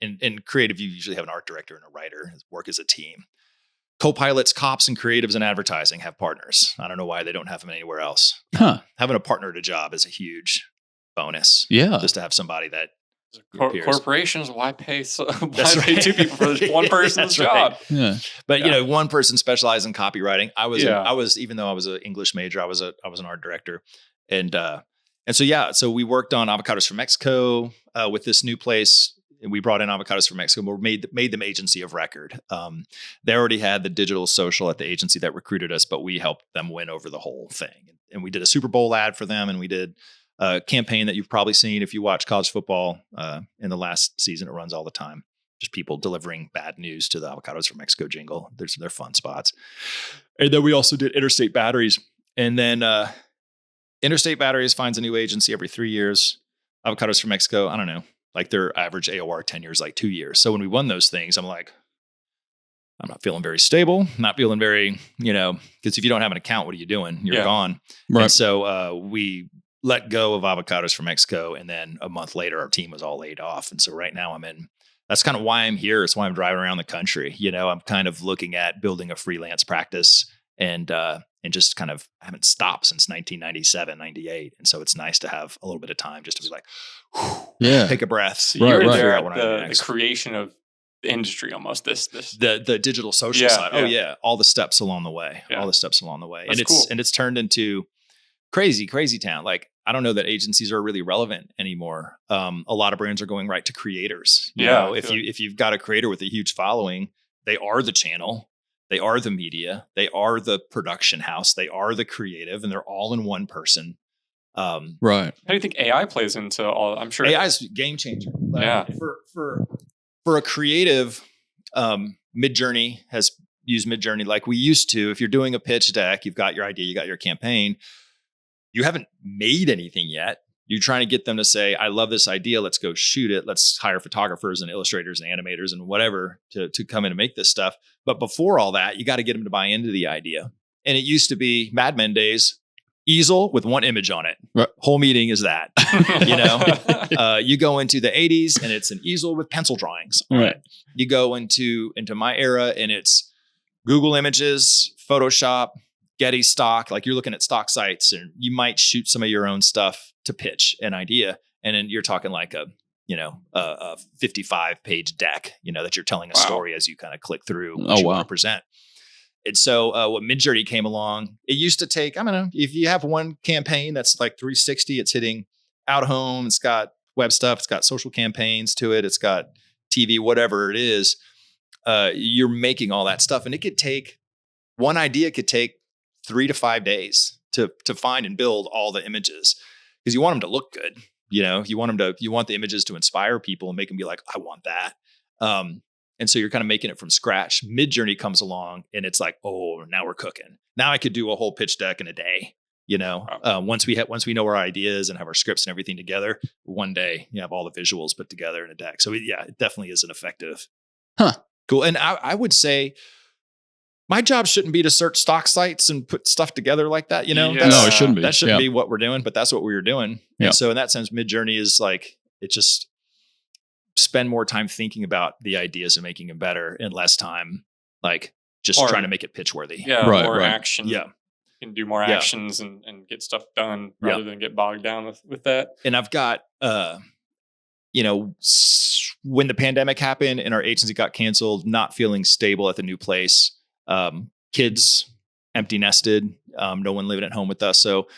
In creative, you usually have an art director and a writer, work as a team. Co-pilots, cops, and creatives in advertising have partners. I don't know why they don't have them anywhere else. Huh. Having a partner at a job is a huge bonus. Yeah. Just to have somebody that your peers. Corporations, why pay That's pay right. 2 people for this one person's That's right. job? Yeah. But one person specialized in copywriting. I Yeah. was even though I was an English major, I was an art director, and so we worked on Avocados from Mexico with this new place and we brought in Avocados from Mexico. We made them agency of record. They already had the digital social at the agency that recruited us, but we helped them win over the whole thing. And we did a Super Bowl ad for them, and we did a campaign that you've probably seen if you watch college football in the last season. It runs all the time. Just people delivering bad news to the Avocados from Mexico jingle. They're fun spots. And then we also did Interstate Batteries. And then Interstate Batteries finds a new agency every 3 years. Avocados from Mexico, I don't know, like their average AOR tenure is like 2 years. So when we won those things, I'm like, I'm not feeling very stable, not feeling very, because if you don't have an account, what are you doing? You're gone. Right. And so we let go of Avocados from Mexico. And then a month later, our team was all laid off. And so right now that's kind of why I'm here. It's why I'm driving around the country. I'm kind of looking at building a freelance practice and just kind of haven't stopped since 1997, 98. And so it's nice to have a little bit of time just to be like, take a breath. So you're there at the creation of the industry almost, the digital social side. Yeah. Oh yeah. All the steps along the way, That's and cool. It's turned into crazy town. Like, I don't know that agencies are really relevant anymore. A lot of brands are going right to creators. If you've got a creator with a huge following, they are the channel, they are the media, they are the production house, they are the creative, and they're all in one person. Right. How do you think AI plays into all? I'm sure AI is a game changer. For a creative, Midjourney has used Midjourney like we used to. If you're doing a pitch deck, you've got your idea, you got your campaign. You haven't made anything yet. You're trying to get them to say, I love this idea. Let's go shoot it. Let's hire photographers and illustrators and animators and whatever to come in and make this stuff. But before all that, you got to get them to buy into the idea. And it used to be Mad Men days, easel with one image on it. Right. Whole meeting is that. You go into the 80s and it's an easel with pencil drawings on it. You go into my era and it's Google Images, Photoshop, Getty stock, like you're looking at stock sites, and you might shoot some of your own stuff to pitch an idea. And then you're talking like a 55-page deck, that you're telling a story as you kind of click through what you want to present. And so what Midjourney came along, it used to take, I don't know, if you have one campaign that's like 360, it's hitting out of home, it's got web stuff, it's got social campaigns to it, it's got TV, whatever it is, you're making all that stuff. And it could take, one idea could take 3 to 5 days to find and build all the images, because you want them to look good. You want the images to inspire people and make them be like, I want that. And so you're kind of making it from scratch. Midjourney comes along and it's like, oh, now we're cooking. Now I could do a whole pitch deck in a day. Once we know our ideas and have our scripts and everything together, one day you have all the visuals put together in a deck. So it definitely is an effective. Cool. And I would say, my job shouldn't be to search stock sites and put stuff together like that. No, it shouldn't be. That shouldn't be what we're doing, but that's what we were doing. Yeah. And so in that sense, Midjourney is like, it just spend more time thinking about the ideas and making them better, and less time like just trying to make it pitch worthy. Yeah. More action. Yeah. You can do more actions and get stuff done rather than get bogged down with that. And I've got, when the pandemic happened and our agency got canceled, not feeling stable at the new place, kids empty nested, no one living at home with us. So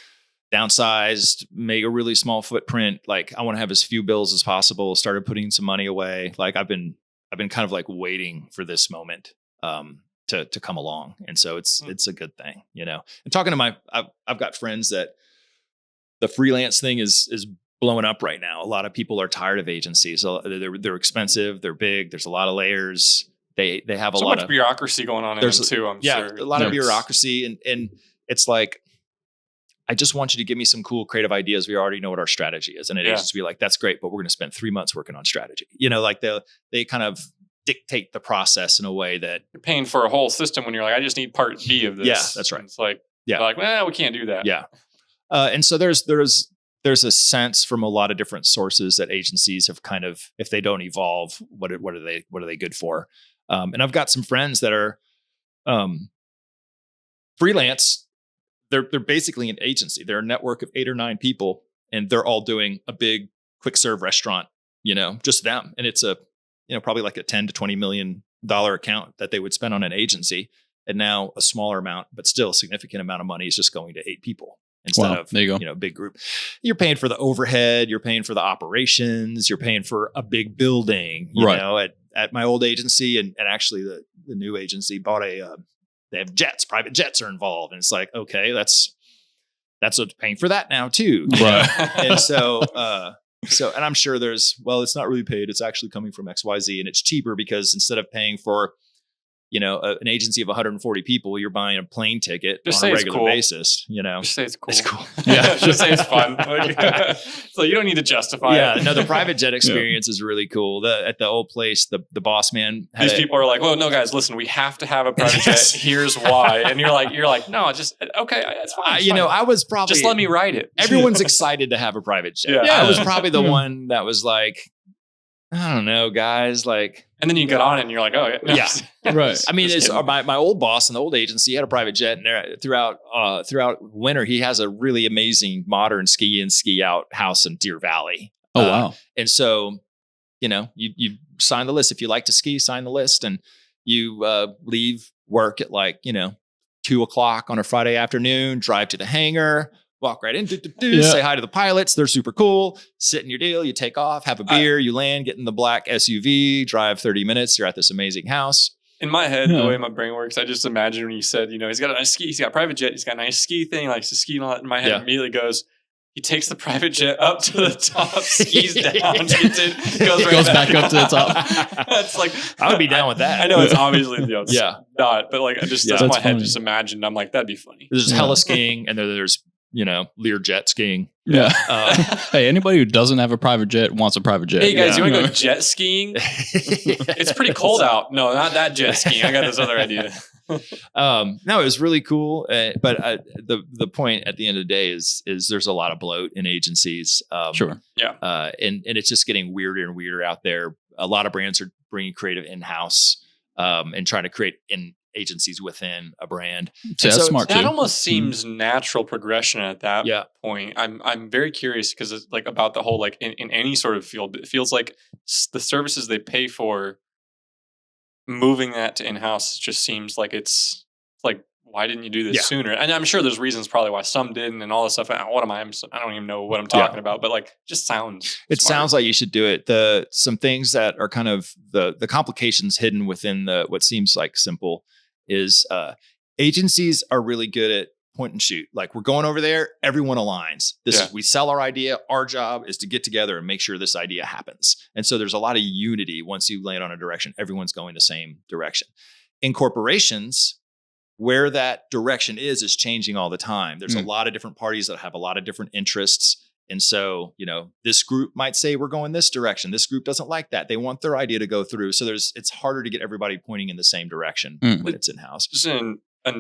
downsized, make a really small footprint. Like, I want to have as few bills as possible. Started putting some money away. Like I've been kind of like waiting for this moment, to come along. And so it's a good thing, and talking to I've got friends that the freelance thing is blowing up right now. A lot of people are tired of agencies. So they're expensive. They're big. There's a lot of layers. They have a lot of bureaucracy going on in them too. I'm sure. A lot of bureaucracy, and it's like, I just want you to give me some cool creative ideas. We already know what our strategy is, and it is just be like, that's great, but we're going to spend 3 months working on strategy. Like they kind of dictate the process in a way that you're paying for a whole system when you're like, I just need part B of this. Yeah, that's right. And it's like, like, well, we can't do that. Yeah, and so there's a sense from a lot of different sources that agencies have kind of, if they don't evolve, what are they good for? And I've got some friends that are freelance. They're basically an agency. They're a network of 8 or 9 people, and they're all doing a big quick serve restaurant, just them. And it's a, probably like a $10 to $20 million account that they would spend on an agency. And now a smaller amount, but still a significant amount of money is just going to 8 people. instead of, there you go. Big group. You're paying for the overhead, you're paying for the operations, you're paying for a big building, Right. At my old agency and actually the new agency bought they have jets, private jets are involved. And it's like, okay, that's paying for that now too. Right. And so, and I'm sure it's not really paid. It's actually coming from XYZ and it's cheaper because instead of paying for, an agency of 140 people, you're buying a plane ticket Just on say a it's regular cool. basis, Just say it's cool. It's cool. Yeah. Just say it's fun. So you don't need to justify it. No, the private jet experience is really cool. At the old place, the boss man had These people are like, well, no, guys, listen, we have to have a private jet. Here's why. And you're like, no, just, okay, it's fine. It's fine. I was probably, just let me write it. everyone's excited to have a private jet. Yeah. I was probably the one that was like, I don't know, guys, like. And then you get on it and you're like, oh, yeah. No. Yeah. Right. I mean, Just it's my old boss in the old agency had a private jet, and throughout winter, he has a really amazing modern ski in, ski out house in Deer Valley. Oh, wow. And so, you sign the list. If you like to ski, sign the list, and you leave work at 2:00 on a Friday afternoon, drive to the hangar, walk right in, say hi to the pilots. They're super cool. Sit in your deal. You take off, have a beer, you land, get in the black SUV, drive 30 minutes. You're at this amazing house. In my head, the way my brain works, I just imagine when you said, he's got a nice ski, he's got a private jet, he's got a nice ski thing, he likes to ski and all that. In my head, immediately goes, he takes the private jet up to the top, skis down, gets in, goes back up to the top. It's like, I would be down with that. I know it's obviously it's Yeah. not, but like I just that's that's my head funny. just imagined. I'm like, that'd be funny. There's hella skiing, and there's Learjet skiing. Yeah. Uh, Hey, anybody who doesn't have a private jet wants a private jet. Hey guys, Yeah. you want to go jet skiing? It's pretty cold out. No, not that jet skiing. I got this other idea. No, it was really cool. But the point at the end of the day is there's a lot of bloat in agencies. Sure. And it's just getting weirder and weirder out there. A lot of brands are bringing creative in-house and trying to create agencies within a brand. So that's smart That too. almost seems natural progression at that Yeah. point. I'm very curious because it's like about the whole like in any sort of field, it feels like the services they pay for, moving that to in-house just seems like it's like, why didn't you do this Yeah. sooner? And I'm sure there's reasons probably why some didn't and all this stuff. What am I don't even know what I'm talking about, but like just sounds. It smart. sounds like you should do it. Some things that are kind of the complications hidden within what seems like simple is agencies are really good at point and shoot. Like we're going over there, everyone aligns. We sell our idea. Our job is to get together and make sure this idea happens. And so there's a lot of unity once you land on a direction. Everyone's going the same direction. In corporations, where that direction is changing all the time. There's a lot of different parties that have a lot of different interests. And so, this group might say we're going this direction. This group doesn't like that. They want their idea to go through. So it's harder to get everybody pointing in the same direction when it's in-house.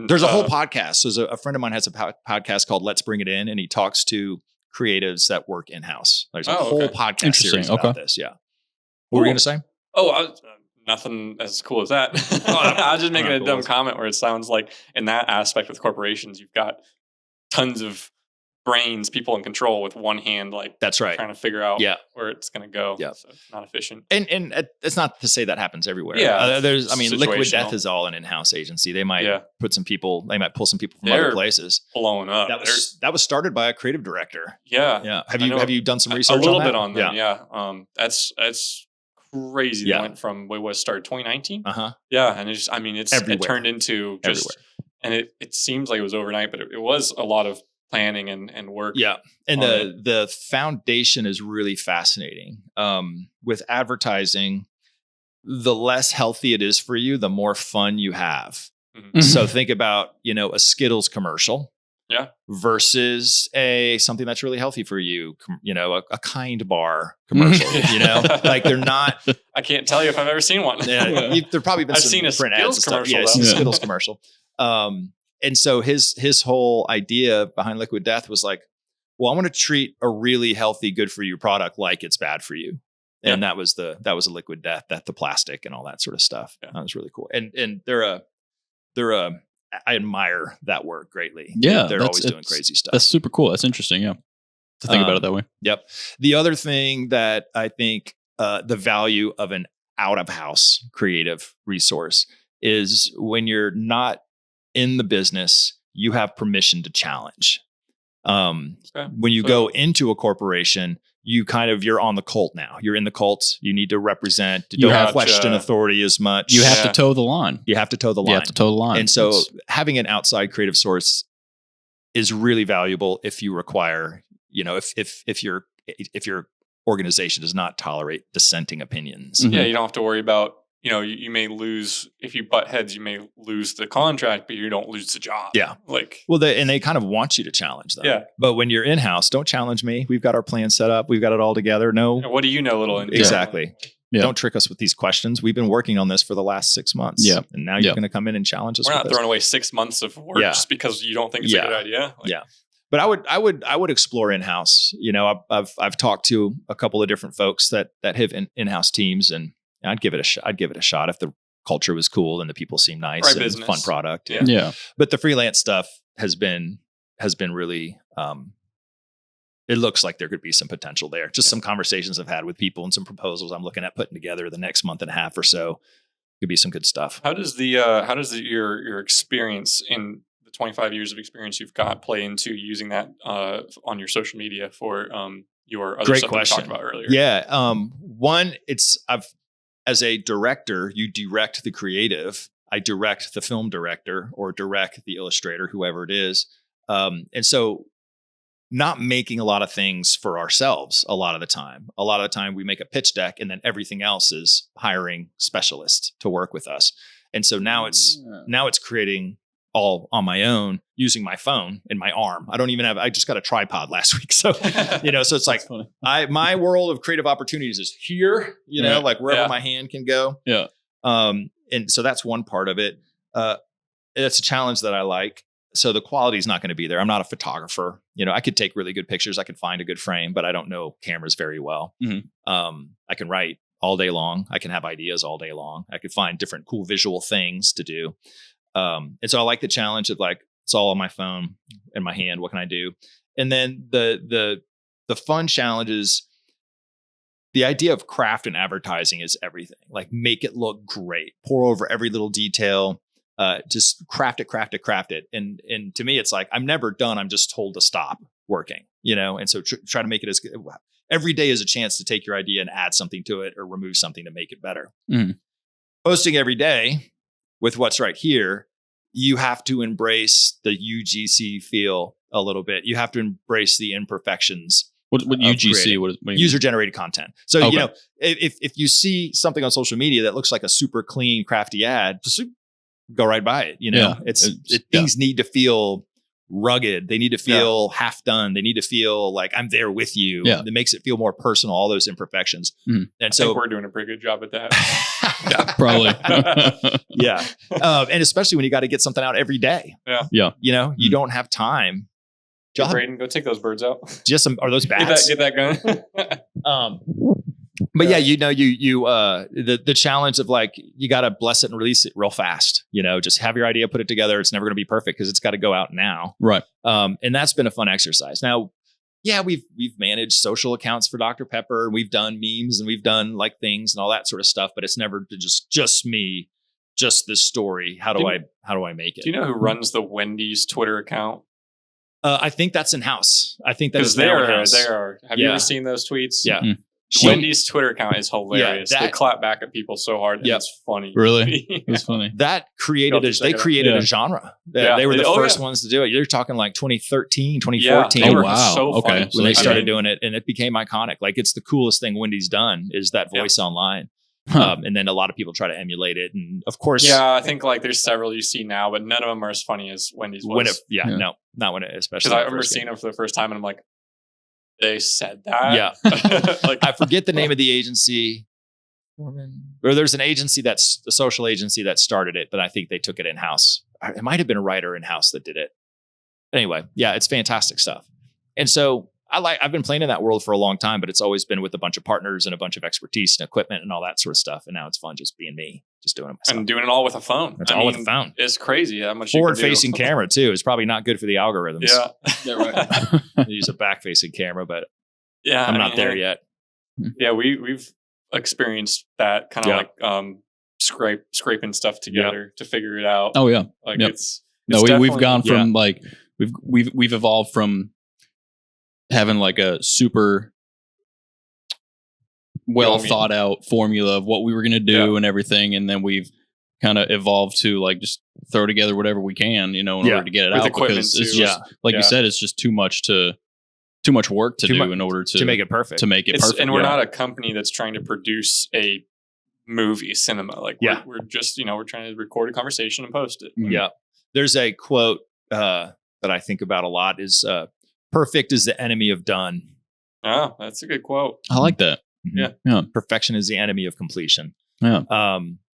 There's a whole podcast. So a friend of mine has a podcast called Let's Bring It In, and he talks to creatives that work in-house. There's a whole podcast series about this. Yeah. What were you going to say? Oh, nothing as cool as that. I was just making a dumb comment where it sounds like in that aspect with corporations, you've got tons of brains, people in control with one hand, like that's right, trying to figure out where it's going to go. Yeah. So it's not efficient. And it's not to say that happens everywhere. Yeah. Liquid Death is all an in-house agency. They might pull some people from other places. Blowing up. That was started by a creative director. Yeah. Yeah. Have you done some research? A little on that? bit on them. Yeah. That's crazy. Yeah. They went from what started 2019. Uh-huh. Yeah. And it turned into just everywhere. And it seems like it was overnight, but it was a lot of planning and work. Yeah. And the foundation is really fascinating. With advertising, the less healthy it is for you, the more fun you have. Mm-hmm. So think about, a Skittles commercial. Yeah. Versus something that's really healthy for you, a Kind Bar commercial, like they're not. I can't tell you if I've ever seen one. There've probably been some seen a print Skittles ads and stuff. commercial. Yeah, Skittles commercial. And so his whole idea behind Liquid Death was like, well, I want to treat a really healthy, good for you product like it's bad for you. And that was a Liquid Death, the plastic and all that sort of stuff. Yeah. That was really cool. And I admire that work greatly. Yeah. They're always doing crazy stuff. That's super cool. That's interesting. Yeah. To think about it that way. Yep. The other thing that I think the value of an out of house creative resource is when you're not in the business, you have permission to challenge. When you go into a corporation, you're on the cult now. You're in the cult. You need to represent. You Don't question authority as much. You have to toe the line. You have to toe the line. You have to toe the line. And so having an outside creative source is really valuable if you require, if your organization does not tolerate dissenting opinions. Yeah, you don't have to worry about, you may lose, if you butt heads, you may lose the contract, but you don't lose the job. Yeah. Well, they kind of want you to challenge them. Yeah. But when you're in-house, don't challenge me. We've got our plan set up. We've got it all together. No. What do you know, little? Exactly. Yeah. Don't trick us with these questions. We've been working on this for the last 6 months. Yeah. And now you're going to come in and challenge us. We're not throwing away 6 months of work just because you don't think it's a good idea. But I would explore in-house. I've talked to a couple of different folks that have in-house teams, and I'd give it a shot if the culture was cool and the people seem nice and it's a fun product. Yeah. But the freelance stuff has been really, it looks like there could be some potential there. Just some conversations I've had with people and some proposals I'm looking at putting together the next month and a half or so. Could be some good stuff. How does your experience in the 25 years of experience you've got play into using that on your social media for your other stuff we talked about earlier? Yeah. One, as a director, you direct the creative. I direct the film director or direct the illustrator, whoever it is. And so not making a lot of things for ourselves a lot of the time. A lot of the time we make a pitch deck and then everything else is hiring specialists to work with us. And so now it's creating all on my own using my phone and my arm. I just got a tripod last week. So, so it's like my world of creative opportunities is here, like wherever my hand can go. Yeah. And so that's one part of it. It's a challenge that I like. So the quality is not going to be there. I'm not a photographer. I could take really good pictures. I could find a good frame, but I don't know cameras very well. Mm-hmm. I can write all day long. I can have ideas all day long. I could find different cool visual things to do. And so I like the challenge of it's all on my phone in my hand. What can I do? And then the fun challenge is the idea of craft and advertising is everything. Make it look great, pour over every little detail, just craft it. And to me, it's I'm never done. I'm just told to stop working, and so try to make it as good. Every day is a chance to take your idea and add something to it or remove something to make it better. Mm-hmm. Posting every day with what's right here, you have to embrace the UGC feel a little bit. You have to embrace the imperfections. What UGC? What user generated content. So, if you see something on social media that looks like a super clean, crafty ad, just go right by it. Things need to feel rugged. They need to feel half done. They need to feel like I'm there with you. Yeah. It makes it feel more personal, all those imperfections. Mm-hmm. And I think we're doing a pretty good job at that. Probably. Yeah. And especially when you got to get something out every day. Yeah. You don't have time. Hey, Braden, go take those birds out. Are those bats? Get that gun. But the challenge of you got to bless it and release it real fast, just have your idea, put it together. It's never going to be perfect because it's got to go out now. Right. And that's been a fun exercise. Now, we've managed social accounts for Dr. Pepper. We've done memes and we've done things and all that sort of stuff, but it's never just me, just this story. How do I make it? Do you know who runs the Wendy's Twitter account? I think that's in-house. I think that's they are. Have you ever seen those tweets? Yeah. Mm. Wendy's Twitter account is hilarious. Yeah, they clap back at people so hard. And it's funny. Really? It's funny. That created a genre. They were the first ones to do it. You're talking 2013, 2014. Yeah, they were wow. so funny. Okay. When they started doing it, and it became iconic. It's the coolest thing Wendy's done is that voice online. And then a lot of people try to emulate it. And of course, I think there's several you see now, but none of them are as funny as Wendy's was. No, not when it, especially. Because I remember seeing them for the first time and I'm like, they said that? Yeah. I forget the name of the agency. Or there's an agency that's a social agency that started it, but I think they took it in-house. It might have been a writer in-house that did it. Anyway, it's fantastic stuff. And so I've been playing in that world for a long time, but it's always been with a bunch of partners and a bunch of expertise and equipment and all that sort of stuff. And now it's fun just being me, just doing it myself. And doing it all with a phone. It's all with a phone. It's crazy how much forward-facing camera too is probably not good for the algorithms. Yeah, right. Use a back-facing camera, but I'm not there yet. Yeah, we've experienced that kind of scraping stuff together to figure it out. Oh yeah, it's we've gone from we've evolved from having like a super well thought out formula of what we were going to do and everything. And then we've kind of evolved to like just throw together whatever we can, in order to get it With out. equipment Because it's too. just, you said, it's just too much work to do in order to make it perfect. To make it perfect. And we're not a company that's trying to produce a movie cinema. Like we're just, we're trying to record a conversation and post it. Yeah. There's a quote that I think about a lot is perfect is the enemy of done. Oh, that's a good quote. I like that. Yeah. Perfection is the enemy of completion. Yeah.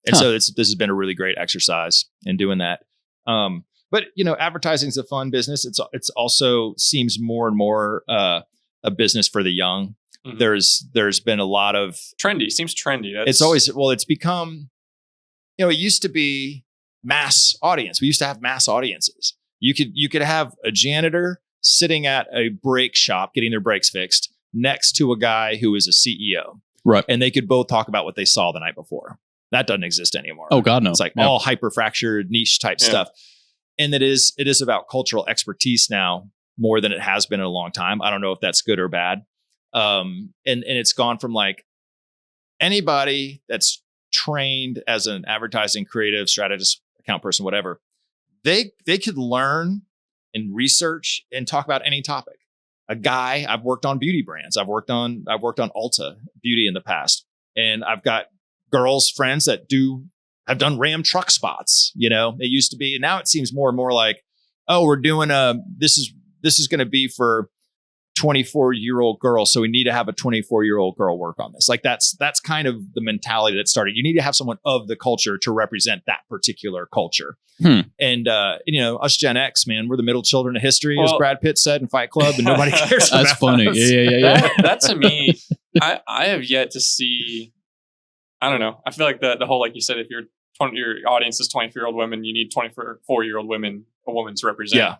And so this has been a really great exercise in doing that. But advertising is a fun business. It's also seems more and more a business for the young. Mm-hmm. There's been a lot of trendy. Seems trendy. It's become, it used to be mass audience. We used to have mass audiences. You could have a janitor sitting at a brake shop getting their brakes fixed next to a guy who is a CEO. Right. And they could both talk about what they saw the night before. That doesn't exist anymore. Oh God, no. It's like all hyper fractured niche type stuff. And it is about cultural expertise now more than it has been in a long time. I don't know if that's good or bad. And it's gone from like anybody that's trained as an advertising creative strategist, account person, whatever, they could learn and research and talk about any topic. I've worked on beauty brands. I've worked on Ulta Beauty in the past. And I've got girls, friends that have done Ram truck spots. It used to be, and now it seems more and more like, oh, we're doing this is going to be for 24-year-old girls. So we need to have a 24-year-old girl work on this. Like that's kind of the mentality that started. You need to have someone of the culture to represent that particular culture. And, us Gen X, man, we're the middle children of history, as Brad Pitt said in Fight Club, and nobody cares about That's funny. us. Yeah. That to me, I have yet to see, I don't know. I feel like the whole, like you said, if your audience is 24-year-old women, you need 24-year-old women, a woman to represent. Yeah.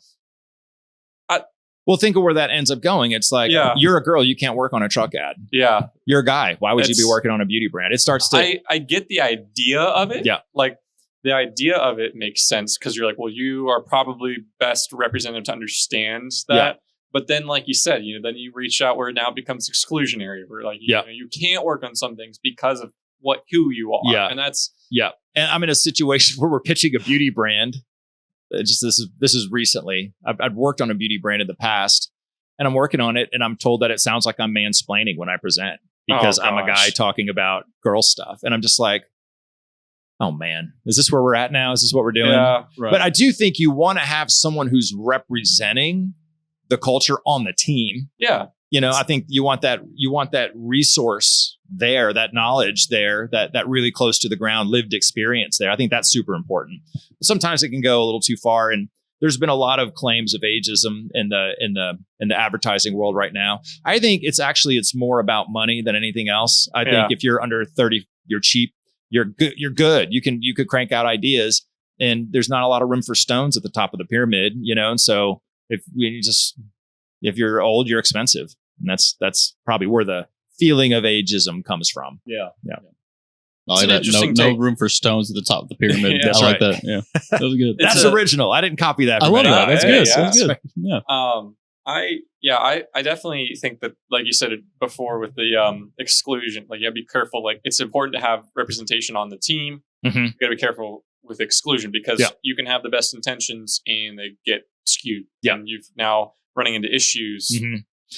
Well, think of where that ends up going. It's like, you're a girl, you can't work on a truck ad. Yeah. You're a guy. Why would you be working on a beauty brand? It starts to... I get the idea of it. Yeah. Like, the idea of it makes sense because you're like, well, you are probably best representative to understand that. Yeah. But then, like you said, then you reach out where it now becomes exclusionary, where like, you can't work on some things because of who you are. Yeah. And that's... Yeah. And I'm in a situation where we're pitching a beauty brand. This is recently. I've worked on a beauty brand in the past, and I'm working on it, and I'm told that it sounds like I'm mansplaining when I present because I'm a guy talking about girl stuff, and I'm just like, oh man, is this where we're at now? Is this what we're doing? Yeah, right. But I do think you want to have someone who's representing the culture on the team. Yeah. I think you want that resource there, that knowledge there, that really close to the ground, lived experience there. I think that's super important. But sometimes it can go a little too far, and there's been a lot of claims of ageism in the advertising world right now. I think it's more about money than anything else. I think if you're under 30, you're cheap, you're good. You could crank out ideas, and there's not a lot of room for stones at the top of the pyramid, And so if you're old, you're expensive. And that's probably where the feeling of ageism comes from. Yeah. I like that. No room for stones at the top of the pyramid. Yeah, I like that. Yeah. That was good. That's original. I didn't copy that. I love that. That's good. Yeah. That's good. Yeah. I definitely think that, like you said it before with the exclusion, like you gotta be careful. Like it's important to have representation on the team. Mm-hmm. You gotta be careful with exclusion because you can have the best intentions and they get skewed. Yeah. And you've now running into issues. Mm-hmm.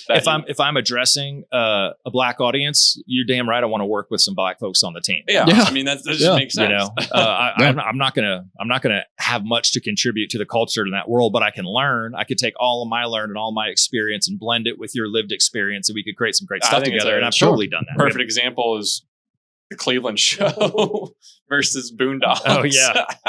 If I'm addressing a black audience, you're damn right. I want to work with some black folks on the team. Yeah. I mean that just makes sense. I'm not gonna have much to contribute to the culture in that world, but I can learn. I could take all of my learn and all my experience and blend it with your lived experience, and we could create some great stuff together. And I've totally done that. Perfect example is the Cleveland show versus Boondocks. Oh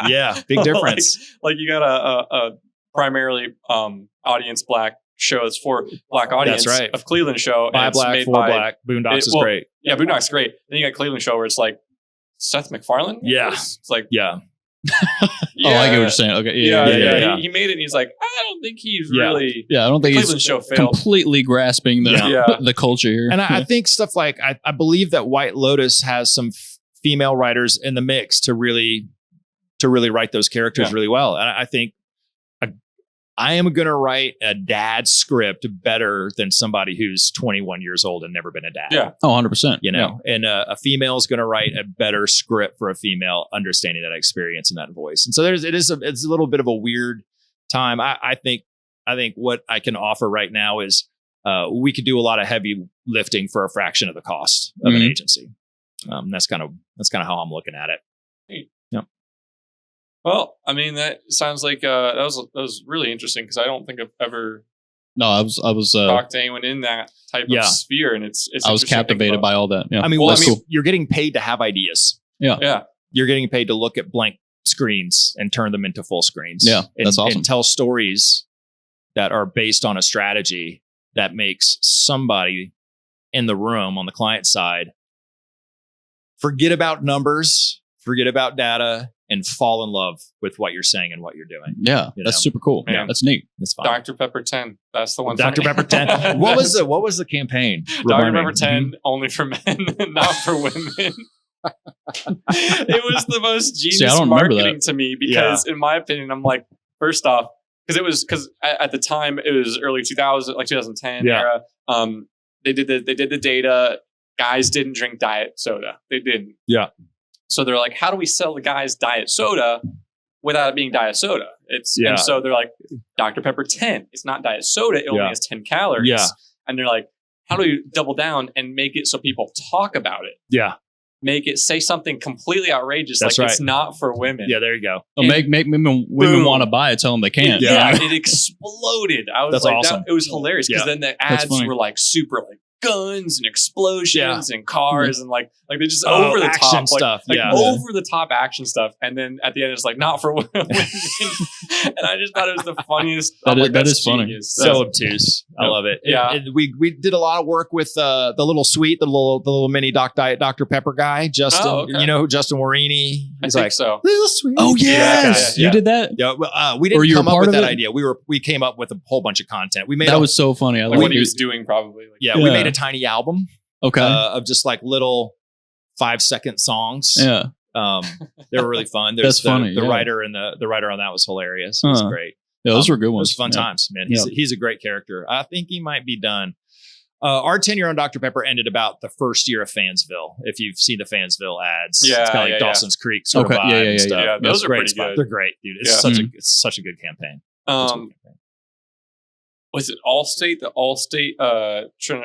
yeah, big difference. like you got a primarily audience black show that's for black audience. That's right. Of Cleveland show. By black, for black. Boondocks is great. Yeah, Boondocks is great. Then you got Cleveland show where it's like Seth MacFarlane. Yeah. It's like yeah. Oh, I get what you're saying. Okay. Yeah. He made it and he's like, I don't think he's really. Yeah, I don't think Cleveland he's show failed. completely grasping the culture here. And I think stuff like, I believe that White Lotus has some female writers in the mix to really write those characters really well. And I think I am going to write a dad script better than somebody who's 21 years old and never been a dad. Yeah. Oh, 100%. You know, and a female is going to write a better script for a female, understanding that experience and that voice. And so it's a little bit of a weird time. I think what I can offer right now is we could do a lot of heavy lifting for a fraction of the cost of an agency. That's kind of how I'm looking at it. Well, I mean, that sounds like that was really interesting because I don't think I've ever I was talked to anyone in that type of sphere, and it's I was captivated by all that. Yeah. I mean, you're getting paid to have ideas. Yeah. You're getting paid to look at blank screens and turn them into full screens. Yeah, that's awesome. And tell stories that are based on a strategy that makes somebody in the room on the client side forget about numbers, forget about data, and fall in love with what you're saying and what you're doing. Yeah, that's super cool. Yeah, that's neat. It's fun. Dr. Pepper 10. That's the one. Dr. Pepper 10. What was the campaign? Dr. Pepper 10 only for men, not for women. It was the most genius marketing to me because, in my opinion, I'm like, first off, because at the time it was early 2000, like 2010 era. They did the data. Guys didn't drink diet soda. They didn't. Yeah. So they're like, how do we sell the guys diet soda without it being diet soda? And so they're like, Dr. Pepper 10. It's not diet soda. It only has 10 calories. Yeah. And they're like, how do we double down and make it so people talk about it? Yeah. Make it say something completely outrageous. That's like it's not for women. Yeah, there you go. Make women want to buy it. Tell them they can't. It exploded. I was That's like, awesome. It was hilarious because then the ads were like super like guns and explosions and cars and like they just over the top stuff. Over the top action stuff. And then at the end it's like not for women. And I just thought it was the funniest. That is funny. So obtuse. I love it. Yeah. We did a lot of work with the little sweet, the little mini Dr. Pepper guy, Justin. Oh, okay. You know who Justin Warini? He's like so. Little sweet. Oh yes, you did that. Yeah, we didn't come up with that idea. We came up with a whole bunch of content. We made that was so funny. I like what he was doing probably. We made a tiny album. Okay. Of just like little 5-second songs. Yeah. They were really fun. That's funny. The writer and the writer on that was hilarious. It was great. Yeah, those were good ones. It was fun times, man. He's a great character. I think he might be done. Our tenure on Dr. Pepper ended about the first year of Fansville. If you've seen the Fansville ads, it's kind of like Dawson's Creek sort of vibe and stuff. Yeah, those are pretty good. They're great, dude. It's such a good campaign. Was it Allstate? The Allstate,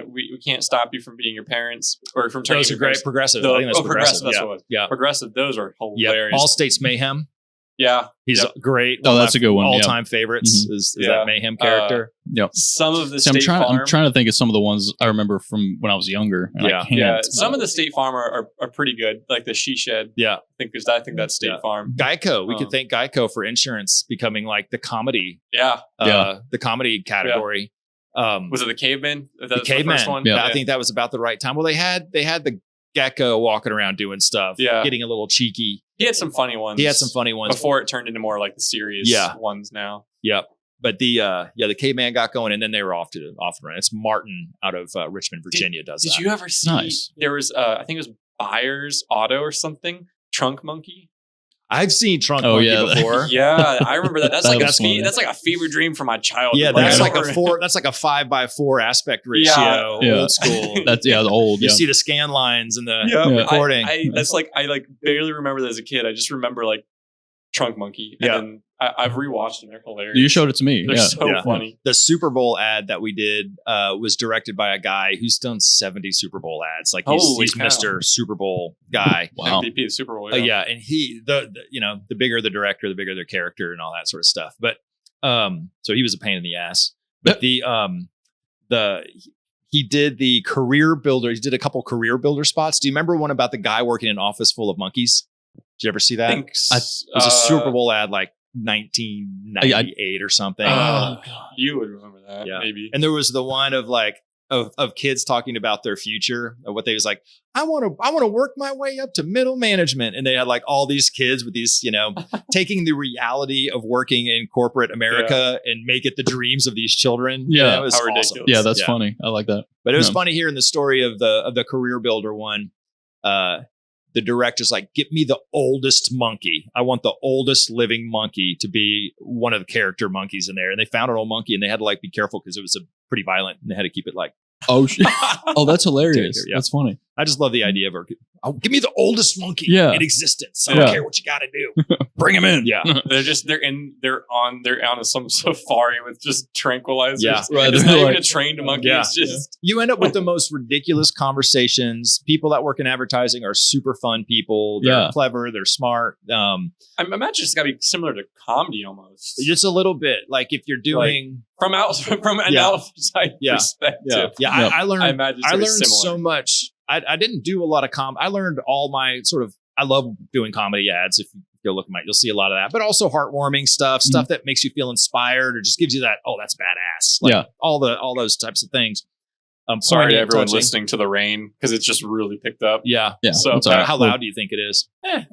we can't stop you from being your parents or from turning. Those are great. Progressive. I think that's Progressive. That's what it was. Yeah. Progressive. Those are hilarious. Allstate's Mayhem. Yeah. He's great. Oh, that's a good one. All-time favorites is that Mayhem character. Some of the State Farm. I'm trying to think of some of the ones I remember from when I was younger. Some of the State Farm are pretty good, like the She Shed. Yeah. I think that's State Farm. Geico. We could thank Geico for insurance becoming like the comedy. The comedy category. Was it the Caveman? The Caveman. The first one? I think that was about the right time. Well, they had the Gecko walking around doing stuff, getting a little cheeky. He had some funny ones. Before it turned into more like the serious ones now. Yep. But the Caveman got going, and then they were off to run. It's Martin out of Richmond, Virginia. Did you ever see? There was I think it was Buyers Auto or something. Trunk Monkey. I've seen Trunk Monkey before. Yeah, I remember that. That's like a fever dream from my childhood. Yeah, that's like a 4. That's like a 5x4 aspect ratio. Old school. That's old. You see the scan lines in the recording. I barely remember that as a kid. I just remember like Trunk Monkey. And then I've rewatched them. They're hilarious. You showed it to me. They're so funny. The Super Bowl ad that we did was directed by a guy who's done 70 Super Bowl ads. Like he's Mr. Super Bowl guy. Wow. MVP of Super Bowl. And he the bigger the director, the bigger their character and all that sort of stuff. But so he was a pain in the ass. But he did the career builder. He did a couple career builder spots. Do you remember one about the guy working in an office full of monkeys? Did you ever see that? It was a Super Bowl ad, like 1998 or something. Oh, you would remember that, maybe. And there was the one of like of kids talking about their future, of what they was like. I want to work my way up to middle management, and they had like all these kids with these, taking the reality of working in corporate America and make it the dreams of these children. Yeah, it was how awesome. ridiculous. Yeah, that's funny. I like that. But it was funny hearing the story of the career builder one. the director's like, get me the oldest monkey. I want the oldest living monkey to be one of the character monkeys in there. And they found an old monkey and they had to like be careful because it was pretty violent and they had to keep it like. Oh, shit. Oh, that's hilarious. Yeah. That's funny. I just love the idea of her. Oh, give me the oldest monkey in existence. I don't care what you got to do. Bring him in. Yeah. they're on some safari with just tranquilizers. Yeah. Right. It's They're not even like- a trained monkey. Yeah. It's just You end up with the most ridiculous conversations. People that work in advertising are super fun people. They're clever. They're smart. I imagine it's got to be similar to comedy almost. Just a little bit. Like if you're doing from an outside perspective. Yeah. I learned. I imagine I learned similar. so much. I didn't do a lot of I learned all my sort of. I love doing comedy ads. If you go look at you'll see a lot of that. But also heartwarming stuff that makes you feel inspired or just gives you that. Oh, that's badass. Like, all those types of things. Sorry to poignant, everyone touching. listening to the rain because it's just really picked up. Yeah. So It's all right. How loud do you think it is?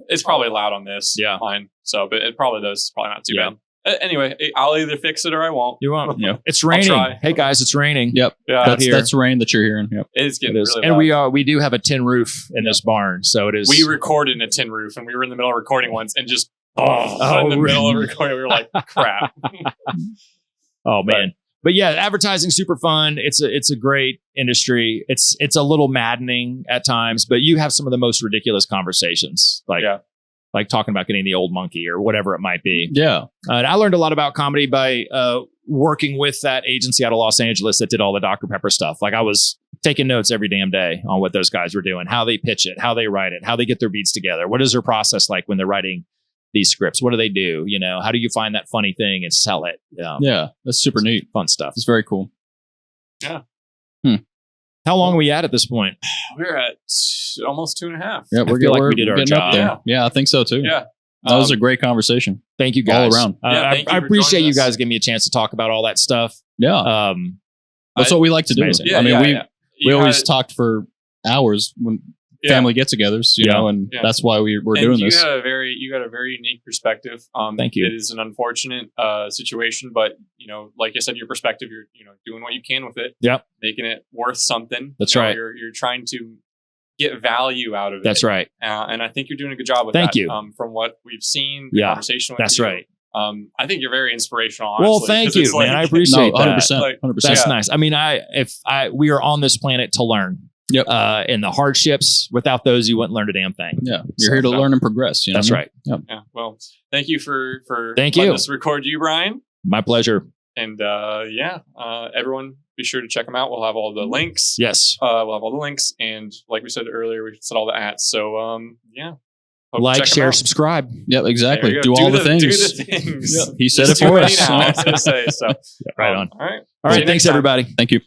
It's probably loud on this line. So, but it probably does. It's probably not too bad. Anyway, I'll either fix it or I won't. You won't. Yeah. It's raining. try. Hey guys, it's raining. Yep. Yeah, That's rain that you're hearing. Yep. it is getting It is. really And loud. we do have a tin roof in this barn, so it is. We recorded in a tin roof, and we were in the middle of recording once, and just in the really? middle of recording, we were like, "Crap!" Oh man. But yeah, advertising super fun. It's a great industry. It's a little maddening at times, but you have some of the most ridiculous conversations, like talking about getting the old monkey or whatever it might be. Yeah. And I learned a lot about comedy by working with that agency out of Los Angeles that did all the Dr. Pepper stuff. Like I was taking notes every damn day on what those guys were doing, how they pitch it, how they write it, how they get their beats together. What is their process like when they're writing these scripts? What do they do? You know, how do you find that funny thing and sell it? Yeah. That's super neat. Fun stuff. It's very cool. How long are we at this point? We're at almost 2.5. Yeah, I feel like we did our getting job. up there. Yeah, I think so too. Yeah. That was a great conversation. Thank you guys. All around. Thank you I for appreciate joining you us. guys giving me a chance to talk about all that stuff. Yeah. That's what we like to do. amazing. I mean, we You always had- talked for hours when family get-togethers, you know, and that's why we're doing this. You got a very unique perspective. Thank you. It is an unfortunate situation, but like I said, your perspective, you're doing what you can with it. Yep. Making it worth something. That's right. You're trying to get value out of it. That's right. And I think you're doing a good job with Thank that. you. From what we've seen, the conversation with That's you. right. I think you're very inspirational. Honestly, Well, thank 'cause you, it's man. like- I appreciate No, that. 100%. Like, 100%. That's Yeah. nice. I mean, we are on this planet to learn. Yep. And the hardships, without those, you wouldn't learn a damn thing. Yeah. You're here to learn and progress. You know That's what I right. mean? Yep. Yeah. Well, thank you for Thank letting you. us record you, Brian. My pleasure. And everyone, be sure to check them out. We'll have all the links. Yes. We'll have all the links, and like we said earlier, we said all the ats. So Hope you Like, check 'em share, out. subscribe. Yep, exactly. There you Do go. all the things. Do the things. Yep. He said There's it too for many us. now, I was gonna say. So Right on. All right. All See right. you next Thanks, time. everybody. Thank you.